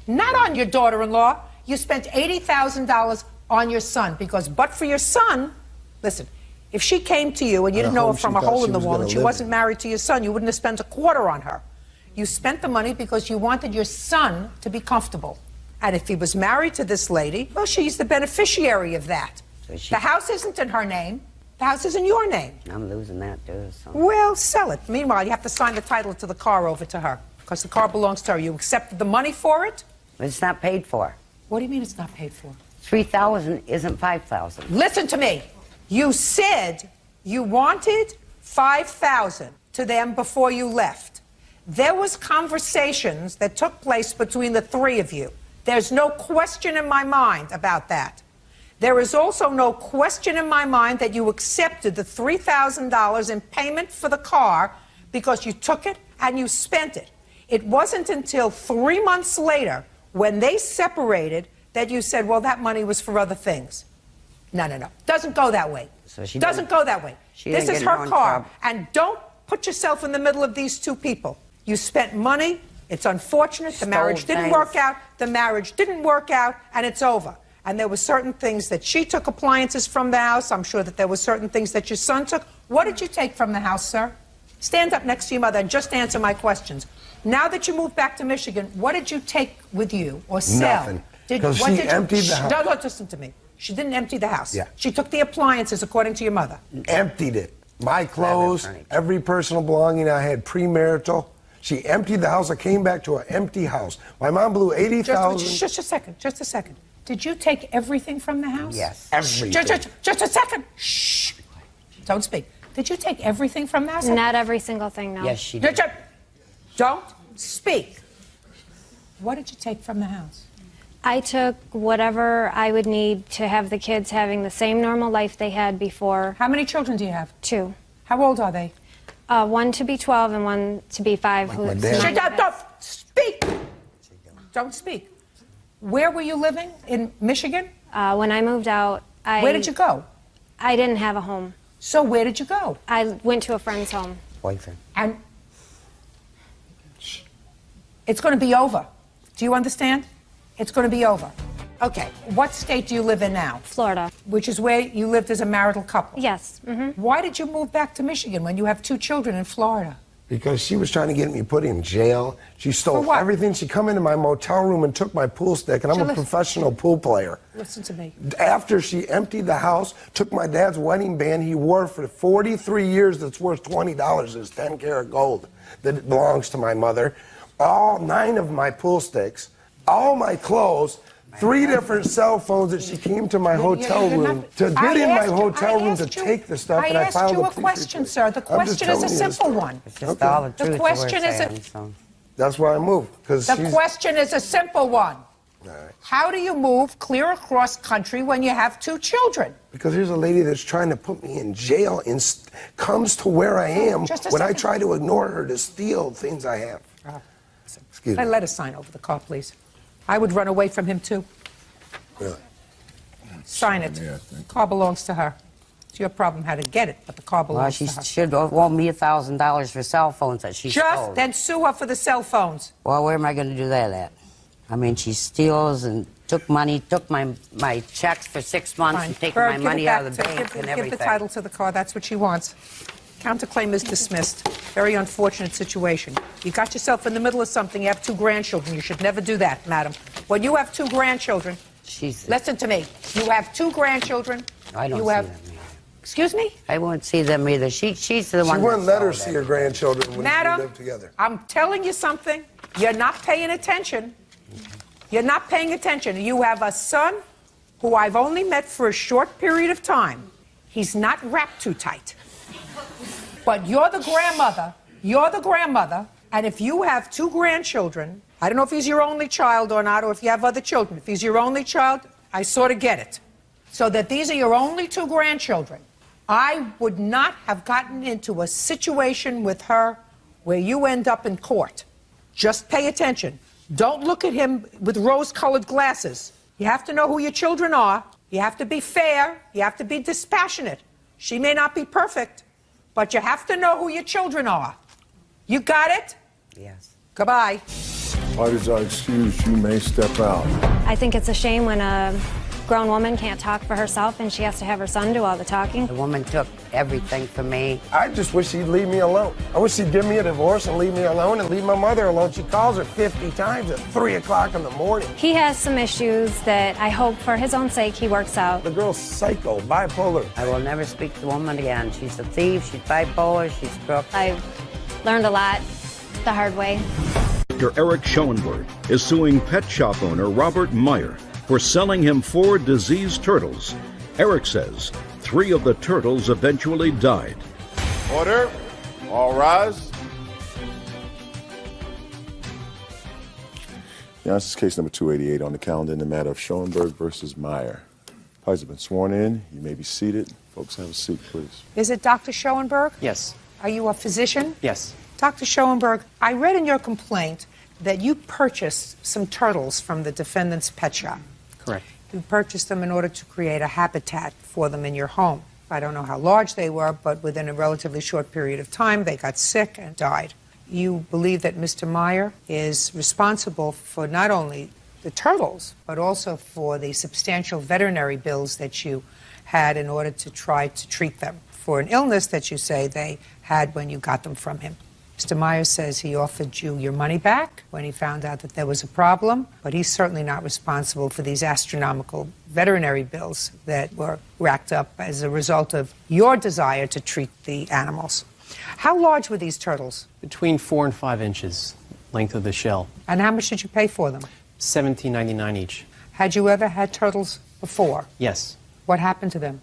not on your daughter-in-law. You spent $80,000 on your son because, but for your son, listen, if she came to you and you didn't know her from a hole in the wall and she wasn't married to your son, you wouldn't have spent a quarter on her. You spent the money because you wanted your son to be comfortable. And if he was married to this lady, well, she's the beneficiary of that. So the house isn't in her name. The house is in your name. I'm losing that, too. So. Well, sell it. Meanwhile, you have to sign the title to the car over to her because the car belongs to her. You accepted the money for it? It's not paid for. What do you mean it's not paid for? $3,000 isn't $5,000. Listen to me. You said you wanted $5,000 to them before you left. There was conversations that took place between the three of you. There's no question in my mind about that. There is also no question in my mind that you accepted the $3,000 in payment for the car because you took it and you spent it. It wasn't until 3 months later when they separated that you said, well, that money was for other things. No. Doesn't go that way. So she doesn't go that way. This is her car. And don't put yourself in the middle of these two people. You spent money. It's unfortunate. The marriage didn't work out. The marriage didn't work out, and it's over. And there were certain things that she took appliances from the house. I'm sure that there were certain things that your son took. What did you take from the house, sir? Stand up next to your mother and just answer my questions. Now that you moved back to Michigan, what did you take with you or sell? Nothing. Because she emptied the house. Don't listen to me. She didn't empty the house. Yeah. She took the appliances, according to your mother. Emptied it. My clothes, every personal belonging I had premarital. She emptied the house. I came back to an empty house. My mom blew $80,000. Just a second. Did you take everything from the house? Yes. Everything. Just a second. Shh. Don't speak. Did you take everything from the house? Not every single thing, no. Yes, she did. Don't speak. What did you take from the house? I took whatever I would need to have the kids having the same normal life they had before. How many children do you have? 2. How old are they? One to be 12 and one to be 5. Don't speak. Don't speak. Where were you living? In Michigan? When I moved out, Where did you go? I didn't have a home. So where did you go? I went to a friend's home. Boyfriend. And it's going to be over. Do you understand? It's going to be over. Okay. What state do you live in now? Florida. Which is where you lived as a marital couple? Yes. Mm-hmm. Why did you move back to Michigan when you have 2 children in Florida? Because she was trying to get me put in jail. She stole everything. She come into my motel room and took my pool stick, and I'm a professional pool player. Listen to me. After she emptied the house, took my dad's wedding band he wore for 43 years that's worth $20. It's 10 karat gold that belongs to my mother. All 9 of my pool sticks, all my clothes, 3 different cell phones that she came to my hotel room to get in my hotel room to take the stuff, and I filed a police report. I asked you a question, sir. The question is a simple one. It's just all the truth. The question is That's why I moved. The question is a simple one. How do you move clear across country when you have 2 children? Because here's a lady that's trying to put me in jail and comes to where I am when I try to ignore her to steal things I have. Excuse me. Let us sign over the car, please. I would run away from him, too. Really? Sign it. The car belongs to her. It's your problem how to get it, but the car belongs to her. Well, she should owe me $1,000 for cell phones that she stole. Then sue her for the cell phones. Well, where am I going to do that at? I mean, she steals and took money, took my checks for 6 months and taken my money out of the bank and everything. Give the title to the car. That's what she wants. Counterclaim is dismissed. Very unfortunate situation. You got yourself in the middle of something. You have 2 grandchildren. You should never do that, madam. When you have 2 grandchildren, listen to me. You have 2 grandchildren. I don't you see have, that, Excuse me? I won't see them either. She's the one. She wouldn't let her that see her grandchildren when we Madam, lived together. I'm telling you something. You're not paying attention. You're not paying attention. You have a son who I've only met for a short period of time. He's not wrapped too tight. But you're the grandmother. You're the grandmother. And if you have 2 grandchildren, I don't know if he's your only child or not, or if you have other children. If he's your only child, I sort of get it. So that these are your only 2 grandchildren. I would not have gotten into a situation with her where you end up in court. Just pay attention. Don't look at him with rose-colored glasses. You have to know who your children are. You have to be fair. You have to be dispassionate. She may not be perfect, but you have to know who your children are. You got it? Yes. Goodbye. Parties are excused. You may step out. I think it's a shame when a grown woman can't talk for herself and she has to have her son do all the talking. The woman took everything from me. I just wish she'd leave me alone. I wish she'd give me a divorce and leave me alone and leave my mother alone. She calls her 50 times at 3 o'clock in the morning. He has some issues that I hope for his own sake he works out. The girl's psycho, bipolar. I will never speak to the woman again. She's a thief, she's bipolar, she's crook. I've learned a lot the hard way. Dr. Eric Schoenberg is suing pet shop owner Robert Meyer for selling him 4 diseased turtles. Eric says 3 of the turtles eventually died. Order. All rise. Yeah, this is case number 288 on the calendar in the matter of Schoenberg versus Meyer. Parties have been sworn in. You may be seated. Folks, have a seat, please. Is it Dr. Schoenberg? Yes. Are you a physician? Yes. Dr. Schoenberg, I read in your complaint that you purchased some turtles from the defendant's pet shop. Correct. You purchased them in order to create a habitat for them in your home. I don't know how large they were, but within a relatively short period of time, they got sick and died. You believe that Mr. Meyer is responsible for not only the turtles, but also for the substantial veterinary bills that you had in order to try to treat them for an illness that you say they had when you got them from him. Mr. Meyer says he offered you your money back when he found out that there was a problem, but he's certainly not responsible for these astronomical veterinary bills that were racked up as a result of your desire to treat the animals. How large were these turtles? Between 4 and 5 inches length of the shell. And how much did you pay for them? $17.99 each. Had you ever had turtles before? Yes. What happened to them?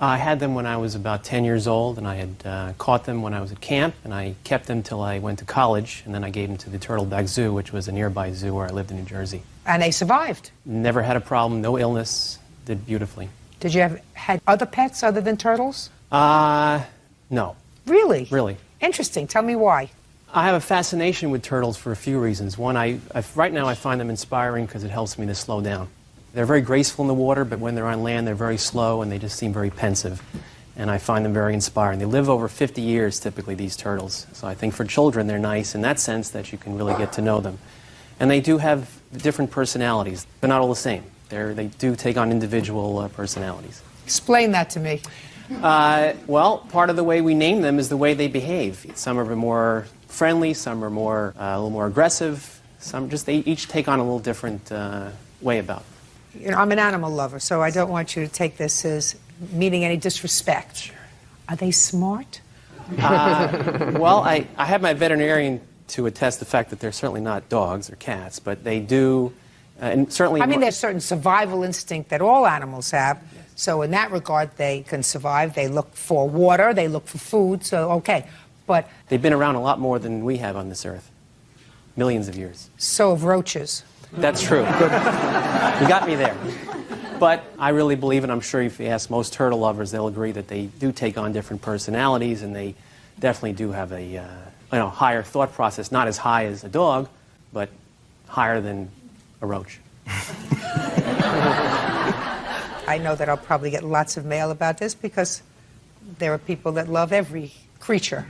I had them when I was about 10 years old, and I had caught them when I was at camp, and I kept them till I went to college, and then I gave them to the Turtleback Zoo, which was a nearby zoo where I lived in New Jersey. And they survived? Never had a problem, no illness, did beautifully. Did you have had other pets other than turtles? No. Really? Really. Interesting. Tell me why. I have a fascination with turtles for a few reasons. One, right now I find them inspiring because it helps me to slow down. They're very graceful in the water, but when they're on land, they're very slow and they just seem very pensive. And I find them very inspiring. They live over 50 years, typically, these turtles. So I think for children, they're nice in that sense that you can really get to know them. And they do have different personalities. They're not all the same. They do take on individual personalities. Explain that to me. Well, part of the way we name them is the way they behave. Some are more friendly, some are a little more aggressive. They each take on a little different way about it. You know, I'm an animal lover, so I don't want you to take this as meaning any disrespect. Sure. Are they smart? Well, I have my veterinarian to attest the fact that they're certainly not dogs or cats, but they do, and certainly... I mean, there's a certain survival instinct that all animals have, so in that regard, they can survive. They look for water, they look for food, so okay, but... They've been around a lot more than we have on this earth. Millions of years. So have roaches. That's true. Good. You got me there. But I really believe, and I'm sure if you ask most turtle lovers, they'll agree that they do take on different personalities, and they definitely do have a higher thought process. Not as high as a dog, but higher than a roach. I know that I'll probably get lots of mail about this because there are people that love every creature.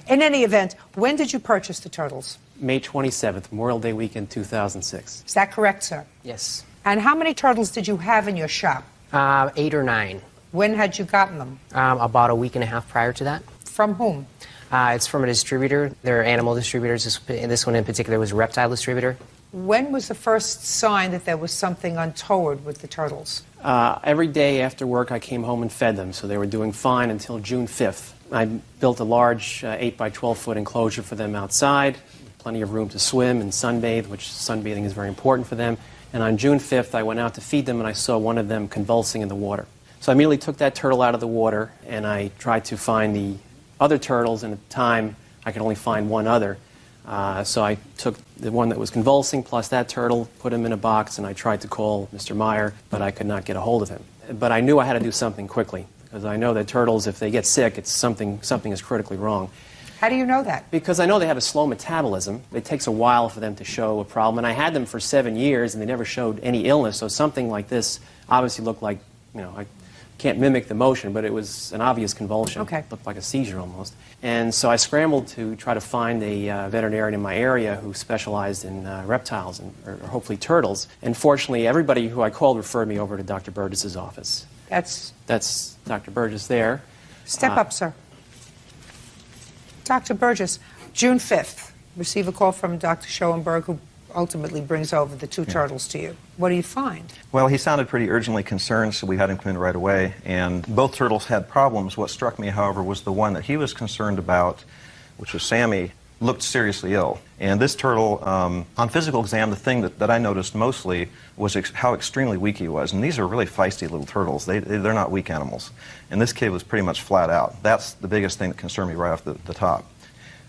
In any event, when did you purchase the turtles? May 27th, Memorial Day weekend, 2006. Is that correct, sir? Yes. And how many turtles did you have in your shop? 8 or 9. When had you gotten them? About a week and a half prior to that. From whom? It's from a distributor. They're animal distributors. This one in particular was a reptile distributor. When was the first sign that there was something untoward with the turtles? Every day after work, I came home and fed them, so they were doing fine until June 5th. I built a large 8 by 12-foot enclosure for them outside, plenty of room to swim and sunbathe, which sunbathing is very important for them. And on June 5th, I went out to feed them, and I saw one of them convulsing in the water. So I immediately took that turtle out of the water, and I tried to find the other turtles, and at the time, I could only find one other. So I took the one that was convulsing plus that turtle, put him in a box, and I tried to call Mr. Meyer, but I could not get a hold of him. But I knew I had to do something quickly, because I know that turtles, if they get sick, it's something is critically wrong. How do you know that? Because I know they have a slow metabolism. It takes a while for them to show a problem, and I had them for 7 years, and they never showed any illness, so something like this obviously looked like, I can't mimic the motion, but it was an obvious convulsion. Okay. It looked like a seizure almost. And so I scrambled to try to find a veterinarian in my area who specialized in reptiles, or hopefully turtles. And fortunately, everybody who I called referred me over to Dr. Burgess's office. That's Dr. Burgess there. Step up, sir. Dr. Burgess, June 5th, receive a call from Dr. Schoenberg, who ultimately brings over the two turtles to you. What do you find? Well, he sounded pretty urgently concerned, so we had him come in right away. And both turtles had problems. What struck me, however, was the one that he was concerned about, which was Sammy, looked seriously ill. And this turtle, on physical exam, the thing that I noticed mostly was how extremely weak he was. And these are really feisty little turtles. They're not weak animals. And this kid was pretty much flat out. That's the biggest thing that concerned me right off the top.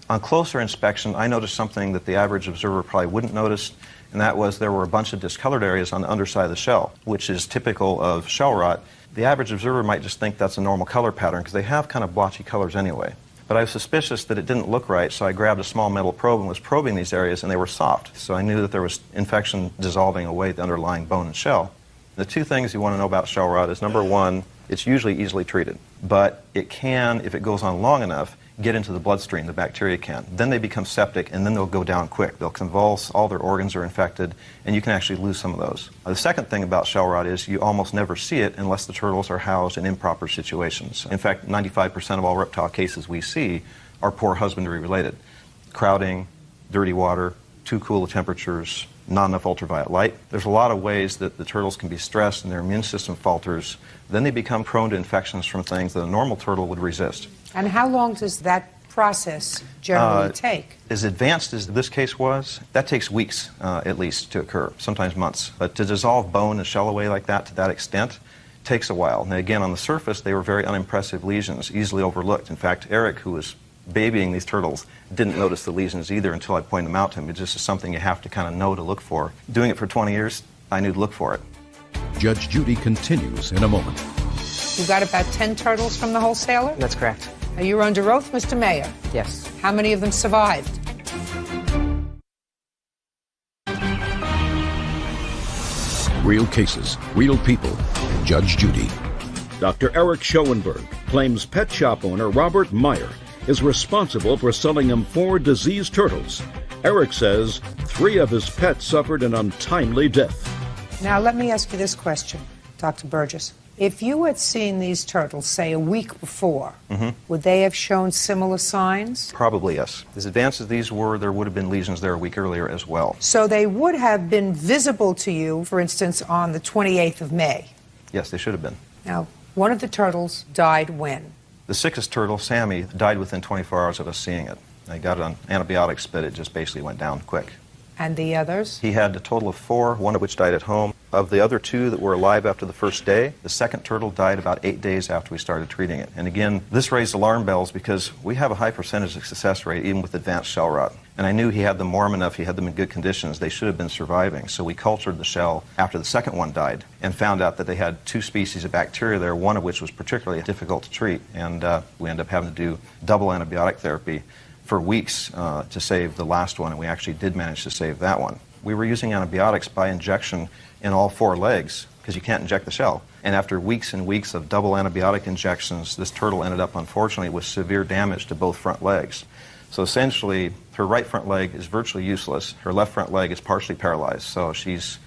On closer inspection, I noticed something that the average observer probably wouldn't notice, and that was there were a bunch of discolored areas on the underside of the shell, which is typical of shell rot. The average observer might just think that's a normal color pattern because they have kind of blotchy colors anyway. But I was suspicious that it didn't look right, so I grabbed a small metal probe and was probing these areas, and they were soft. So I knew that there was infection dissolving away the underlying bone and shell. The two things you want to know about shell rot is, number one, it's usually easily treated, but it can, if it goes on long enough, get into the bloodstream, the bacteria can. Then they become septic, and then they'll go down quick. They'll convulse, all their organs are infected, and you can actually lose some of those. The second thing about shell rot is you almost never see it unless the turtles are housed in improper situations. In fact, 95% of all reptile cases we see are poor husbandry related. Crowding, dirty water, too cool of temperatures, not enough ultraviolet light. There's a lot of ways that the turtles can be stressed and their immune system falters. Then they become prone to infections from things that a normal turtle would resist. And how long does that process generally take? As advanced as this case was, that takes weeks at least to occur, sometimes months. But to dissolve bone and shell away like that to that extent takes a while. And again, on the surface, they were very unimpressive lesions, easily overlooked. In fact, Eric, who was babying these turtles, didn't notice the lesions either until I pointed them out to him. It just is something you have to kind of know to look for. Doing it for 20 years, I knew to look for it. Judge Judy continues in a moment. You got about 10 turtles from the wholesaler? That's correct. Are you under oath, Mr. Mayor? Yes. How many of them survived? Real cases, real people. Judge Judy. Dr. Eric Schoenberg claims pet shop owner Robert Meyer is responsible for selling him 4 diseased turtles. Eric says 3 of his pets suffered an untimely death. Now, let me ask you this question, Dr. Burgess. If you had seen these turtles, say, a week before, would they have shown similar signs? Probably, yes. As advanced as these were, there would have been lesions there a week earlier as well. So they would have been visible to you, for instance, on the 28th of May. Yes, they should have been. Now, one of the turtles died when? The sickest turtle, Sammy, died within 24 hours of us seeing it. I got it on antibiotics, but it just basically went down quick. And the others? He had a total of 4, one of which died at home. Of the other 2 that were alive after the first day, the second turtle died about 8 days after we started treating it. And again, this raised alarm bells because we have a high percentage of success rate even with advanced shell rot. And I knew he had them warm enough, he had them in good conditions, they should have been surviving. So we cultured the shell after the second one died and found out that they had 2 species of bacteria there, one of which was particularly difficult to treat. And we ended up having to do double antibiotic therapy for weeks to save the last one, and we actually did manage to save that one. We were using antibiotics by injection in all 4 legs because you can't inject the shell. And after weeks and weeks of double antibiotic injections, this turtle ended up, unfortunately, with severe damage to both front legs. So essentially, her right front leg is virtually useless. Her left front leg is partially paralyzed. So she's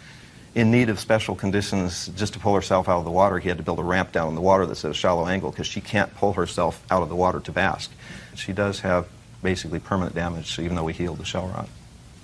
in need of special conditions just to pull herself out of the water. He had to build a ramp down in the water that's at a shallow angle because she can't pull herself out of the water to bask. She does have basically permanent damage, even though we healed the shell rot.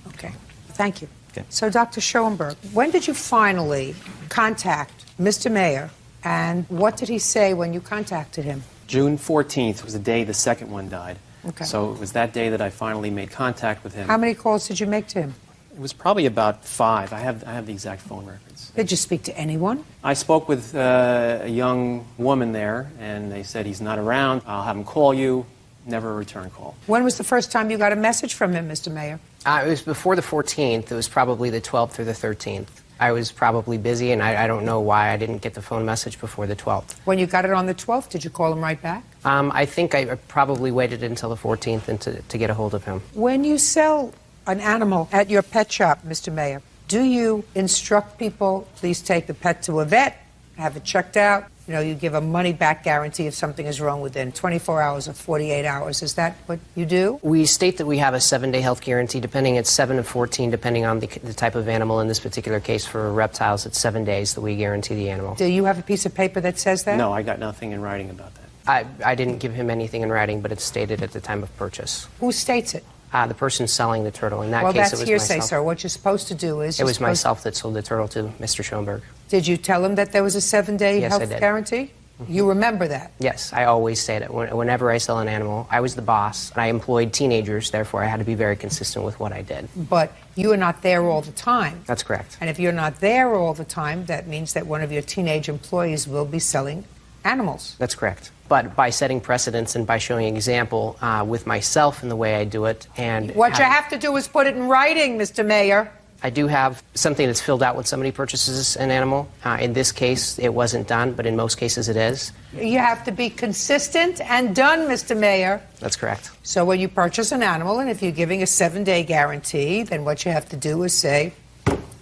Okay. Thank you. Okay. So, Dr. Schoenberg, when did you finally contact Mr. Mayer, and what did he say when you contacted him? June 14th was the day the second one died. Okay. So it was that day that I finally made contact with him. How many calls did you make to him? It was probably about 5. I have the exact phone records. Did you speak to anyone? I spoke with a young woman there, and they said he's not around. I'll have him call you. Never a return call. When was the first time you got a message from him, Mr. Mayer? It was before the 14th. It was probably the 12th or the 13th. I was probably busy, and I don't know why I didn't get the phone message before the 12th. When you got it on the 12th, did you call him right back? I think I probably waited until the 14th and to get a hold of him. When you sell an animal at your pet shop, Mr. Mayer, do you instruct people, please take the pet to a vet, have it checked out? You know, you give a money-back guarantee if something is wrong within 24 hours or 48 hours. Is that what you do? We state that we have a 7-day health guarantee, depending, it's 7 to 14, depending on the type of animal. In this particular case, for reptiles, it's 7 days that we guarantee the animal. Do you have a piece of paper that says that? No, I got nothing in writing about that. I didn't give him anything in writing, but it's stated at the time of purchase. Who states it? The person selling the turtle. In that Well, case, that's it was hearsay, myself. sir. What you're supposed to do is... It was myself that sold the turtle to Mr. Schoenberg. Did you tell him that there was a 7-day Yes, I health did. guarantee? You remember that? Yes, I always say that. Whenever I sell an animal, I was the boss, and I employed teenagers, therefore I had to be very consistent with what I did. But you are not there all the time. That's correct. And if you're not there all the time, that means that one of your teenage employees will be selling animals. That's correct. But by setting precedents and by showing example with myself in the way I do it, and What you have to do is put it in writing, Mr. Mayer. I do have something that's filled out when somebody purchases an animal. In this case, it wasn't done, but in most cases it is. You have to be consistent and done, Mr. Mayer. That's correct. So when you purchase an animal, and if you're giving a 7-day guarantee, then what you have to do is say,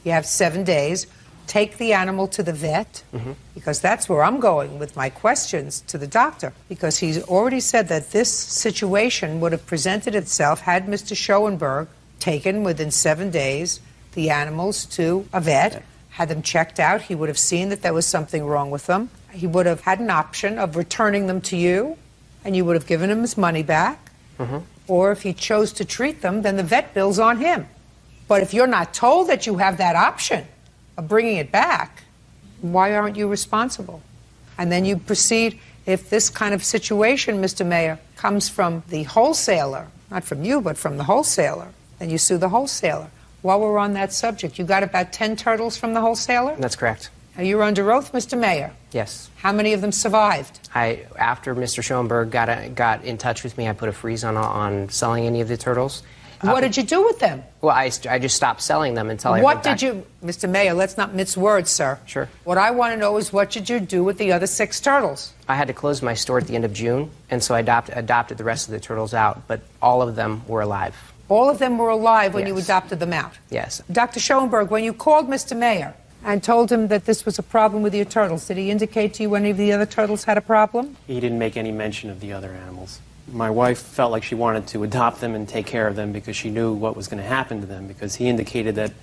you have 7 days, take the animal to the vet, because that's where I'm going with my questions to the doctor, because he's already said that this situation would have presented itself had Mr. Schoenberg taken within 7 days the animals to a vet, had them checked out. He would have seen that there was something wrong with them. He would have had an option of returning them to you, and you would have given him his money back. Or if he chose to treat them, then the vet bill's on him. But if you're not told that you have that option of bringing it back, why aren't you responsible? And then you proceed, if this kind of situation, Mr. Mayer, comes from the wholesaler, not from you, but from the wholesaler, then you sue the wholesaler. While we're on that subject, you got about 10 turtles from the wholesaler? That's correct. Are you under oath, Mr. Mayer? Yes. How many of them survived? After Mr. Schoenberg got in touch with me, I put a freeze on selling any of the turtles. What did you do with them? Well, I just stopped selling them until I What heard back. did you, Mr. Mayer, let's not mince words, sir. Sure. What I want to know is what did you do with the other 6 turtles? I had to close my store at the end of June, and so I adopted the rest of the turtles out, but all of them were alive. All of them were alive when you Yes. adopted them out? Yes. Dr. Schoenberg, when you called Mr. Mayer and told him that this was a problem with your turtles, did he indicate to you any of the other turtles had a problem? He didn't make any mention of the other animals. My wife felt like she wanted to adopt them and take care of them because she knew what was going to happen to them, because he indicated that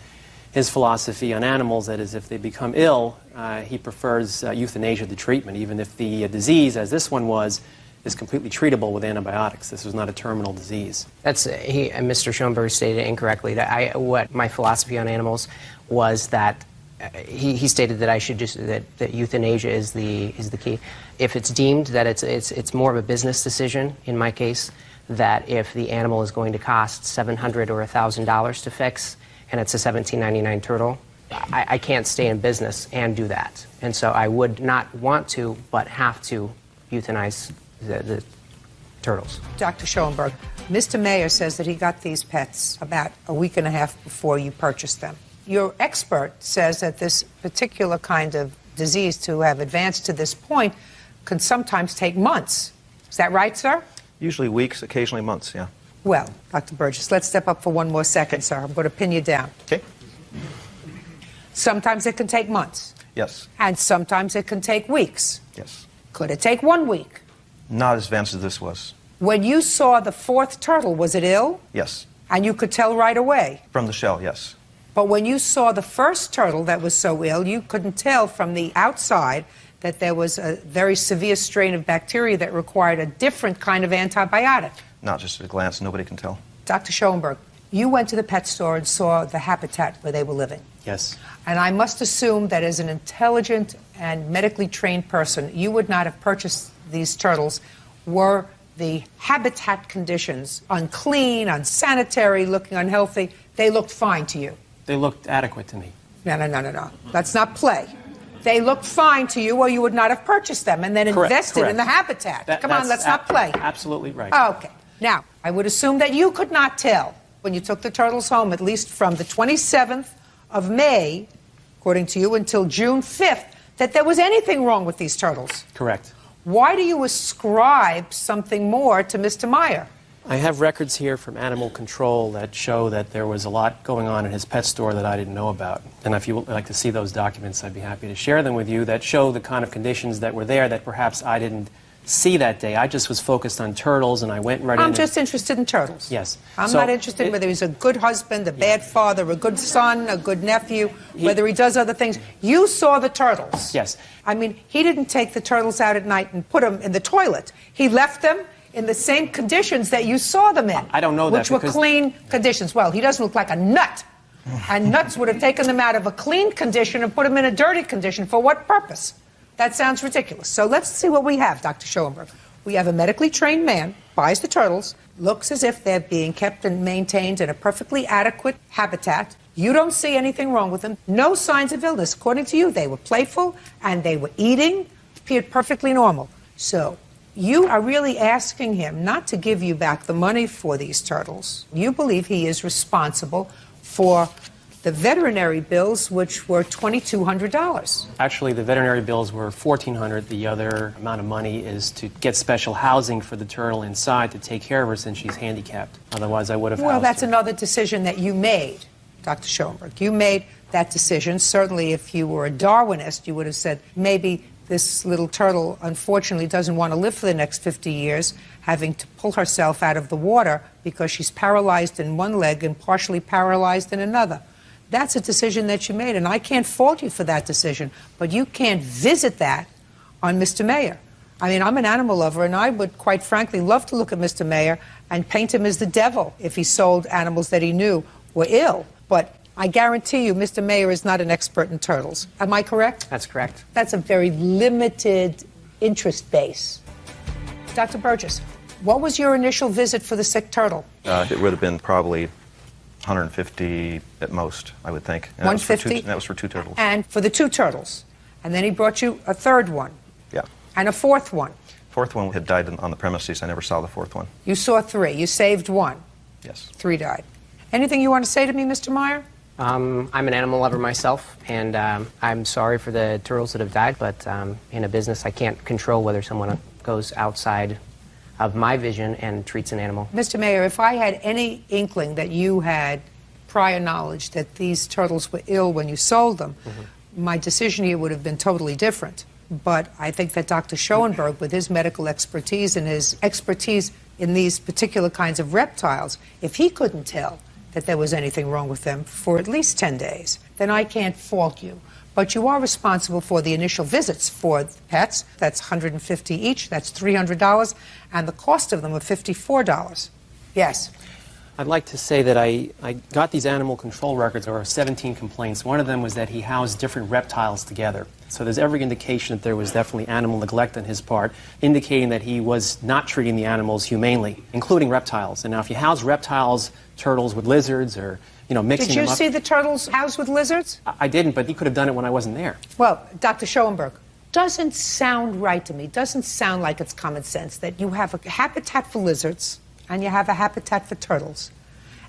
his philosophy on animals, that is, if they become ill, he prefers euthanasia to treatment, even if the disease, as this one was, is completely treatable with antibiotics. This was not a terminal disease. Mr. Schoenberg stated it incorrectly. What my philosophy on animals was that he stated that I should that euthanasia is the key. If it's deemed that it's more of a business decision in my case, that if the animal is going to cost $700 or $1,000 to fix, and it's a $17.99 turtle, I can't stay in business and do that. And so I would not want to, but have to euthanize the turtles. Dr. Schoenberg, Mr. Mayer says that he got these pets about a week and a half before you purchased them. Your expert says that this particular kind of disease, to have advanced to this point, can sometimes take months. Is that right, sir? Usually weeks, occasionally months, yeah. Well, Dr. Burgess, let's step up for one more second, sir. I'm going to pin you down. Okay. Sometimes it can take months. Yes. And sometimes it can take weeks. Yes. Could it take 1 week? Not as advanced as this was. When you saw the 4th turtle, was it ill? Yes. And you could tell right away? From the shell, yes. But when you saw the first turtle that was so ill, you couldn't tell from the outside that there was a very severe strain of bacteria that required a different kind of antibiotic. Not just at a glance, nobody can tell. Dr. Schoenberg, You went to the pet store and saw the habitat where they were living. Yes. And I must assume that as an intelligent and medically trained person, you would not have purchased these turtles were the habitat conditions unclean, unsanitary, looking unhealthy. They looked fine to you. They looked adequate to me. No. Let's not play. They looked fine to you, or you would not have purchased them and then invested in the habitat. Come on, let's not play. Absolutely right. Okay. Now, I would assume that you could not tell when you took the turtles home, at least from the 27th of May, according to you, until June 5th, that there was anything wrong with these turtles. Correct. Why do you ascribe something more to Mr. Meyer? I have records here from animal control that show that there was a lot going on in his pet store that I didn't know about. And if you would like to see those documents, I'd be happy to share them with you that show the kind of conditions that were there that perhaps I didn't see that day. I just was focused on turtles, and I went right in. I'm just interested in turtles. Yes. I'm not interested in whether he's a good husband, a bad father, a good son, a good nephew, whether he does other things. You saw the turtles. Yes. I mean, he didn't take the turtles out at night and put them in the toilet. He left them in the same conditions that you saw them in. I don't know that. Which were clean conditions. Well, he doesn't look like a nut. And nuts would have taken them out of a clean condition and put them in a dirty condition. For what purpose? That sounds ridiculous. So let's see what we have, Dr. Schoenberg. We have a medically trained man, buys the turtles, looks as if they're being kept and maintained in a perfectly adequate habitat. You don't see anything wrong with them. No signs of illness. According to you, they were playful and they were eating, appeared perfectly normal. So you are really asking him not to give you back the money for these turtles. You believe he is responsible for the veterinary bills, which were $2,200. Actually, the veterinary bills were $1,400. The other amount of money is to get special housing for the turtle inside to take care of her since she's handicapped. Otherwise, I would have Well, housed that's her. another decision that you made, Dr. Schoenberg. You made that decision. Certainly, if you were a Darwinist, you would have said, maybe this little turtle, unfortunately, doesn't want to live for the next 50 years, having to pull herself out of the water because she's paralyzed in one leg and partially paralyzed in another. That's a decision that you made, and I can't fault you for that decision, but you can't visit that on Mr. Mayer. I mean, I'm an animal lover, and I would, quite frankly, love to look at Mr. Mayer and paint him as the devil if he sold animals that he knew were ill. But I guarantee you, Mr. Mayer is not an expert in turtles. Am I correct? That's correct. That's a very limited interest base. Dr. Burgess, what was your initial visit for the sick turtle? It would have been probably 150 at most, I would think. And 150? That was for two turtles. And for the two turtles. And then he brought you a third one. Yeah. And a fourth one. Fourth one had died on the premises. I never saw the fourth one. You saw three. You saved one. Yes. Three died. Anything you want to say to me, Mr. Meyer? I'm an animal lover myself, and I'm sorry for the turtles that have died, but in a business I can't control whether someone goes outside of my vision and treats an animal. Mr. Mayer, if I had any inkling that you had prior knowledge that these turtles were ill when you sold them, my decision here would have been totally different. But I think that Dr. Schoenberg, with his medical expertise and his expertise in these particular kinds of reptiles, if he couldn't tell that there was anything wrong with them for at least 10 days, then I can't fault you. But you are responsible for the initial visits for pets. That's $150 each. That's $300. And the cost of them are $54. Yes. I'd like to say that I got these animal control records. There were 17 complaints. One of them was that he housed different reptiles together. So there's every indication that there was definitely animal neglect on his part, indicating that he was not treating the animals humanely, including reptiles. And now if you house reptiles, turtles with lizards, or mixing Did them you up. see the turtles housed with lizards? I didn't, but he could have done it when I wasn't there. Well, Dr. Schoenberg, doesn't sound right to me. Doesn't sound like it's common sense that you have a habitat for lizards and you have a habitat for turtles.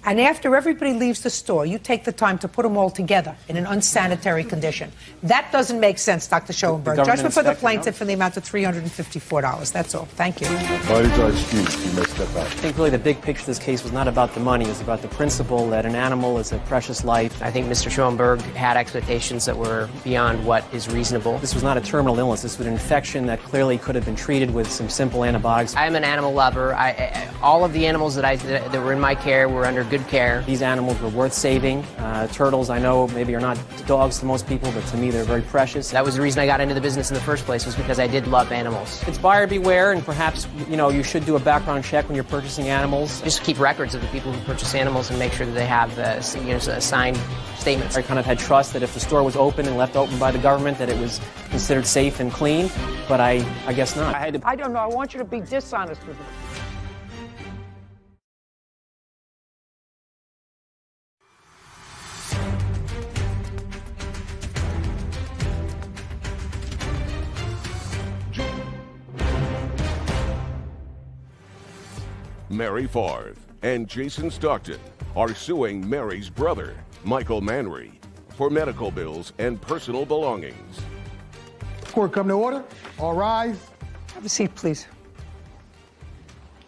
And after everybody leaves the store, you take the time to put them all together in an unsanitary condition. That doesn't make sense, Dr. Schoenberg. Judgment for the plaintiff in the amount of $354. That's all. Thank you. Parties are excused. You may step out. I think really the big picture of this case was not about the money. It was about the principle that an animal is a precious life. I think Mr. Schoenberg had expectations that were beyond what is reasonable. This was not a terminal illness. This was an infection that clearly could have been treated with some simple antibiotics. I'm an animal lover. All of the animals that were in my care were under good good care. These animals were worth saving. Turtles, I know, maybe are not dogs to most people, but to me they're very precious. That was the reason I got into the business in the first place, was because I did love animals. It's buyer beware, and perhaps, you should do a background check when you're purchasing animals. Just keep records of the people who purchase animals and make sure that they have signed statements. I kind of had trust that if the store was open and left open by the government, that it was considered safe and clean, but I guess not. I don't know. I want you to be dishonest with me. Mary Favre and Jason Stockton are suing Mary's brother, Michael Manry, for medical bills and personal belongings. Court come to order. All rise. Have a seat, please.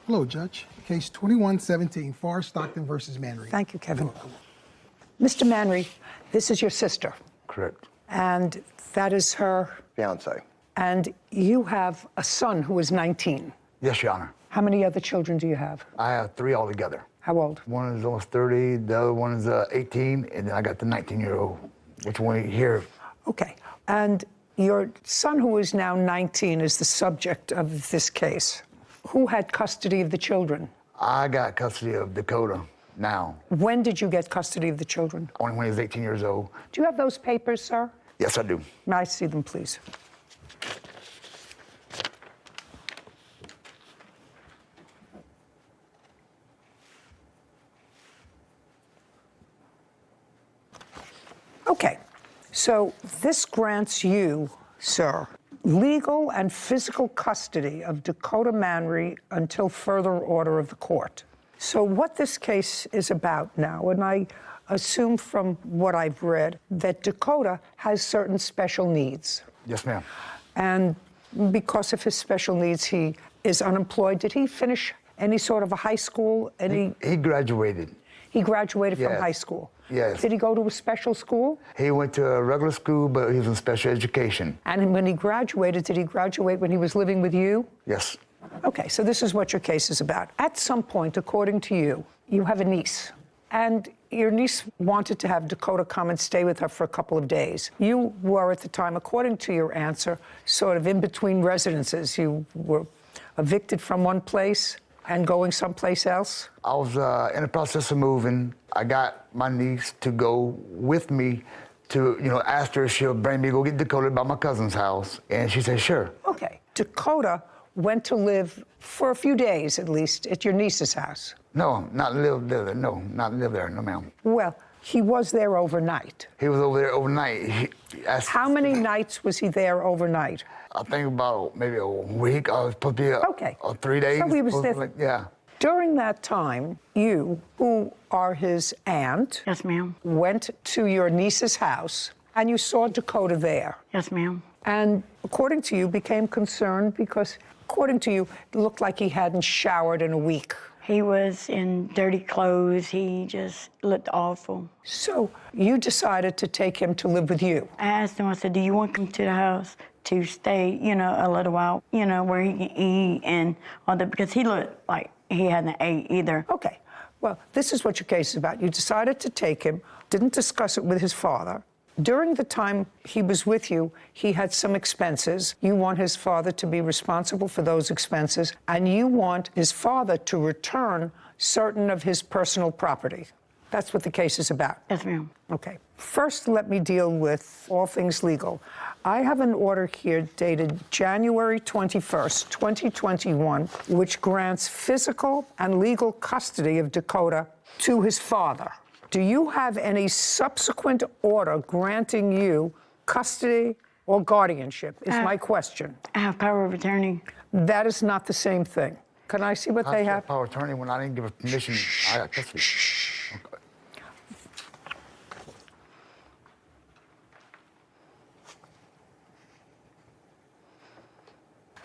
Hello, Judge. Case 2117, Favre Stockton versus Manry. Thank you, Kevin. Mr. Manry, this is your sister. Correct. And that is her Fiance. And you have a son who is 19. Yes, Your Honor. How many other children do you have? I have 3 altogether. How old? One is almost 30, the other one is 18, and then I got the 19-year-old, which one here. Okay. And your son, who is now 19, is the subject of this case. Who had custody of the children? I got custody of Dakota now. When did you get custody of the children? Only when he was 18 years old. Do you have those papers, sir? Yes, I do. May I see them, please? Okay, so this grants you, sir, legal and physical custody of Dakota Manry until further order of the court. So what this case is about now, and I assume from what I've read, that Dakota has certain special needs. Yes, ma'am. And because of his special needs, he is unemployed. Did he finish any sort of a high school? He graduated. He graduated from Yes. high school? Yes. Did he go to a special school? He went to a regular school, but he was in special education. And when he graduated, did he graduate when he was living with you? Yes. Okay, so this is what your case is about. At some point, according to you, you have a niece. And your niece wanted to have Dakota come and stay with her for a couple of days. You were at the time, according to your answer, sort of in between residences. You were evicted from one place and going someplace else? I was in the process of moving. I got my niece to go with me to, ask her if she'll bring me to go get Dakota by my cousin's house. And she said, sure. Okay. Dakota went to live for a few days, at least, at your niece's house. No, not live there. No, not live there. No, ma'am. Well, he was there overnight. He was over there overnight. How many nights was he there overnight? I think about maybe a week. I was supposed to be Okay. 3 days. So he was there. Yeah. During that time, you, who are his aunt, yes, ma'am, went to your niece's house and you saw Dakota there. Yes, ma'am. And according to you, became concerned because, according to you, it looked like he hadn't showered in a week. He was in dirty clothes. He just looked awful. So you decided to take him to live with you. I asked him, I said, do you want to come to the house to stay, a little while, where he can eat and all that, because he looked like he hadn't ate either. Okay. Well, this is what your case is about. You decided to take him, didn't discuss it with his father. During the time he was with you, he had some expenses. You want his father to be responsible for those expenses, and you want his father to return certain of his personal property. That's what the case is about. Yes, ma'am. Okay. First, let me deal with all things legal. I have an order here dated January 21st, 2021, which grants physical and legal custody of Dakota to his father. Do you have any subsequent order granting you custody or guardianship, is my question. I have power of attorney. That is not the same thing. Can I see what they have? Power of attorney when I didn't give her permission. I got custody. Okay.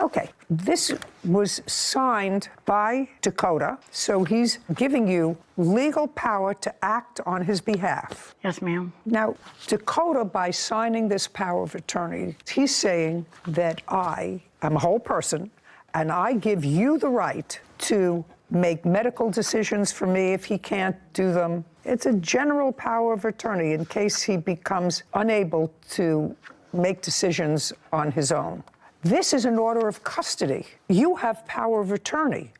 Okay, this was signed by Dakota, so he's giving you legal power to act on his behalf. Yes, ma'am. Now, Dakota, by signing this power of attorney, he's saying that I am a whole person and I give you the right to make medical decisions for me if he can't do them. It's a general power of attorney in case he becomes unable to make decisions on his own. This is an order of custody. You have power of attorney.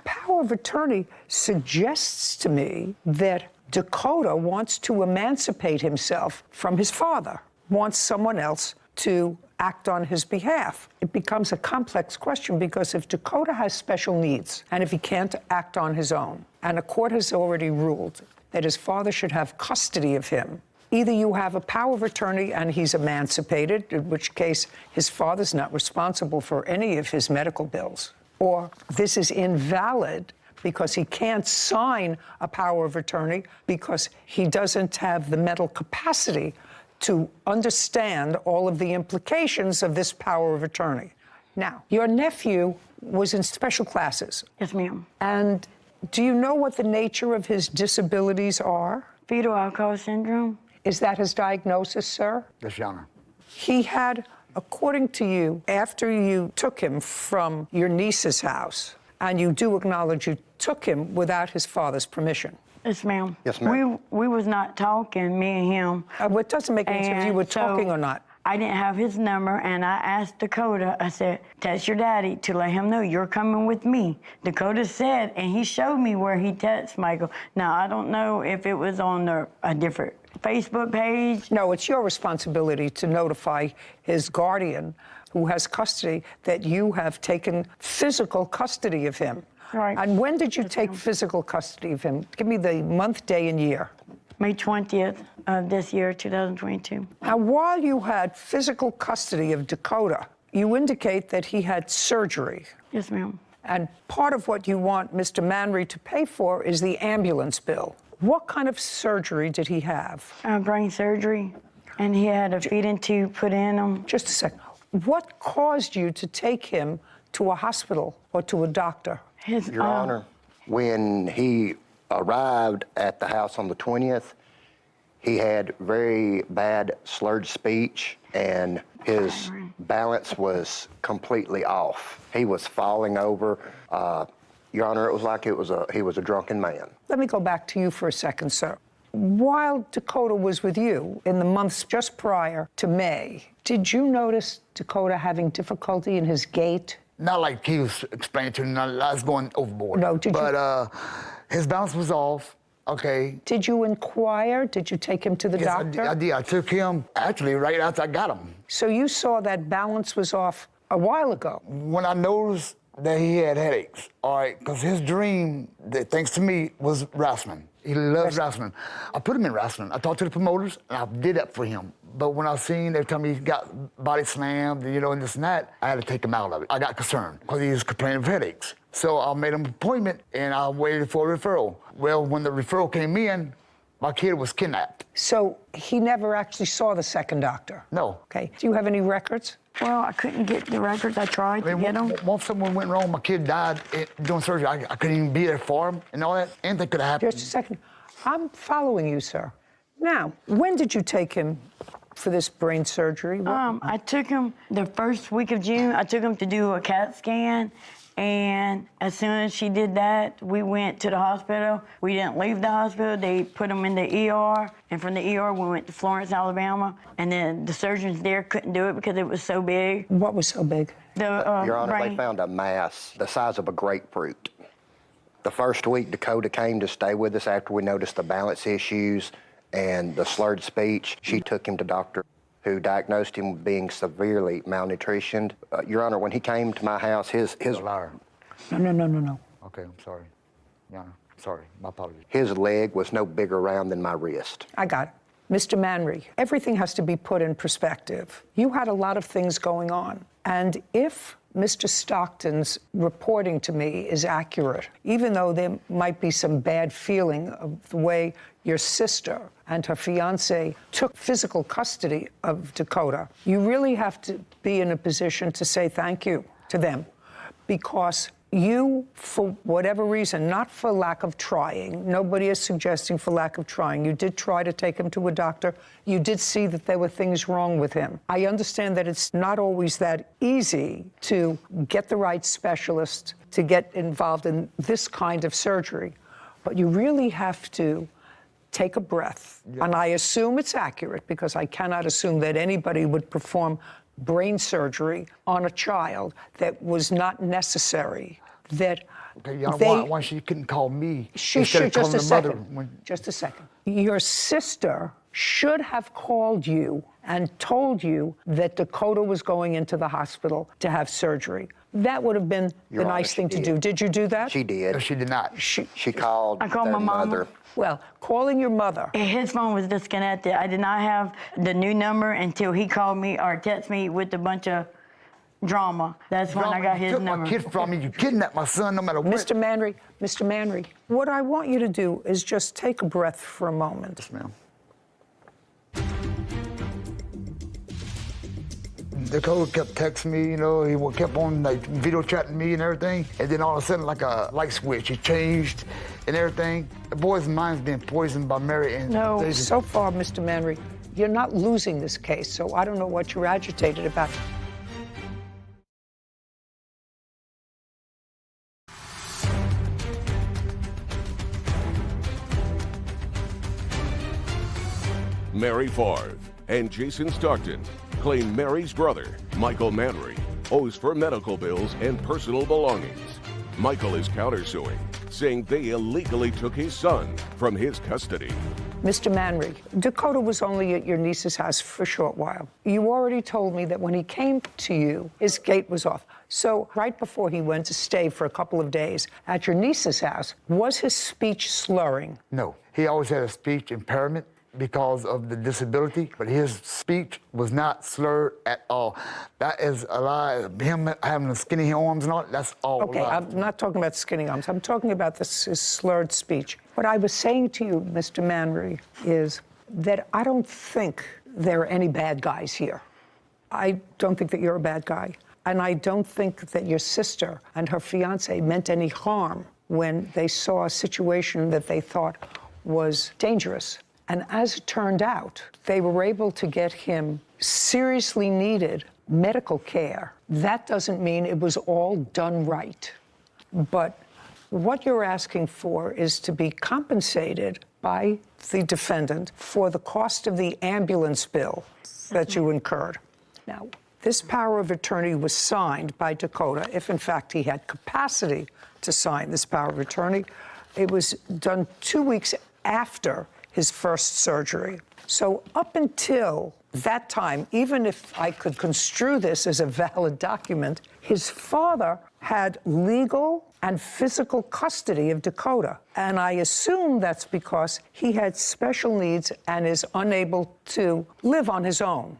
Power of attorney suggests to me that Dakota wants to emancipate himself from his father, wants someone else to act on his behalf. It becomes a complex question because if Dakota has special needs and if he can't act on his own, and a court has already ruled that his father should have custody of him, either you have a power of attorney and he's emancipated, in which case his father's not responsible for any of his medical bills, or this is invalid because he can't sign a power of attorney because he doesn't have the mental capacity to understand all of the implications of this power of attorney. Now, your nephew was in special classes. Yes, ma'am. And do you know what the nature of his disabilities are? Fetal alcohol syndrome. Is that his diagnosis, sir? Yes, Your Honor. He had, according to you, after you took him from your niece's house, and you do acknowledge you took him without his father's permission. Yes, ma'am. Yes, ma'am. We was not talking, me and him. It doesn't make any sense if you were talking or not. I didn't have his number, and I asked Dakota, I said, text your daddy to let him know you're coming with me. Dakota said, and he showed me where he texted Michael. Now, I don't know if it was on a different Facebook page. No, it's your responsibility to notify his guardian who has custody that you have taken physical custody of him. Right. And when did you take physical custody of him? Give me the month, day, and year. May 20th of this year, 2022. Now, while you had physical custody of Dakota, you indicate that he had surgery. Yes, ma'am. And part of what you want Mr. Manry to pay for is the ambulance bill. What kind of surgery did he have? Brain surgery, and he had a feeding tube put in him. Just a second. What caused you to take him to a hospital or to a doctor? Your Honor, when he arrived at the house on the 20th, he had very bad slurred speech and his balance was completely off. He was falling over. Your Honor, it was like he was a drunken man. Let me go back to you for a second, sir. While Dakota was with you in the months just prior to May, did you notice Dakota having difficulty in his gait? Not like he was explaining to me, I was going overboard. No, did you? But his balance was off, okay. Did you inquire? Did you take him to the doctor? I did. I took him, actually, right after I got him. So you saw that balance was off a while ago? When I noticed that he had headaches, all right, because his dream, that, thanks to me, was wrestling. He loves wrestling. I put him in wrestling. I talked to the promoters, and I did that for him. But when I seen every time he got body slammed, you know, and this and that, I had to take him out of it. I got concerned because he was complaining of headaches. So I made him an appointment, and I waited for a referral. Well, when the referral came in, my kid was kidnapped. So he never actually saw the second doctor? No. Okay. Do you have any records? Well, I couldn't get the records. I tried to get them. Once something went wrong, my kid died doing surgery. I couldn't even be there for him and all that. Anything could have happened. Just a second. I'm following you, sir. Now, when did you take him for this brain surgery? I took him the first week of June. I took him to do a CAT scan. And as soon as she did that, we went to the hospital. We didn't leave the hospital. They put him in the ER. And from the ER, we went to Florence, Alabama. And then the surgeons there couldn't do it because it was so big. What was so big? Your Honor, brain. they found a mass the size of a grapefruit. The first week, Dakota came to stay with us after we noticed the balance issues and the slurred speech. She took him to doctor who diagnosed him with being severely malnutritioned. Your Honor, when he came to my house, his liar. No. Okay, I'm sorry. Your Honor, sorry. My apologies. His leg was no bigger round than my wrist. I got it. Mr. Manry, everything has to be put in perspective. You had a lot of things going on. And if Mr. Stockton's reporting to me is accurate, even though there might be some bad feeling of the way your sister and her fiancé took physical custody of Dakota, you really have to be in a position to say thank you to them, because You, for whatever reason, not for lack of trying, nobody is suggesting for lack of trying, you did try to take him to a doctor. You did see that there were things wrong with him. I understand that it's not always that easy to get the right specialist to get involved in this kind of surgery, but you really have to take a breath. Yeah. And I assume it's accurate because I cannot assume that anybody would perform brain surgery on a child that was not necessary. That okay, y'all, why she couldn't call me? She should, just a second. Just a second. Your sister should have called you and told you that Dakota was going into the hospital to have surgery. That would have been the nice thing to do. Did you do that? She did. No, she did not. She called I called their my mom. mother. Well, calling your mother. His phone was disconnected. I did not have the new number until he called me or texted me with a bunch of drama. That's when I got his number. You took my kid from me. You kidnapped my son no matter what. Mr. Manry, what I want you to do is just take a breath for a moment. Yes, ma'am. Dakota kept texting me, you know, he kept on like video chatting me and everything. And then all of a sudden, like a light switch, he changed and everything. The boy's mind's being poisoned by Mary and No, so far, Mr. Manry, you're not losing this case, so I don't know what you're agitated about. Mary Favre and Jason Stockton claim Mary's brother, Michael Manry, owes for medical bills and personal belongings. Michael is countersuing, saying they illegally took his son from his custody. Mr. Manry, Dakota was only at your niece's house for a short while. You already told me that when he came to you, his gate was off. So right before he went to stay for a couple of days at your niece's house, was his speech slurring? No, he always had a speech impairment because of the disability, but his speech was not slurred at all. That is a lie. Him having the skinny arms and all, that's all Okay, a lie. I'm not talking about skinny arms. I'm talking about this his slurred speech. What I was saying to you, Mr. Manry, is that I don't think there are any bad guys here. I don't think that you're a bad guy. And I don't think that your sister and her fiance meant any harm when they saw a situation that they thought was dangerous. And as it turned out, they were able to get him seriously needed medical care. That doesn't mean it was all done right. But what you're asking for is to be compensated by the defendant for the cost of the ambulance bill that you incurred. Now, this power of attorney was signed by Dakota, if in fact he had capacity to sign this power of attorney. It was done 2 weeks after his first surgery. So up until that time, even if I could construe this as a valid document, his father had legal and physical custody of Dakota. And I assume that's because he had special needs and is unable to live on his own.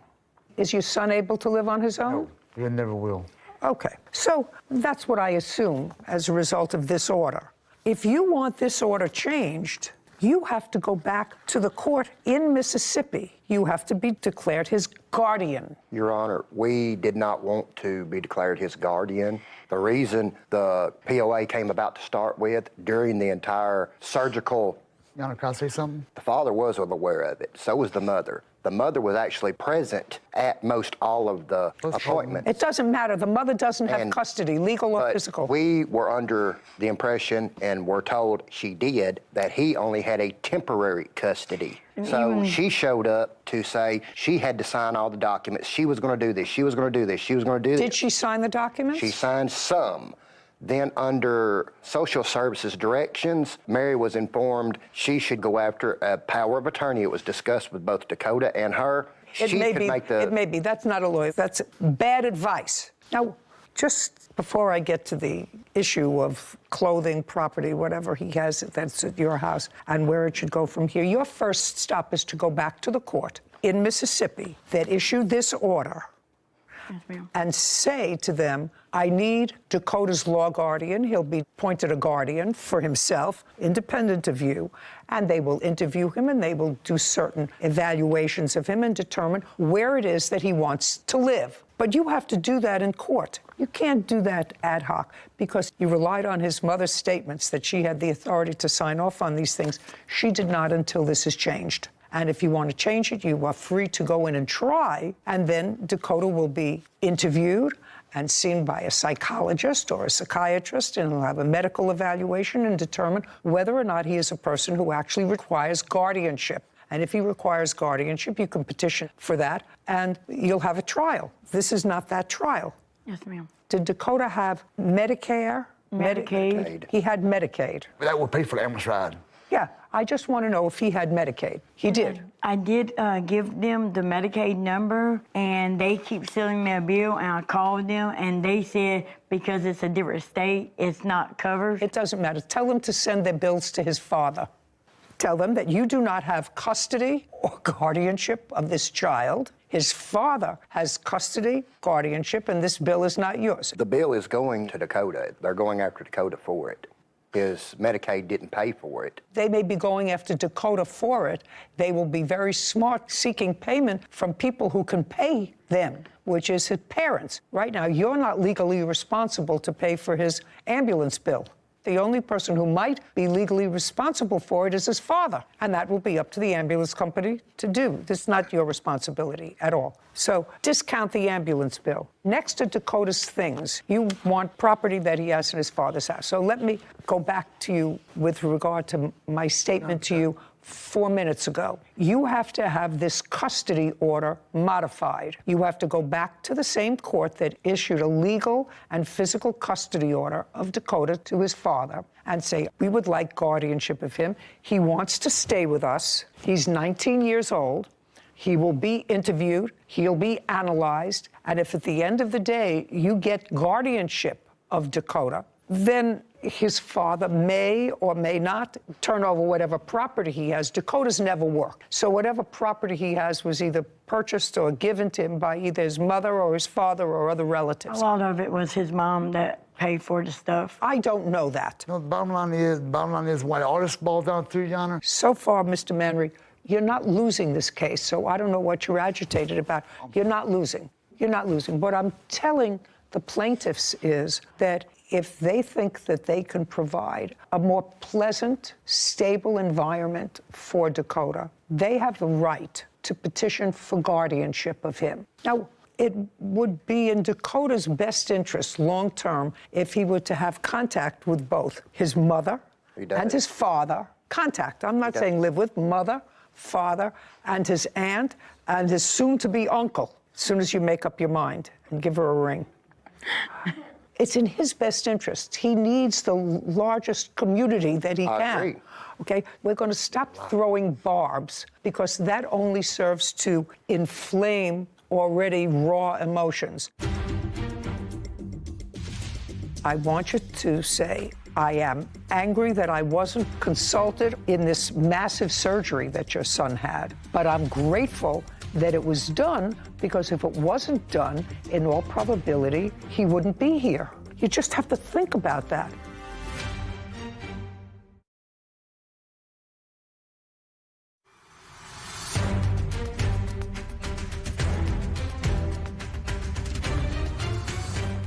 Is your son able to live on his own? No, he never will. Okay, so that's what I assume as a result of this order. If you want this order changed, you have to go back to the court in Mississippi. You have to be declared his guardian. Your Honor, we did not want to be declared his guardian. The reason the POA came about to start with, during the entire surgical... Your Honor, can I say something? The father was aware of it. So was the mother. The mother was actually present at most all of the appointments. It doesn't matter. The mother doesn't have custody, legal or physical. We were under the impression, and were told she did, that he only had a temporary custody. So she showed up to say she had to sign all the documents. She was going to do this. She was going to do this. She was going to do this. Did she sign the documents? She signed some. Then under social services directions, Mary was informed she should go after a power of attorney. It was discussed with both Dakota and her. It may be. That's not a lawyer. That's bad advice. Now, just before I get to the issue of clothing, property, whatever he has that's at your house, and where it should go from here, your first stop is to go back to the court in Mississippi that issued this order and say to them, I need Dakota's law guardian. He'll be appointed a guardian for himself, independent of you, and they will interview him and they will do certain evaluations of him and determine where it is that he wants to live. But you have to do that in court. You can't do that ad hoc because you relied on his mother's statements that she had the authority to sign off on these things. She did not until this is changed. And if you want to change it, you are free to go in and try, and then Dakota will be interviewed and seen by a psychologist or a psychiatrist, and he'll have a medical evaluation and determine whether or not he is a person who actually requires guardianship. And if he requires guardianship, you can petition for that, and you'll have a trial. This is not that trial. Yes, ma'am. Did Dakota have Medicare? Medicaid. He had Medicaid. That would pay for the ambulance ride. Yeah, I just want to know if he had Medicaid. He did. I did give them the Medicaid number, and they keep sending me a bill, and I called them, and they said because it's a different state, it's not covered. It doesn't matter. Tell them to send their bills to his father. Tell them that you do not have custody or guardianship of this child. His father has custody, guardianship, and this bill is not yours. The bill is going to Dakota. They're going after Dakota for it. His Medicaid didn't pay for it. They may be going after Dakota for it. They will be very smart seeking payment from people who can pay them, which is his parents. Right now, you're not legally responsible to pay for his ambulance bill. The only person who might be legally responsible for it is his father, and that will be up to the ambulance company to do. This is not your responsibility at all. So discount the ambulance bill. Next to Dakota's things, you want property that he has in his father's house. So let me go back to you with regard to my statement to you 4 minutes ago. You have to have this custody order modified. You have to go back to the same court that issued a legal and physical custody order of Dakota to his father and say, we would like guardianship of him. He wants to stay with us. He's 19 years old. He will be interviewed. He'll be analyzed. And if at the end of the day you get guardianship of Dakota, then his father may or may not turn over whatever property he has. Dakota's never worked. So whatever property he has was either purchased or given to him by either his mother or his father or other relatives. A lot of it was his mom that paid for the stuff. I don't know that. No, the bottom line is why all this balls down through yonder. So far, Mr. Manry, you're not losing this case, so I don't know what you're agitated about. You're not losing. You're not losing. What I'm telling the plaintiffs is that if they think that they can provide a more pleasant, stable environment for Dakota, they have the right to petition for guardianship of him. Now, it would be in Dakota's best interest long-term if he were to have contact with both his mother and his father. Contact. I'm not saying live with. Mother, father, and his aunt, and his soon-to-be uncle, as soon as you make up your mind and give her a ring. It's in his best interest. He needs the largest community that he can. I agree. Okay? We're going to stop throwing barbs because that only serves to inflame already raw emotions. I want you to say, I am angry that I wasn't consulted in this massive surgery that your son had, but I'm grateful that it was done, because if it wasn't done, in all probability, he wouldn't be here. You just have to think about that.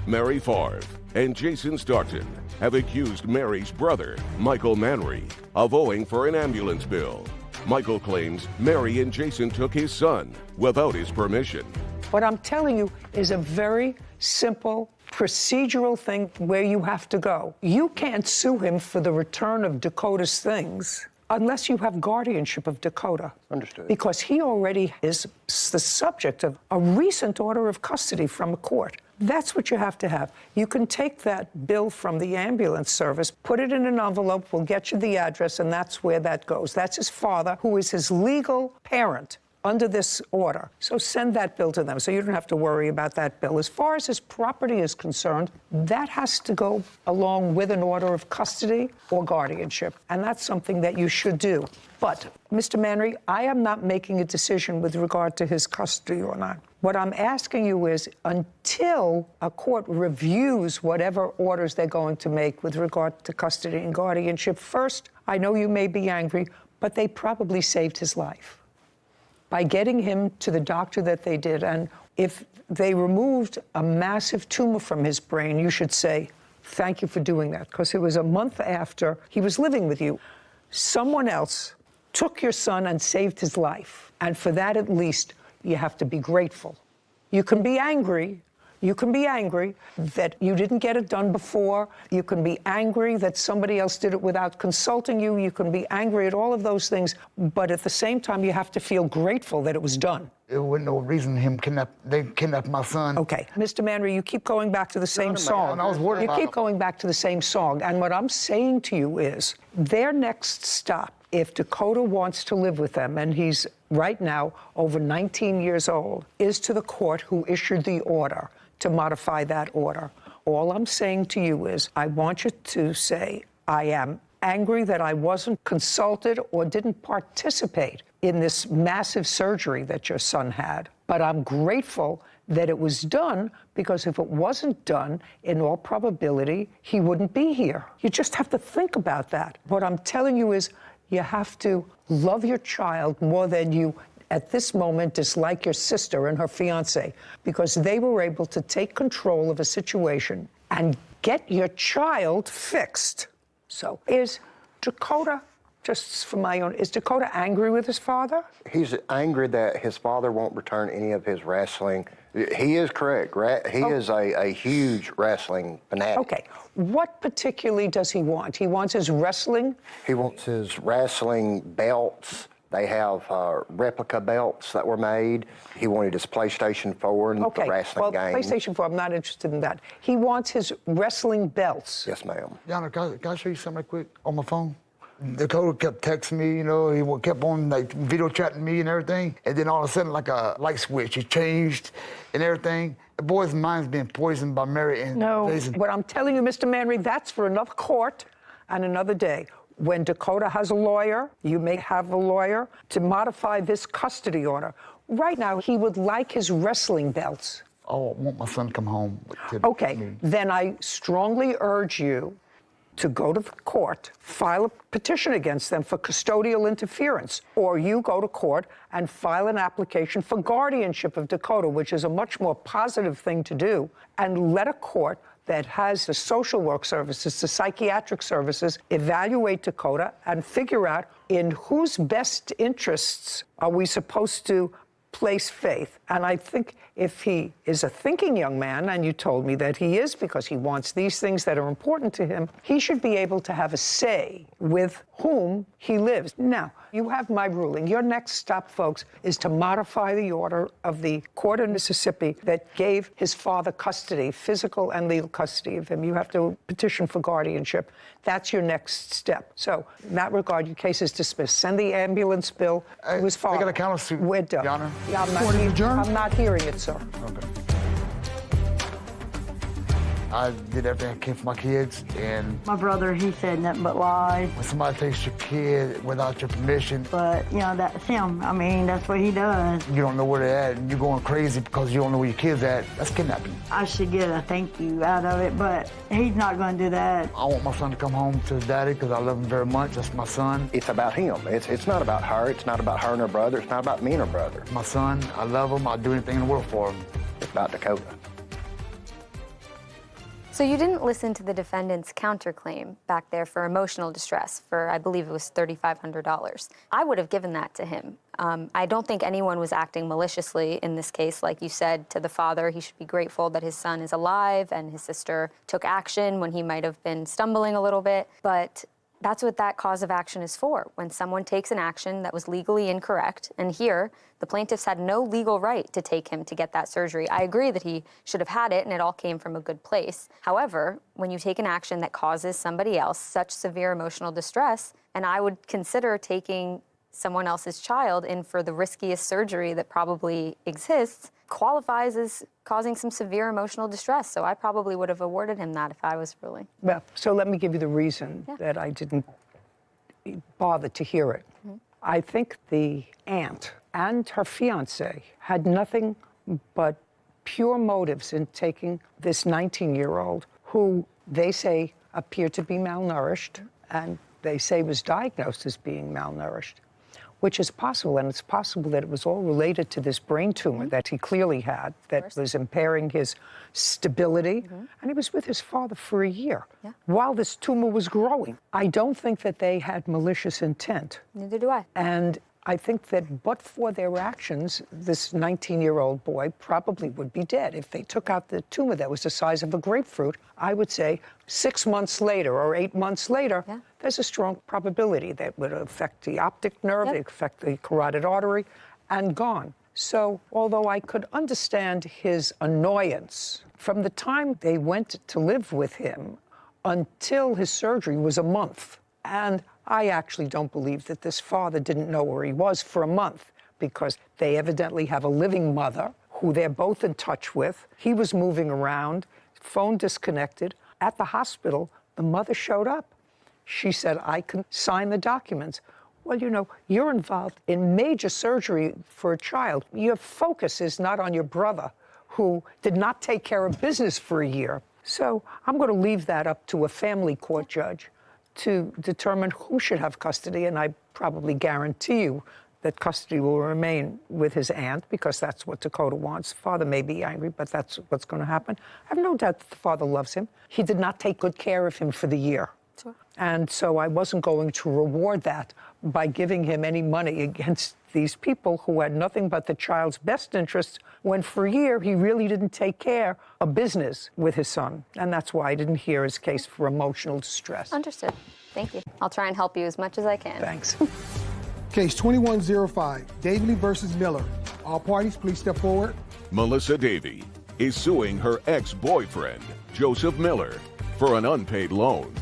Mary Favre and Jason Stockton have accused Mary's brother, Michael Manry, of owing for an ambulance bill. Michael claims Mary and Jason took his son without his permission. What I'm telling you is a very simple procedural thing where you have to go. You can't sue him for the return of Dakota's things unless you have guardianship of Dakota. Understood. Because he already is the subject of a recent order of custody from a court. That's what you have to have. You can take that bill from the ambulance service, put it in an envelope, we'll get you the address, and that's where that goes. That's his father, who is his legal parent under this order. So send that bill to them so you don't have to worry about that bill. As far as his property is concerned, that has to go along with an order of custody or guardianship. And that's something that you should do. But, Mr. Manry, I am not making a decision with regard to his custody or not. What I'm asking you is, until a court reviews whatever orders they're going to make with regard to custody and guardianship, first, I know you may be angry, but they probably saved his life by getting him to the doctor that they did. And if they removed a massive tumor from his brain, you should say, thank you for doing that, because it was a month after he was living with you. Someone else took your son and saved his life. And for that, at least, you have to be grateful. You can be angry. You can be angry that you didn't get it done before. You can be angry that somebody else did it without consulting you. You can be angry at all of those things. But at the same time, you have to feel grateful that it was done. There wasn't no reason they kidnapped my son. Okay. Mr. Manry, you keep going back to the same song. I was worried You about keep him. going back to the same song. And what I'm saying to you is, their next stop, if Dakota wants to live with them, and he's right now over 19 years old, is to the court who issued the order to modify that order. All I'm saying to you is, I want you to say, I am angry that I wasn't consulted or didn't participate in this massive surgery that your son had. But I'm grateful that it was done, because if it wasn't done, in all probability, he wouldn't be here. You just have to think about that. What I'm telling you is, you have to love your child more than you, at this moment, dislike your sister and her fiancé, because they were able to take control of a situation and get your child fixed. So is Dakota, just for my own, is Dakota angry with his father? He's angry that his father won't return any of his wrestling. He is correct. He is a huge wrestling fanatic. Okay. What particularly does he want? He wants his wrestling? He wants his wrestling belts. They have replica belts that were made. He wanted his PlayStation 4 and the wrestling game. PlayStation 4, I'm not interested in that. He wants his wrestling belts. Yes, ma'am. Yana, can I show you something right quick on my phone? Dakota kept texting me, you know, he kept on like video chatting me and everything. And then all of a sudden, like a light switch, he changed and everything. The boy's mind's being poisoned by Mary and Jason. What I'm telling you, Mr. Manry, that's for another court and another day. When Dakota has a lawyer, you may have a lawyer to modify this custody order. Right now, he would like his wrestling belts. Oh, I want my son to come home. Okay, then I strongly urge you to go to the court, file a petition against them for custodial interference, or you go to court and file an application for guardianship of Dakota, which is a much more positive thing to do, and let a court that has the social work services, the psychiatric services, evaluate Dakota and figure out in whose best interests are we supposed to place faith. And I think if he is a thinking young man, and you told me that he is because he wants these things that are important to him, he should be able to have a say with whom he lives. Now, you have my ruling. Your next stop, folks, is to modify the order of the court in Mississippi that gave his father custody, physical and legal custody of him. You have to petition for guardianship. That's your next step. So, in that regard, your case is dismissed. Send the ambulance bill to his father. I got a countersuit. We're done. Your Honor. Yeah, Court is adjourned. I'm not hearing it, sir. Okay. I did everything I can for my kids, and My brother, he said nothing but lies. when somebody takes your kid without your permission, But, you know, that's him. I mean, that's what he does. you don't know where they're at, and you're going crazy because you don't know where your kid's at, that's kidnapping. I should get a thank you out of it, but he's not going to do that. I want my son to come home to his daddy because I love him very much. That's my son. It's about him. It's not about her. It's not about her and her brother. It's not about me and her brother. My son, I love him. I'll do anything in the world for him. It's about Dakota. So you didn't listen to the defendant's counterclaim back there for emotional distress for, I believe it was $3,500. I would have given that to him. I don't think anyone was acting maliciously in this case. Like you said to the father, he should be grateful that his son is alive and his sister took action when he might have been stumbling a little bit. But that's what that cause of action is for, when someone takes an action that was legally incorrect. And here, the plaintiffs had no legal right to take him to get that surgery. I agree that he should have had it and it all came from a good place. However, when you take an action that causes somebody else such severe emotional distress, and I would consider taking someone else's child in for the riskiest surgery that probably exists qualifies as causing some severe emotional distress. So I probably would have awarded him that if I was ruling. Well, so let me give you the reason that I didn't bother to hear it. I think the aunt and her fiance had nothing but pure motives in taking this 19-year-old who they say appeared to be malnourished, and they say was diagnosed as being malnourished, which is possible, and it's possible that it was all related to this brain tumor that he clearly had that was impairing his stability, and he was with his father for a year while this tumor was growing. I don't think that they had malicious intent. Neither do I. And I think that but for their actions, this 19-year-old boy probably would be dead. If they took out the tumor that was the size of a grapefruit, I would say 6 months later or 8 months later, there's a strong probability that would affect the optic nerve, affect the carotid artery, and gone. So although I could understand his annoyance, from the time they went to live with him until his surgery was a month. And I actually don't believe that this father didn't know where he was for a month, because they evidently have a living mother who they're both in touch with. He was moving around, phone disconnected. At the hospital, the mother showed up. She said, I can sign the documents. Well, you know, you're involved in major surgery for a child. Your focus is not on your brother, who did not take care of business for a year. So I'm going to leave that up to a family court judge to determine who should have custody, and I probably guarantee you that custody will remain with his aunt, because that's what Dakota wants. Father may be angry, but that's what's going to happen. I have no doubt that the father loves him. He did not take good care of him for the year. Sure. And so I wasn't going to reward that by giving him any money against these people who had nothing but the child's best interests, when for a year he really didn't take care of business with his son. And that's why I didn't hear his case for emotional distress. Understood. Thank you. I'll try and help you as much as I can. Thanks. Case 2105, Davey versus Miller. All parties, please step forward. Melissa Davey is suing her ex-boyfriend, Joseph Miller, for an unpaid loan.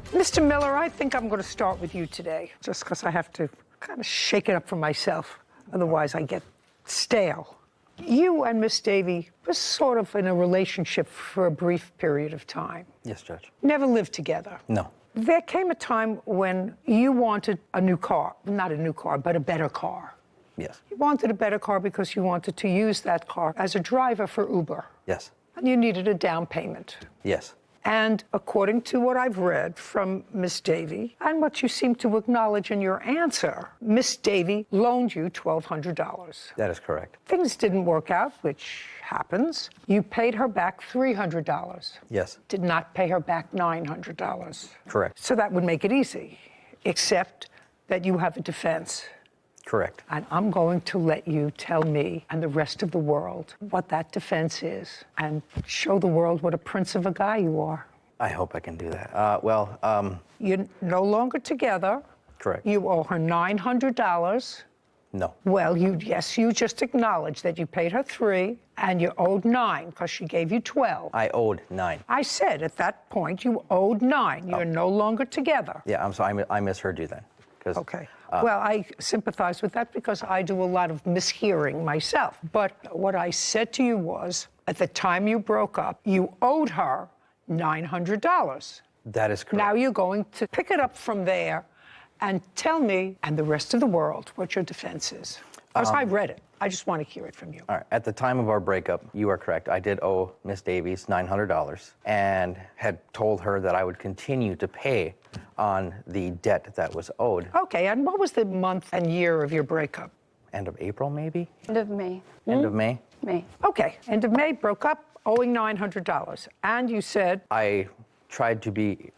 Mr. Miller, I think I'm going to start with you today, just because I have to kind of shake it up for myself. Otherwise, I get stale. You and Miss Davey were sort of in a relationship for a brief period of time. Yes, Judge. Never lived together. No. There came a time when you wanted a new car. Not a new car, but a better car. Yes. You wanted a better car because you wanted to use that car as a driver for Uber. Yes. And you needed a down payment. Yes. And according to what I've read from Miss Davey, and what you seem to acknowledge in your answer, Miss Davey loaned you $1,200. That is correct. Things didn't work out, which happens. You paid her back $300. Yes. Did not pay her back $900. Correct. So that would make it easy, except that you have a defense. Correct. And I'm going to let you tell me and the rest of the world what that defense is, and show the world what a prince of a guy you are. I hope I can do that. You're no longer together. Correct. You owe her $900. No. Well, you just acknowledged that you paid her $3 and you owed $9 because she gave you $12. I owed $9. I said at that point you owed $9. You're no longer together. Yeah, I'm sorry. I misheard you then. Okay. Well, I sympathize with that because I do a lot of mishearing myself. But what I said to you was, at the time you broke up, you owed her $900. That is correct. Now you're going to pick it up from there and tell me and the rest of the world what your defense is. Because I read it. I just want to hear it from you. All right. At the time of our breakup, you are correct. I did owe Miss Davies $900 and had told her that I would continue to pay on the debt that was owed. Okay, and what was the month and year of your breakup? End of April, maybe? End of May. End of May? May. Okay, end of May, broke up, owing $900. And you said? I tried to be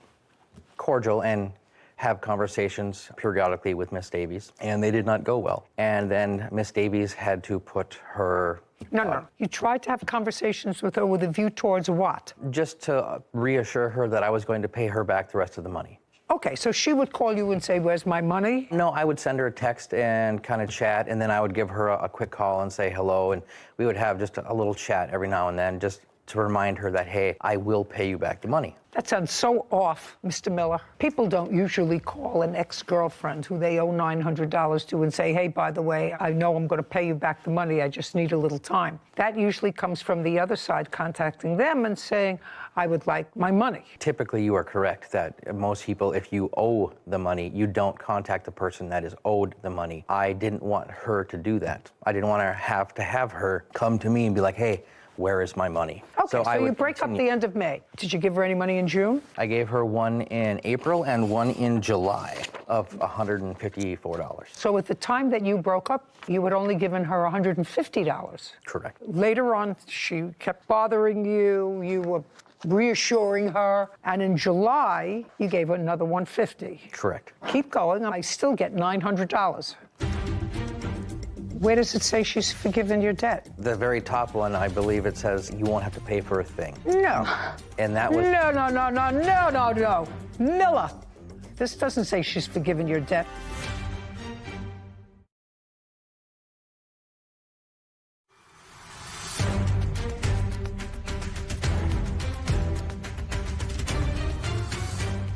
cordial and have conversations periodically with Miss Davies, and they did not go well. And then Miss Davies had to put her... No. You tried to have conversations with her with a view towards what? Just to reassure her that I was going to pay her back the rest of the money. Okay, so she would call you and say, where's my money? No, I would send her a text and kind of chat, and then I would give her a quick call and say hello, and we would have just a little chat every now and then just to remind her that, hey, I will pay you back the money. That sounds so off, Mr. Miller. People don't usually call an ex-girlfriend who they owe $900 to and say, hey, by the way, I know I'm going to pay you back the money, I just need a little time. That usually comes from the other side contacting them and saying, I would like my money. Typically, you are correct that most people, if you owe the money, you don't contact the person that is owed the money. I didn't want her to do that. I didn't want to have her come to me and be like, hey, where is my money? Okay, so you break up the end of May. Did you give her any money in June? I gave her one in April and one in July of $154. So at the time that you broke up, you had only given her $150. Correct. Later on, she kept bothering you, you were reassuring her, and in July, you gave her another $150. Correct. Keep going, I still get $900. Where does it say she's forgiven your debt? The very top one, I believe it says you won't have to pay for a thing. No. And that was... No. Miller, this doesn't say she's forgiven your debt.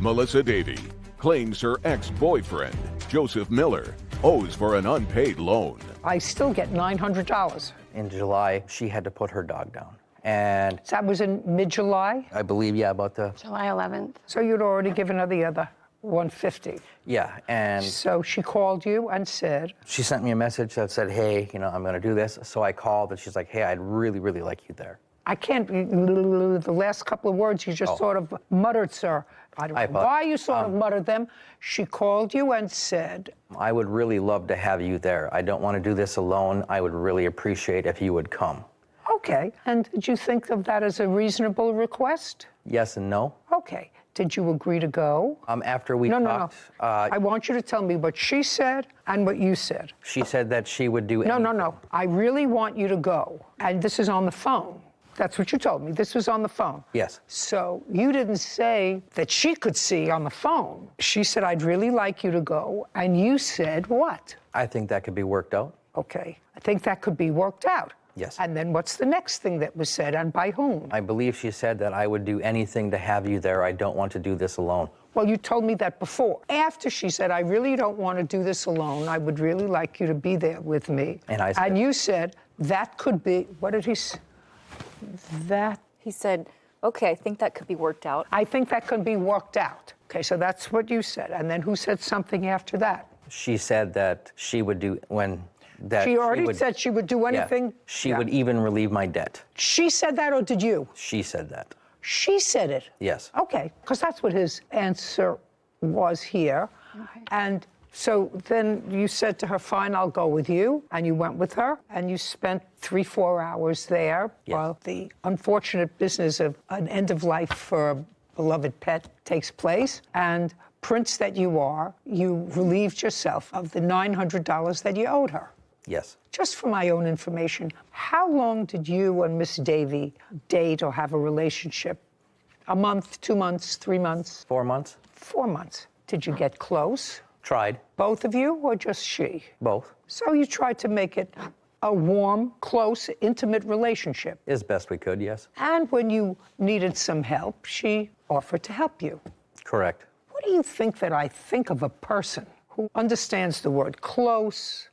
Melissa Davey claims her ex-boyfriend, Joseph Miller, owes for an unpaid loan. I still get $900. In July, she had to put her dog down. And that was in mid-July? I believe, yeah, about the... July 11th. So you'd already given her the other $150. Yeah, and... So she called you and said... She sent me a message that said, hey, I'm going to do this. So I called, and she's like, hey, I'd really, really like you there. I can't... The last couple of words you just sort of muttered, sir. I don't know why you sort of muttered them. She called you and said... I would really love to have you there. I don't want to do this alone. I would really appreciate if you would come. Okay. And did you think of that as a reasonable request? Yes and no. Okay. Did you agree to go? After we talked... No. I want you to tell me what she said and what you said. She said that she would do anything. No. I really want you to go. And this is on the phone. That's what you told me. This was on the phone. Yes. So you didn't say that she could see on the phone. She said, I'd really like you to go. And you said what? I think that could be worked out. Okay. I think that could be worked out. Yes. And then what's the next thing that was said, and by whom? I believe she said that I would do anything to have you there. I don't want to do this alone. Well, you told me that before. After she said, I really don't want to do this alone. I would really like you to be there with me. And I said... And you said, that could be... What did he say? He said, okay, I think that could be worked out. I think that could be worked out. Okay, so that's what you said. And then who said something after that? She said that she would do She already said she would do anything? Yeah, she would even relieve my debt. She said that, or did you? She said that. She said it? Yes. Okay, because that's what his answer was here. Okay. And so then you said to her, fine, I'll go with you. And you went with her, and you spent 3-4 hours there while the unfortunate business of an end of life for a beloved pet takes place. And prince that you are, you relieved yourself of the $900 that you owed her. Yes. Just for my own information, how long did you and Miss Davey date or have a relationship? A month, 2 months, 3 months? 4 months. 4 months. Did you get close? Tried. Both of you, or just she? Both. So you tried to make it a warm, close, intimate relationship. As best we could, yes. And when you needed some help, she offered to help you. Correct. What do you think that I think of a person who understands the word close,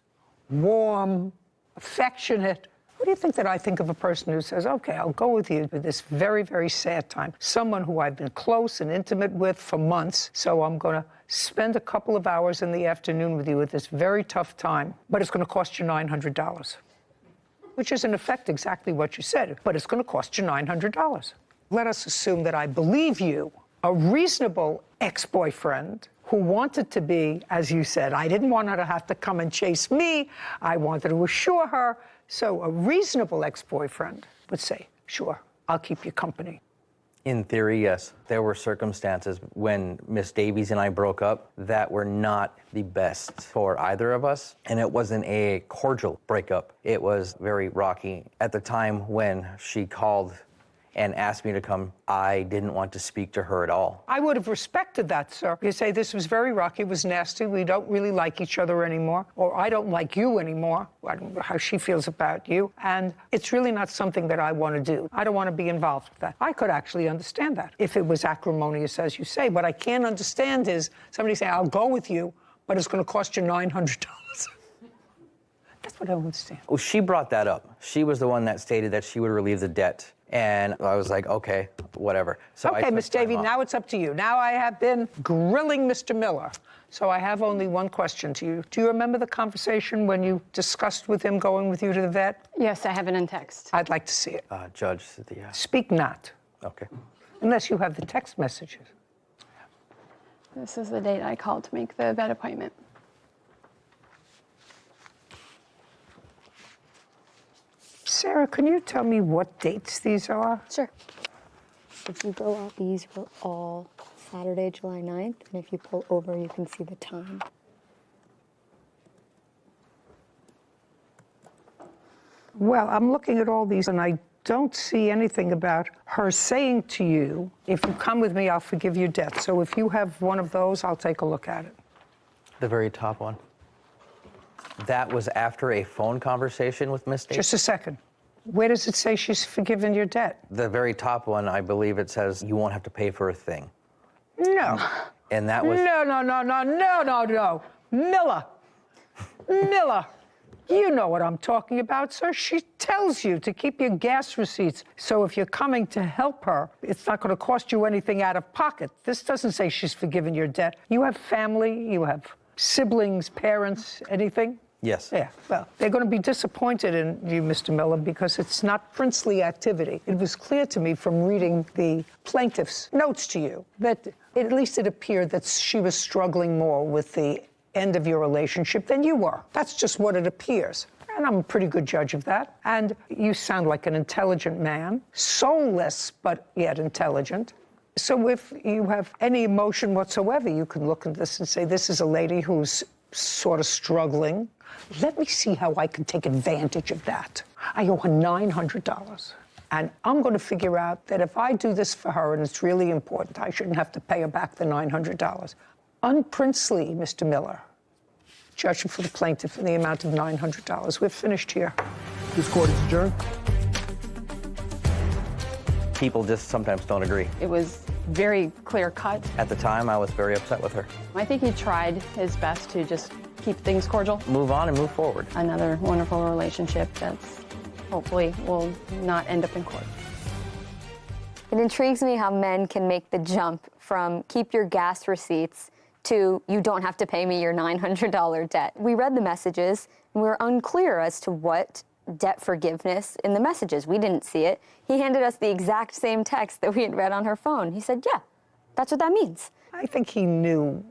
warm, affectionate? What do you think that I think of a person who says, okay, I'll go with you through this very, very sad time? Someone who I've been close and intimate with for months, so I'm going to spend a couple of hours in the afternoon with you at this very tough time, but it's going to cost you $900, which is in effect exactly what you said, but it's going to cost you $900. Let us assume that I believe you, a reasonable ex-boyfriend who wanted to be, as you said, I didn't want her to have to come and chase me. I wanted to assure her. So a reasonable ex-boyfriend would say, sure, I'll keep you company. In theory, yes. There were circumstances when Miss Davies and I broke up that were not the best for either of us. And it wasn't a cordial breakup. It was very rocky. At the time when she called and asked me to come, I didn't want to speak to her at all. I would have respected that, sir. You say this was very rocky, it was nasty, we don't really like each other anymore, or I don't like you anymore. I don't know how she feels about you, and it's really not something that I want to do. I don't want to be involved with that. I could actually understand that if it was acrimonious, as you say. What I can't understand is somebody saying, I'll go with you, but it's going to cost you $900. That's what I don't understand. Well, she brought that up. She was the one that stated that she would relieve the debt. And I was like, okay, whatever. So okay, Miss Davy, now it's up to you. Now I have been grilling Mr. Miller. So I have only one question to you. Do you remember the conversation when you discussed with him going with you to the vet? Yes, I have it in text. I'd like to see it. Judge, Speak not. Okay. Unless you have the text messages. This is the date I called to make the vet appointment. Sarah, can you tell me what dates these are? Sure. If you go out, these were all Saturday, July 9th, and if you pull over, you can see the time. Well, I'm looking at all these, and I don't see anything about her saying to you, if you come with me, I'll forgive your debt. So if you have one of those, I'll take a look at it. The very top one. That was after a phone conversation with Miss Davy? Just a second. Where does it say she's forgiven your debt? The very top one, I believe it says you won't have to pay for a thing. No. And that was... No. Miller. Miller. You know what I'm talking about, sir. She tells you to keep your gas receipts. So if you're coming to help her, it's not going to cost you anything out of pocket. This doesn't say she's forgiven your debt. You have family, you have siblings, parents, anything? Yes. Yeah, well, they're going to be disappointed in you, Mr. Miller, because it's not princely activity. It was clear to me from reading the plaintiff's notes to you that at least it appeared that she was struggling more with the end of your relationship than you were. That's just what it appears. And I'm a pretty good judge of that. And you sound like an intelligent man, soulless, but yet intelligent. So if you have any emotion whatsoever, you can look at this and say, this is a lady who's sort of struggling. Let me see how I can take advantage of that. I owe her $900. And I'm going to figure out that if I do this for her and it's really important, I shouldn't have to pay her back the $900. Unprincely, Mr. Miller. Judging for the plaintiff in the amount of $900. We're finished here. This court is adjourned. People just sometimes don't agree. It was very clear cut. At the time, I was very upset with her. I think he tried his best to just keep things cordial. Move on and move forward. Another wonderful relationship that's hopefully will not end up in court. It intrigues me how men can make the jump from keep your gas receipts to you don't have to pay me your $900 debt. We read the messages and we were unclear as to what debt forgiveness in the messages. We didn't see it. He handed us the exact same text that we had read on her phone. He said, yeah, that's what that means. I think he knew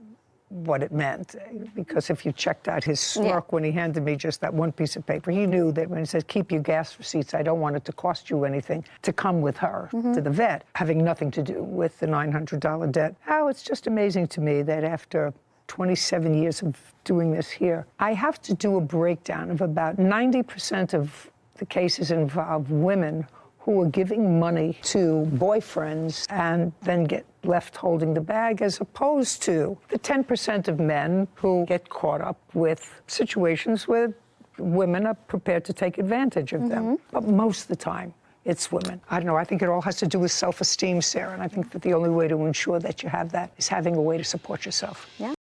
what it meant, because if you checked out his smirk when he handed me just that one piece of paper, he knew that when he said, keep your gas receipts, I don't want it to cost you anything, to come with her to the vet, having nothing to do with the $900 debt. Oh, it's just amazing to me that after 27 years of doing this here, I have to do a breakdown of about 90% of the cases involve women who are giving money to boyfriends and then get left holding the bag, as opposed to the 10% of men who get caught up with situations where women are prepared to take advantage of them. But most of the time, it's women. I don't know, I think it all has to do with self-esteem, Sarah, and I think that the only way to ensure that you have that is having a way to support yourself. Yeah.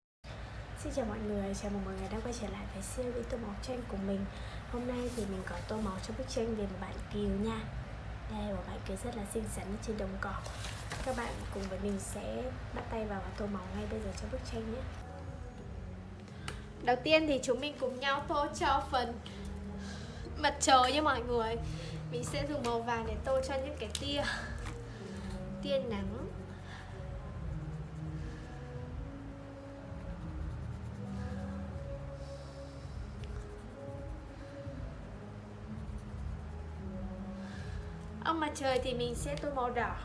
Xin chào mọi người, chào mừng mọi người đã quay trở lại với series tô màu tranh của mình. Hôm nay thì mình có tô màu cho bức tranh về một bạn Kiều nha. Đây, một bạn Kiều rất là xinh xắn trên đồng cỏ. Các bạn cùng với mình sẽ bắt tay vào và tô màu ngay bây giờ cho bức tranh nhé. Đầu tiên thì chúng mình cùng nhau tô cho phần mặt trời nha mọi người. Mình sẽ dùng màu vàng để tô cho những cái tia nắng. Ông mặt trời thì mình sẽ tô màu đỏ.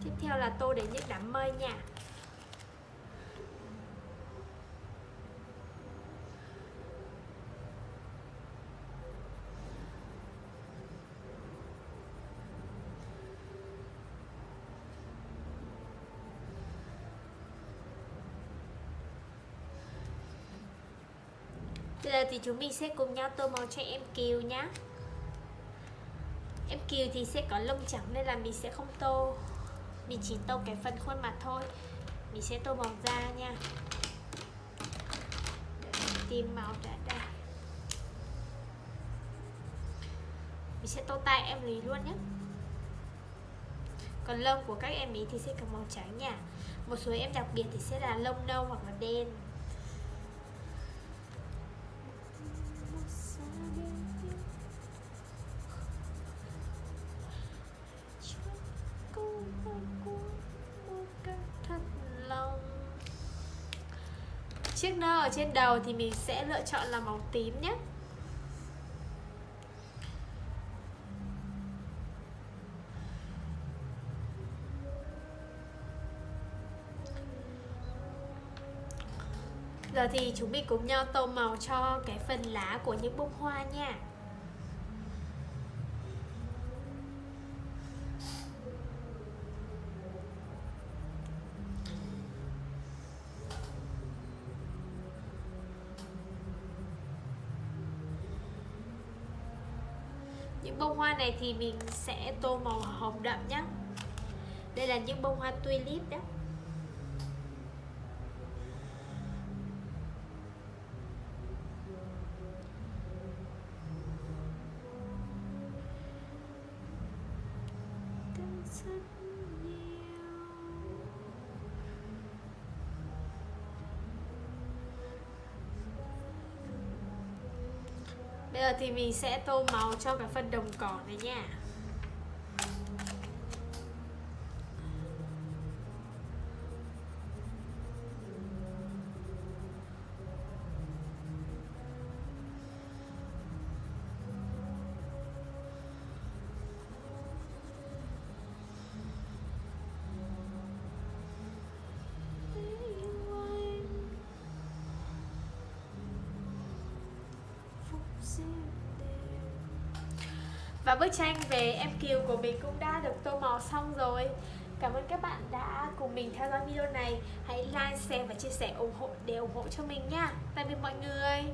Tiếp theo là tô đến những đám mây nha. Bây giờ thì chúng mình sẽ cùng nhau tô màu cho em Kiều nhá. Em Kiều thì sẽ có lông trắng nên là mình sẽ không tô. Mình chỉ tô cái phần khuôn mặt thôi. Mình sẽ tô màu da nha. Tìm màu ra đây. Mình sẽ tô tay em Lý luôn nhé. Còn lông của các em ý thì sẽ có màu trắng nha. Một số em đặc biệt thì sẽ là lông nâu hoặc là đen. Chiếc nơ ở trên đầu thì mình sẽ lựa chọn là màu tím nhé. Giờ thì chúng mình cùng nhau tô màu cho cái phần lá của những bông hoa nha. Những bông hoa này thì mình sẽ tô màu hồng đậm nhé. Đây là những bông hoa tulip đó. Bây giờ thì mình sẽ tô màu cho cái phần đồng cỏ này nha. Và bức tranh về em Kiều của mình cũng đã được tô màu xong rồi. Cảm ơn các bạn đã cùng mình theo dõi video này. Hãy like, share và chia sẻ để ủng hộ cho mình nha. Tạm biệt mọi người.